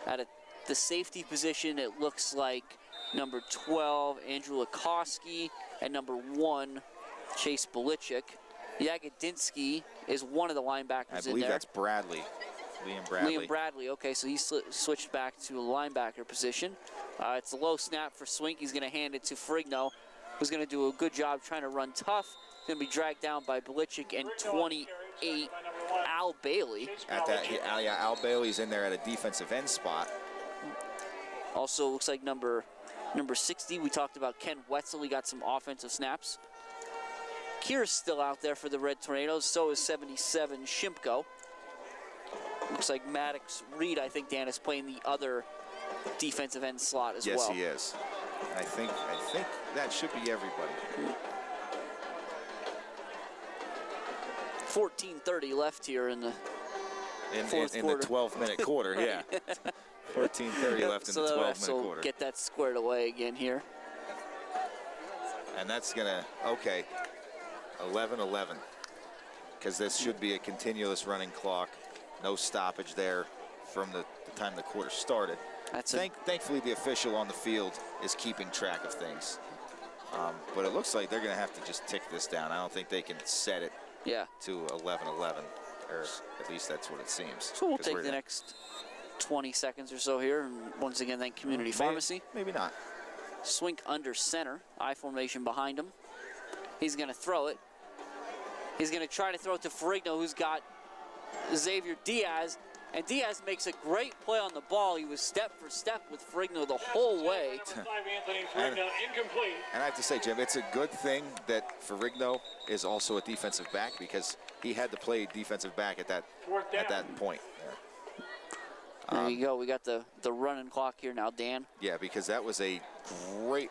At the safety position, it looks like number 12, Andrew Lakoski, and number 1, Chase Belichick. Jagodinski is one of the linebackers in there. I believe that's Bradley. Liam Bradley, okay, so he switched back to a linebacker position. It's a low snap for Swink. He's going to hand it to Ferrigno, who's going to do a good job trying to run tough. He's going to be dragged down by Belichick and 28, Al Bailey. Al Bailey's in there at a defensive end spot. Also looks like number 60, we talked about Ken Wetzel. He got some offensive snaps. Kier's still out there for the Red Tornadoes. So is 77, Shimko. Looks like Maddox Reed, I think, Dan, is playing the other defensive end slot as well. Yes, he is. I think that should be everybody. 14:30 left here in the fourth in quarter. the 12-minute quarter, yeah. 14:30 left in the 12-minute quarter. Get that squared away again here. And that's gonna 11-11, because this should be a continuous running clock. No stoppage there from the time the quarter started. Thankfully, the official on the field is keeping track of things. But it looks like they're going to have to just tick this down. I don't think they can set it Yeah. to 11-11, or at least that's what it seems. So we'll 'Cause take we're the next 20 seconds or so here, and once again, thank Community Pharmacy. Maybe not. Swink under center, I formation behind him. He's going to throw it. He's going to try to throw it to Ferrigno, who's got Xavier Diaz, and Diaz makes a great play on the ball. He was step for step with Ferrigno the whole way. Number 5, Anthony Ferrigno, incomplete. And I have to say, Jim, it's a good thing that Ferrigno is also a defensive back, because he had to play defensive back at that point. There you go. We got the running clock here now, Dan. Yeah, because that was a great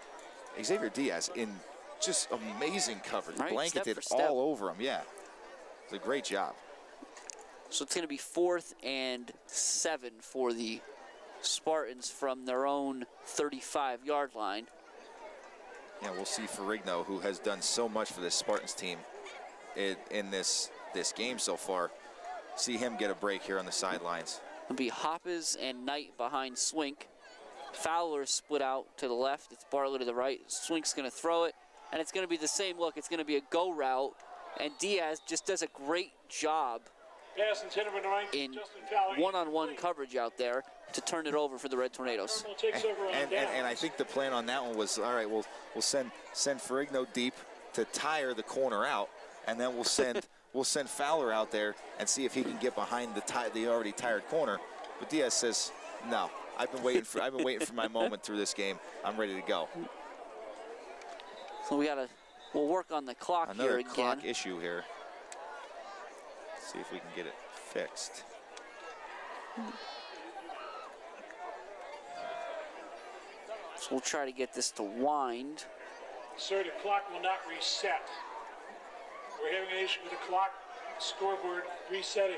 Xavier Diaz in just amazing coverage, Right, blanketed step for step. all over him. Yeah, it's a great job. So it's going to be 4th and 7 for the Spartans from their own 35-yard line. Yeah, we'll see Ferrigno, who has done so much for this Spartans team in this game so far. See him get a break here on the sidelines. It'll be Hoppes and Knight behind Swink. Fowler split out to the left. It's Bartlett to the right. Swink's going to throw it, and it's going to be the same look. It's going to be a go route, and Diaz just does a great job Pass intended for the right, in Justin Fowler, one-on-one incomplete. coverage out there to turn it over for the Red Tornadoes. Carmel takes over on And downs. I think the plan on that one was, all right, we'll send Ferrigno deep to tire the corner out, and then we'll send Fowler out there and see if he can get behind the already tired corner. But Diaz says, no, I've been waiting for my moment through this game. I'm ready to go. So we'll work on the clock Another here again. clock issue here. See if we can get it fixed. So we'll try to get this to wind. Sir, the clock will not reset. We're having an issue with the clock scoreboard resetting.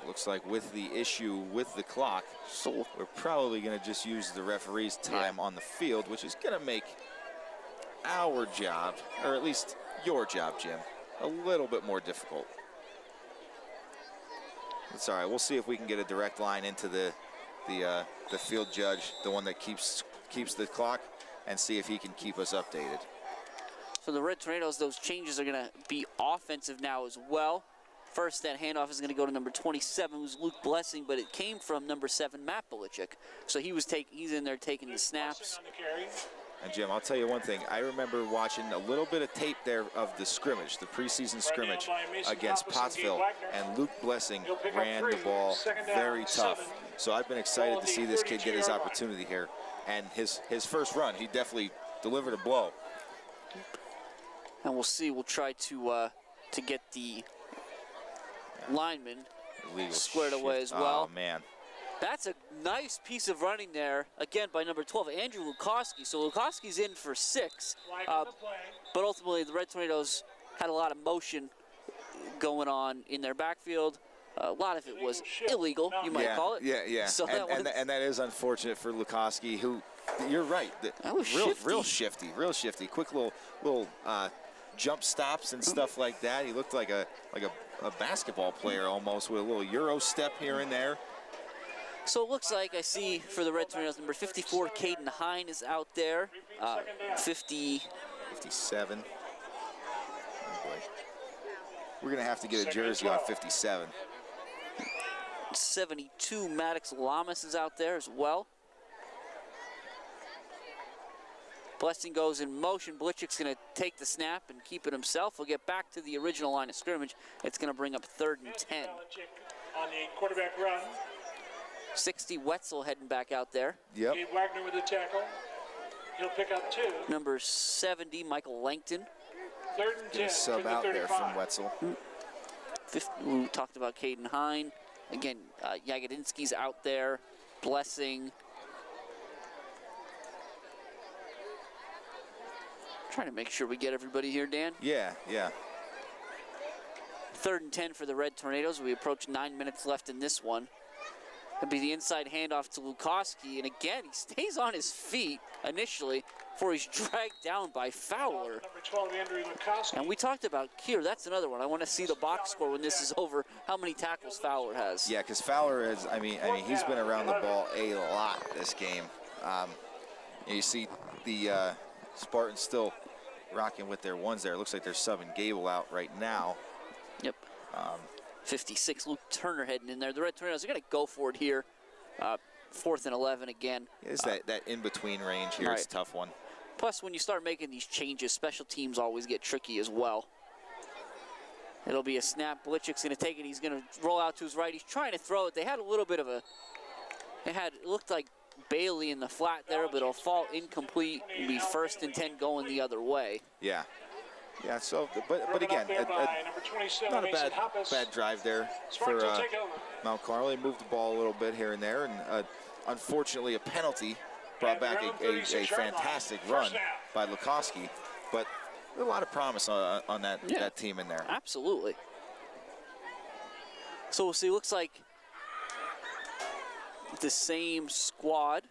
It looks like with the issue with the clock, So we're probably going to just use the referee's time on the field, which is going to make our job, or at least your job, Jim, a little bit more difficult. It's all right. We'll see if we can get a direct line into the field judge, the one that keeps the clock, and see if he can keep us updated. So the Red Tornadoes, those changes are going to be offensive now as well. First, that handoff is going to go to number 27, who's Luke Blessing, but it came from number 7, Matt Belichick. So he's in there taking the snaps. On the carry. And Jim, I'll tell you one thing. I remember watching a little bit of tape there of the scrimmage, the preseason scrimmage against Pottsville, and Luke Blessing ran the ball very tough. So I've been excited to see this kid get his opportunity here. And his first run, he definitely delivered a blow. And we'll see. We'll try to get the lineman Illegal squared away shift. as well. Oh, man. That's a nice piece of running there, again, by number 12, Andrew Lukowski. So Lukowski's in for 6, Flag on the play. but ultimately the Red Tornadoes had a lot of motion going on in their backfield. A lot of it was illegal, you might call it. Yeah. So and that is unfortunate for Lukowski, who, you're right, That was real shifty. Quick little jump stops and stuff like that. He looked like a basketball player almost, with a little Euro step here and there. So it looks like I see for the Red Tornadoes, number 54, Caden Hine is out there. 57. Oh boy. We're going to have to get a jersey on 57. 72, Maddox Lamas is out there as well. Blessing goes in motion. Blitchick's going to take the snap and keep it himself. We'll get back to the original line of scrimmage. It's going to bring up 3rd and 10. On the quarterback run. 60, Wetzel heading back out there. Yep. Gabe Wagner with the tackle. He'll pick up 2. Number 70, Michael Langton. 3rd and 10 Sub from the out there 35. from Wetzel. We talked about Caden Hine. Again, Yagodinsky's out there. Blessing. Trying to make sure we get everybody here, Dan. Yeah. 3rd and 10 for the Red Tornadoes. We approach 9 minutes left in this one. It'll be the inside handoff to Lukowski, and again, he stays on his feet initially before he's dragged down by Fowler. Number 12, Andrew Lukowski. And we talked about Kier. That's another one. I want to see the box score when this is over, how many tackles Fowler has. Yeah, because Fowler has, I mean, he's been around the ball a lot this game. You see the Spartans still rocking with their ones there. It looks like they're subbing Gable out right now. Yep. 56, Luke Turner heading in there. The Red Tornadoes are going to go for it here. 4th and 11 again. It's that in-between range here. Right. It's a tough one. Plus, when you start making these changes, special teams always get tricky as well. It'll be a snap. Blitchick's going to take it. He's going to roll out to his right. He's trying to throw it. They had a little bit of a... It looked like Bailey in the flat there, but it'll fall incomplete and be 1st and 10 going the other way. Yeah. Yeah, so, but again, not a bad drive there for Mount Carmel. They moved the ball a little bit here and there, and unfortunately a penalty brought back a fantastic run by Lukowski, but a lot of promise on that team in there. Absolutely. So we'll see, looks like the same squad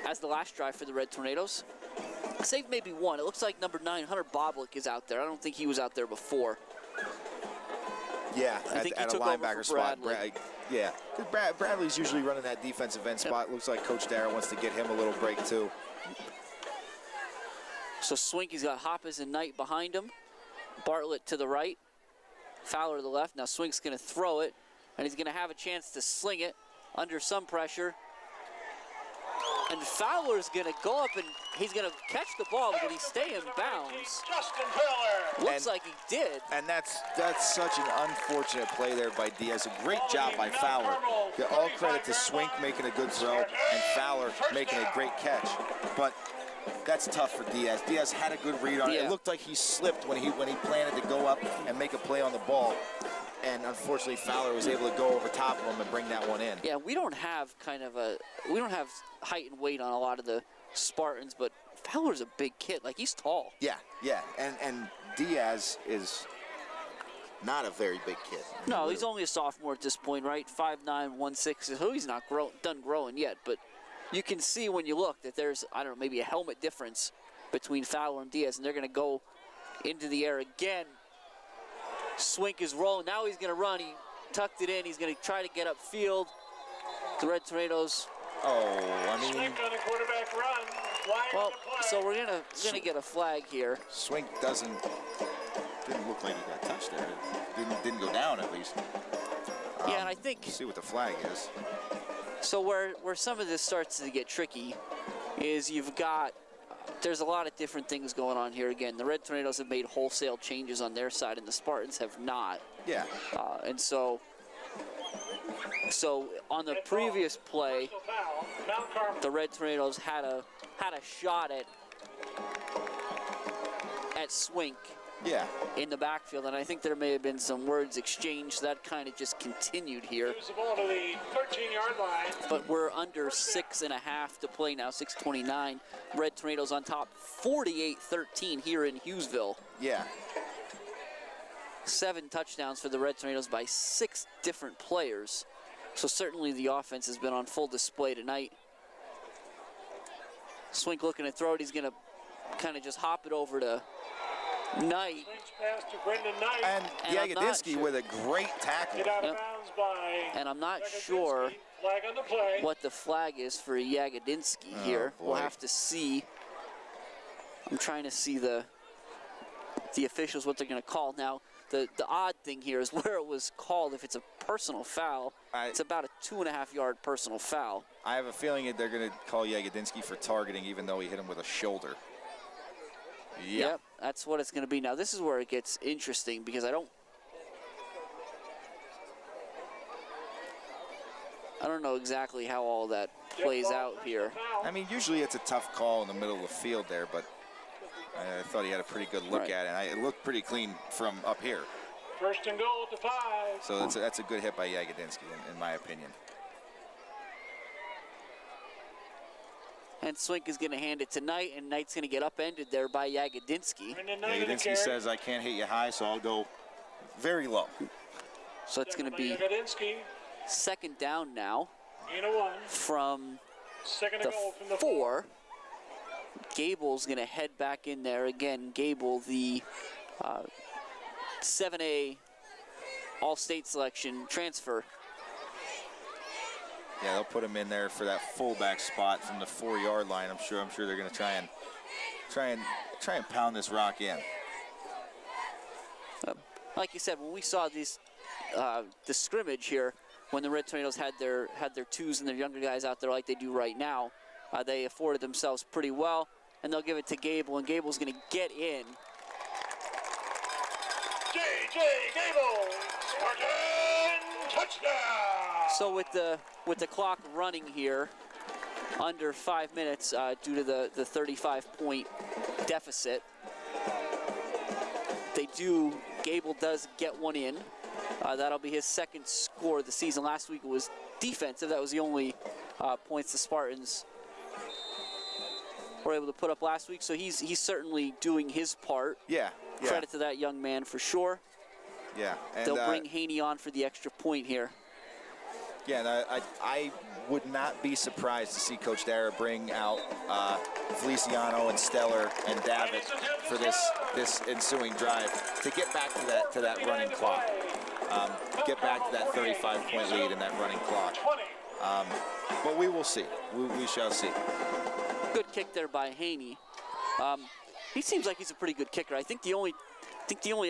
as the last drive for the Red Tornadoes. Save maybe one. It looks like number 9, Hunter Boblik, is out there. I don't think he was out there before. Yeah, I think at he a took over linebacker for spot. Bradley. Yeah, Bradley's usually running that defensive end spot. Looks like Coach Dara wants to get him a little break too. So Swink, he's got Hoppes and Knight behind him. Bartlett to the right. Fowler to the left. Now Swink's going to throw it, and he's going to have a chance to sling it under some pressure. And Fowler's going to go up and he's going to catch the ball, but he stay in bounds. Looks like he did. And that's such an unfortunate play there by Diaz. A great job by Fowler. All credit to Swink making a good throw and Fowler making a great catch. But that's tough for Diaz. Diaz had a good read on it. It looked like he slipped when he planted to go up and make a play on the ball. And unfortunately, Fowler was able to go over top of him and bring that one in. Yeah, we don't have height and weight on a lot of the Spartans, but Fowler's a big kid. Like, he's tall. Yeah. And Diaz is not a very big kid. No, he's only a sophomore at this point, right? 5'9", 160. So he's not done growing yet, but you can see when you look that there's, I don't know, maybe a helmet difference between Fowler and Diaz, and they're going to go into the air again. Swink is rolling. Now he's going to run. He tucked it in. He's going to try to get upfield. The Red Tornadoes. Swink on a quarterback run. Well, so we're gonna get a flag here. Swink didn't look like he got touched there. Didn't go down at least. Yeah, and I think. See what the flag is. So where some of this starts to get tricky is there's a lot of different things going on here. Again, the Red Tornadoes have made wholesale changes on their side, and the Spartans have not. Yeah. And so on the previous play, the Red Tornadoes had a shot at Swink. Yeah. In the backfield, and I think there may have been some words exchanged. That kind of just continued here. Moves the ball to the 13-yard line. But we're under 6.5 to play now, 6:29. Red Tornadoes on top, 48-13 here in Hughesville. Yeah. 7 touchdowns for the Red Tornadoes by 6 different players. So certainly the offense has been on full display tonight. Swink looking to throw it. He's going to kind of just hop it over to Knight. And Yagodinsky with a great tackle. Get out of bounds by and I'm not sure flag on the play. what the flag is for Yagodinsky here. Boy. We'll have to see. I'm trying to see the officials, what they're going to call. Now, the odd thing here is where it was called. If it's a personal foul, it's about a 2.5-yard personal foul. I have a feeling that they're going to call Yagodinsky for targeting, even though he hit him with a shoulder. Yep, that's what it's going to be. Now, this is where it gets interesting because I don't know exactly how all that plays out here. I mean, usually it's a tough call in the middle of the field there, but I thought he had a pretty good look at it. And it looked pretty clean from up here. First and goal to 5. So that's a good hit by Yagodinsky, in my opinion. And Swink is going to hand it to Knight, and Knight's going to get upended there by Yagodinsky. Yagodinsky says, I can't hit you high, so I'll go very low. So it's going to be second down now from the 4. Gable's going to head back in there. Again, Gable, the 7A All-State selection transfer. Yeah, they'll put him in there for that fullback spot from the 4-yard line. I'm sure they're going to try and Try and pound this rock in. Like you said, when we saw these the scrimmage here, when the Red Tornadoes had their twos and their younger guys out there like they do right now, they afforded themselves pretty well, and they'll give it to Gable, and Gable's going to get in. J.J. Gable, Spartan touchdown! So with the clock running here, under 5 minutes due to the 35-point deficit, Gable does get one in. That'll be his second score of the season. Last week it was defensive. That was the only points the Spartans were able to put up last week. So he's certainly doing his part. Yeah. Credit to that young man for sure. Yeah. And they'll bring Haney on for the extra point here. Yeah, and I would not be surprised to see Coach Dara bring out Feliciano and Stellar and David for this ensuing drive to get back to that running clock. Get back to that 35-point lead in that running clock. But we will see. We shall see. Good kick there by Haney. He seems like he's a pretty good kicker. I think the only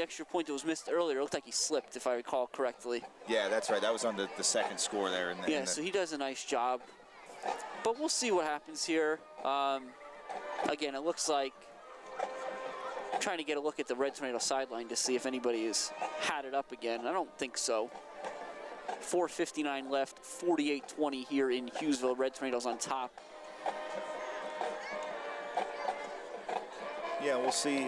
extra point that was missed earlier looked like he slipped, if I recall correctly. Yeah, that's right. That was on the second score there. So he does a nice job. But we'll see what happens here. Again, it looks like I'm trying to get a look at the Red Tornado sideline to see if anybody has had it up again. I don't think so. 4:59 left, 48-20 here in Hughesville. Red Tornadoes on top. Yeah, we'll see.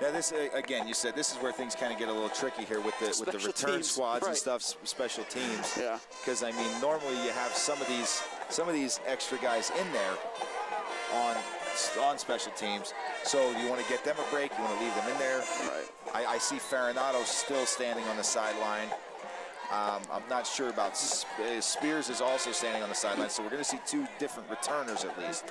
Now this again, you said this is where things kind of get a little tricky here with the return teams, squads right. and stuff, special teams. Yeah. Because I mean, normally you have some of these extra guys in there on special teams. So you want to get them a break. You want to leave them in there. Right. I see Farinato still standing on the sideline. I'm not sure about Spears is also standing on the sideline. So we're going to see two different returners at least.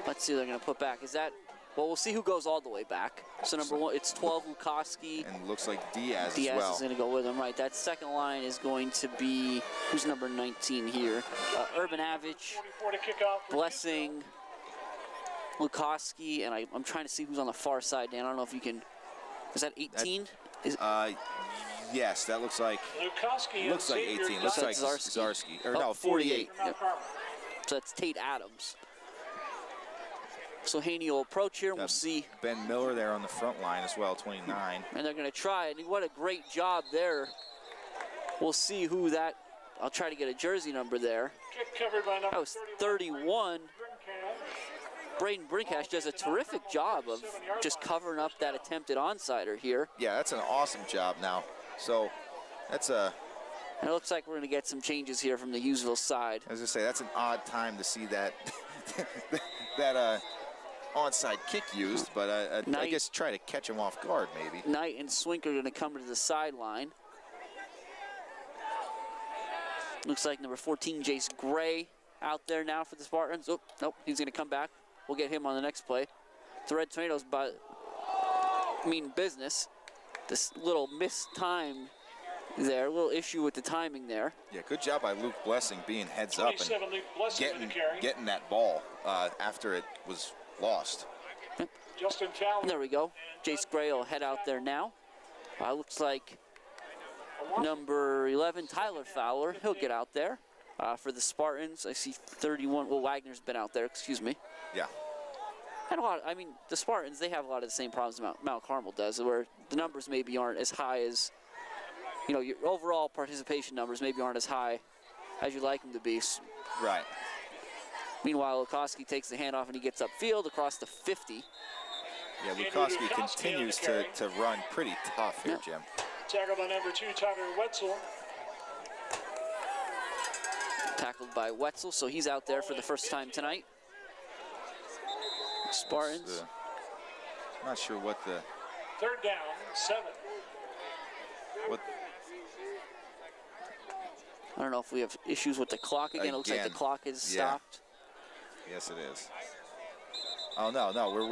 Let's see who they're going to put back. Is that? Well, we'll see who goes all the way back. So number one, it's 12 Lukoski. And looks like Diaz as well. Diaz is going to go with him, right? That second line is going to be, who's number 19 here? Urban Avich, Blessing, Lukoski, and I'm trying to see who's on the far side, Dan. I don't know if you can, is that 18? Yes, that looks like, Lukoski looks like 18. Looks like Zarski. Or no, 48. Yep. So that's Tate Adams. So Haney will approach here, and we'll see. Ben Miller there on the front line as well, 29. And they're going to try it. What a great job there. We'll see who that, I'll try to get a jersey number there. That was 31. Braden Brinkash does a terrific job of just covering up that attempted onside here. Yeah, that's an awesome job now. So that's a... And it looks like we're going to get some changes here from the Hughesville side. As I say, that's an odd time to see that that onside kick used, but I guess try to catch him off guard maybe. Knight and Swink are going to come to the sideline. Looks like number 14, Jace Gray, out there now for the Spartans. Oh, nope, he's going to come back. We'll get him on the next play. The Red Tornadoes mean business. This little missed time there, a little issue with the timing there. Yeah, good job by Luke Blessing being heads up and getting that ball after it was lost. Justin Fowler. There we go. Jace Gray will head out there now. Looks like number 11, Tyler Fowler, he'll get out there for the Spartans. I see 31. Well, Wagner's been out there, excuse me. Yeah. And the Spartans, they have a lot of the same problems Mount Carmel does, where the numbers maybe aren't as high as, your overall participation numbers maybe aren't as high as you'd like them to be. Right. Meanwhile, Lukoski takes the handoff and he gets upfield across the 50. Yeah, Lukoski continues to run pretty tough here, Jim. Tackled by number 2, Tyler Wetzel. Tackled by Wetzel, so he's out there for the first time tonight. Spartans. I'm not sure what the... Third down, 7. I don't know if we have issues with the clock again. It looks like the clock is stopped. Yes, it is. Oh no, we're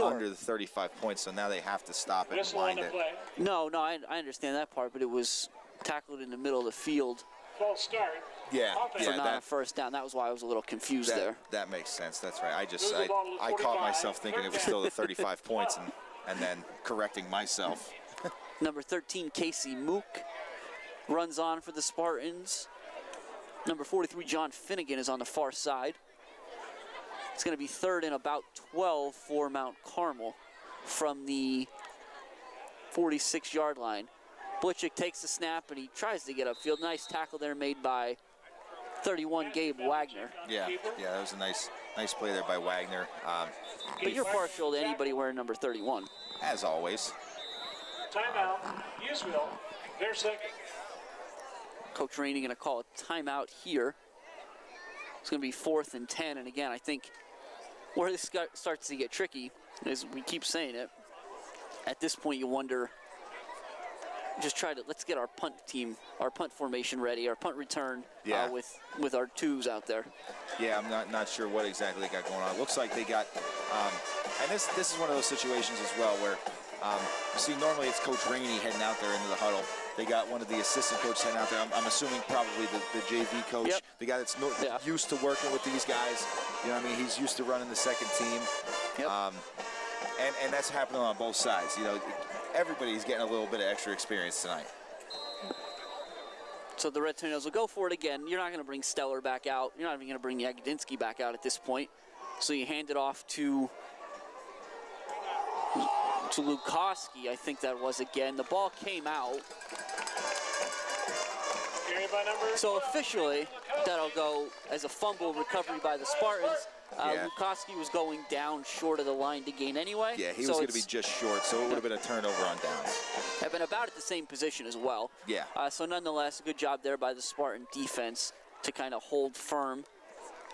under the 35 points, so now they have to stop it and wind it. No, I understand that part, but it was tackled in the middle of the field. false start. Yeah, Offense. for yeah, not that- a first down. That was why I was a little confused there. That makes sense. That's right. Moves the ball to the I caught 45. myself thinking it was still the 35 points and then correcting myself. Number 13, Casey Mook, runs on for the Spartans. Number 43, John Finnegan, is on the far side. It's going to be third and about 12 for Mount Carmel from the 46-yard line. Blitchick takes the snap and he tries to get upfield. Nice tackle there made by 31, Gabe Wagner. Yeah, that was a nice play there by Wagner. But you're partial to anybody wearing number 31. As always. Timeout. Hughesville. Their second. Coach Rainey going to call a timeout here. It's going to be 4th and 10. And again, I think where this starts to get tricky is, we keep saying it, at this point you wonder, let's get our punt team, our punt formation ready, our punt return with our twos out there. Yeah, I'm not sure what exactly they got going on. It looks like they got, and this is one of those situations as well where, you see, normally it's Coach Rainey heading out there into the huddle. They got one of the assistant coaches heading out there. I'm assuming probably the JV coach, Yep. the guy that's used to working with these guys. You know what I mean? He's used to running the second team. Yep. And that's happening on both sides. You know, everybody's getting a little bit of extra experience tonight. So the Red Tornadoes will go for it again. You're not going to bring Stellar back out. You're not even going to bring Yagodinsky back out at this point. So you hand it off to Lukoski, I think that was again. The ball came out. Carried by number So 12. officially, that'll go as a fumble recovery by the Spartans. Yeah. Lukoski was going down short of the line to gain anyway. Yeah, he so was going to be just short, so it would have been a turnover on downs. have been about at the same position as well. Yeah. So nonetheless, a good job there by the Spartan defense to kind of hold firm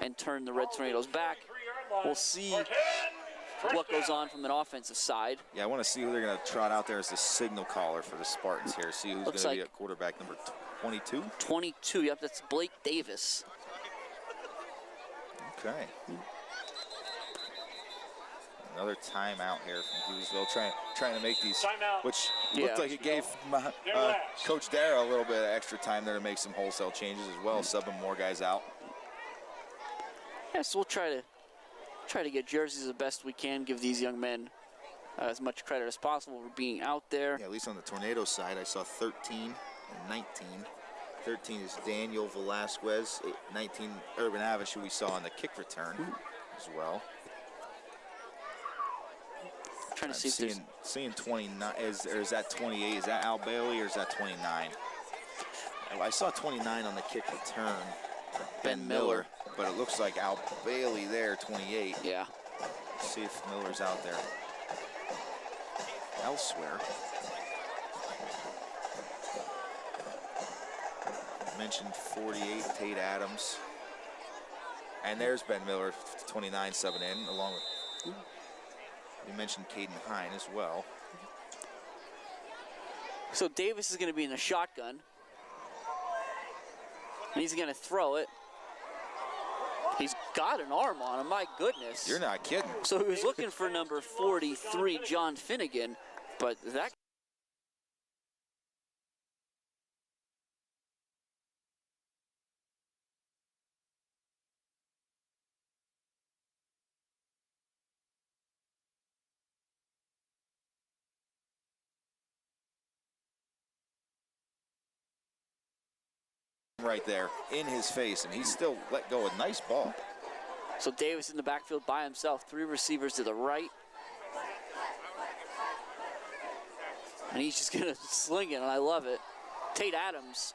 and turn the Red Tornadoes back. 3-yard line. We'll see For 10. what goes on from an offensive side. Yeah, I want to see who they're going to trot out there as the signal caller for the Spartans here. See who's going Looks to be like- at quarterback number 22. 22, yep, that's Blake Davis. Okay. Another timeout here from Hughesville, trying to make these, Timeout. which Yeah. looked like it gave Coach Darrow a little bit of extra time there to make some wholesale changes as well, subbing more guys out. Yes, we'll try to get jerseys the best we can, give these young men as much credit as possible for being out there. Yeah, at least on the Tornado side, I saw 13 and 19. 13 is Daniel Velasquez, 19 Urban Avish, who we saw on the kick return as well. Trying to I'm see if there's seeing 29, is that 28? Is that Al Bailey or is that 29? I saw 29 on the kick return, Ben Miller, but it looks like Al Bailey there, 28. Yeah. Let's see if Miller's out there elsewhere. Mentioned 48, Tate Adams. And there's Ben Miller, 29, subbing in, along with, you mentioned Caden Hine as well. So Davis is going to be in the shotgun. And he's going to throw it. He's got an arm on him, my goodness. You're not kidding. So he was looking for number 43, John Finnegan, but that right there in his face, and he's still let go. A nice ball. So Davis in the backfield by himself, 3 receivers to the right. And he's just gonna sling it, and I love it. Tate Adams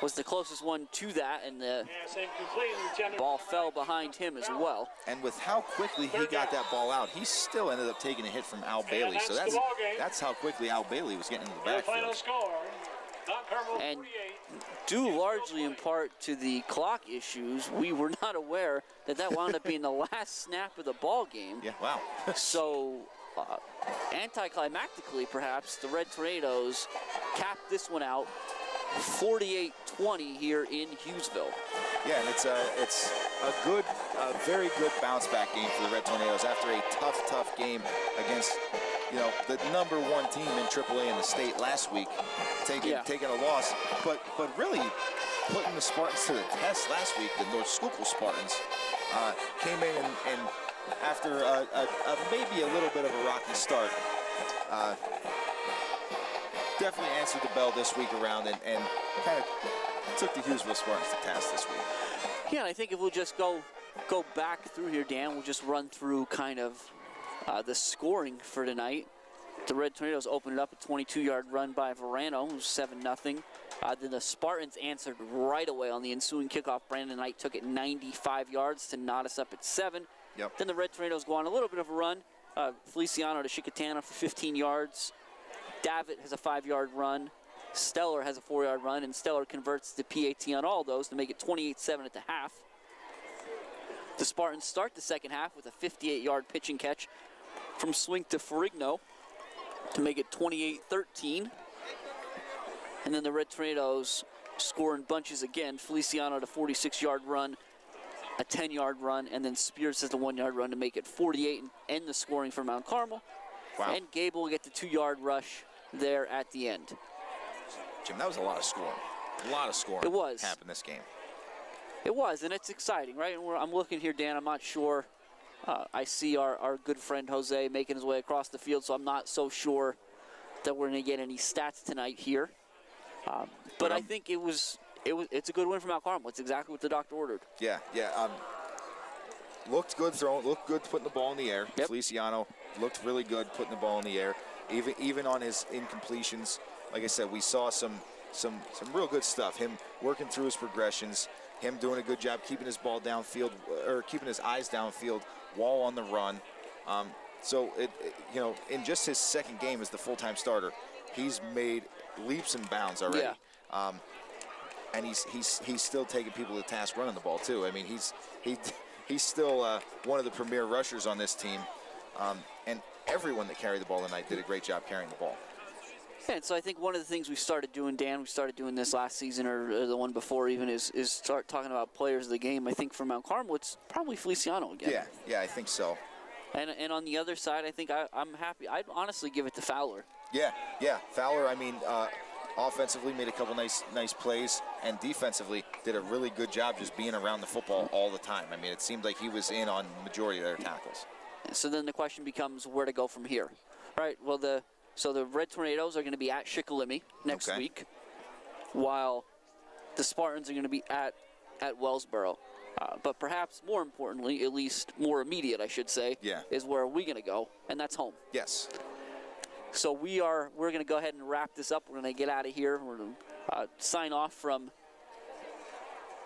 was the closest one to that, and the Same complete. Lieutenant. ball fell behind him as well. And with how quickly he got that ball out, he still ended up taking a hit from Al Bailey. So that's the ball game. that's how quickly Al Bailey was getting into the The final backfield. score. Mount Carmel And 48. due largely in part to the clock issues, we were not aware that wound up being the last snap of the ball game. Yeah, wow. So, anticlimactically, perhaps, the Red Tornadoes capped this one out 48-20 here in Hughesville. Yeah, and it's a very good bounce back game for the Red Tornadoes after a tough game against, you know, the #1 team in AAA in the state last week, taking a loss. But really, putting the Spartans to the test last week, the North Schuylkill Spartans, came in and after maybe a little bit of a rocky start, definitely answered the bell this week around and kind of took the Hughesville Spartans to task this week. Yeah, and I think if we'll just go back through here, Dan, we'll just run through kind of the scoring for tonight. The Red Tornadoes opened it up a 22-yard run by Verano, who's 7-0. Then the Spartans answered right away on the ensuing kickoff. Brandon Knight took it 95 yards to knot us up at 7. Yep. Then the Red Tornadoes go on a little bit of a run. Feliciano to Chicatana for 15 yards. Davitt has a 5-yard run. Stellar has a 4-yard run, and Stellar converts the PAT on all those to make it 28-7 at the half. The Spartans start the second half with a 58-yard pitch and catch from Swink to Ferrigno to make it 28-13. And then the Red Tornadoes score in bunches again. Feliciano to 46-yard run, a 10-yard run, and then Spears has the 1-yard run to make it 48 and end the scoring for Mount Carmel. Wow. And Gable will get the 2-yard rush there at the end. Jim, that was a lot of scoring. A lot of scoring. It was. Happened this game. It was, and it's exciting, right? And I'm looking here, Dan. I'm not sure. I see our good friend Jose making his way across the field, so I'm not so sure that we're going to get any stats tonight here. But I think it's a good win for Mount Carmel. It's exactly what the doctor ordered. Yeah. Looked good throwing. Looked good putting the ball in the air. Yep. Feliciano looked really good putting the ball in the air. Even on his incompletions, like I said, we saw some real good stuff. Him working through his progressions. Him doing a good job keeping his ball downfield, or keeping his eyes downfield while on the run. So in just his second game as the full-time starter, he's made leaps and bounds already. Yeah. And he's still taking people to task running the ball too. I mean, he's still one of the premier rushers on this team. And everyone that carried the ball tonight did a great job carrying the ball. Yeah, and so I think one of the things we started doing, Dan, we started doing this last season or the one before even, is start talking about players of the game. I think for Mount Carmel, it's probably Feliciano again. Yeah, I think so. And on the other side, I think I'm happy. I'd honestly give it to Fowler. Yeah. Fowler, I mean, offensively made a couple nice plays, and defensively did a really good job just being around the football all the time. I mean, it seemed like he was in on the majority of their tackles. So then the question becomes where to go from here. Right, well, the Red Tornadoes are going to be at Shikellamy next week, while the Spartans are going to be at Wellsboro. But perhaps more importantly, at least more immediate, I should say, is where are we going to go, and that's home. Yes. So we're going to go ahead and wrap this up. We're going to get out of here. We're going to sign off from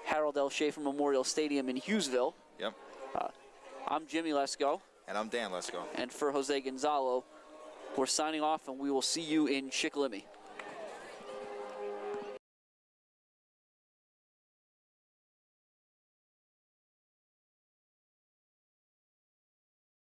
Harold L. Schaefer Memorial Stadium in Hughesville. Yep. I'm Jimmy Lesko. And I'm Dan Lesko. And for Jose Gonzalo, we're signing off, and we will see you in Shikellamy.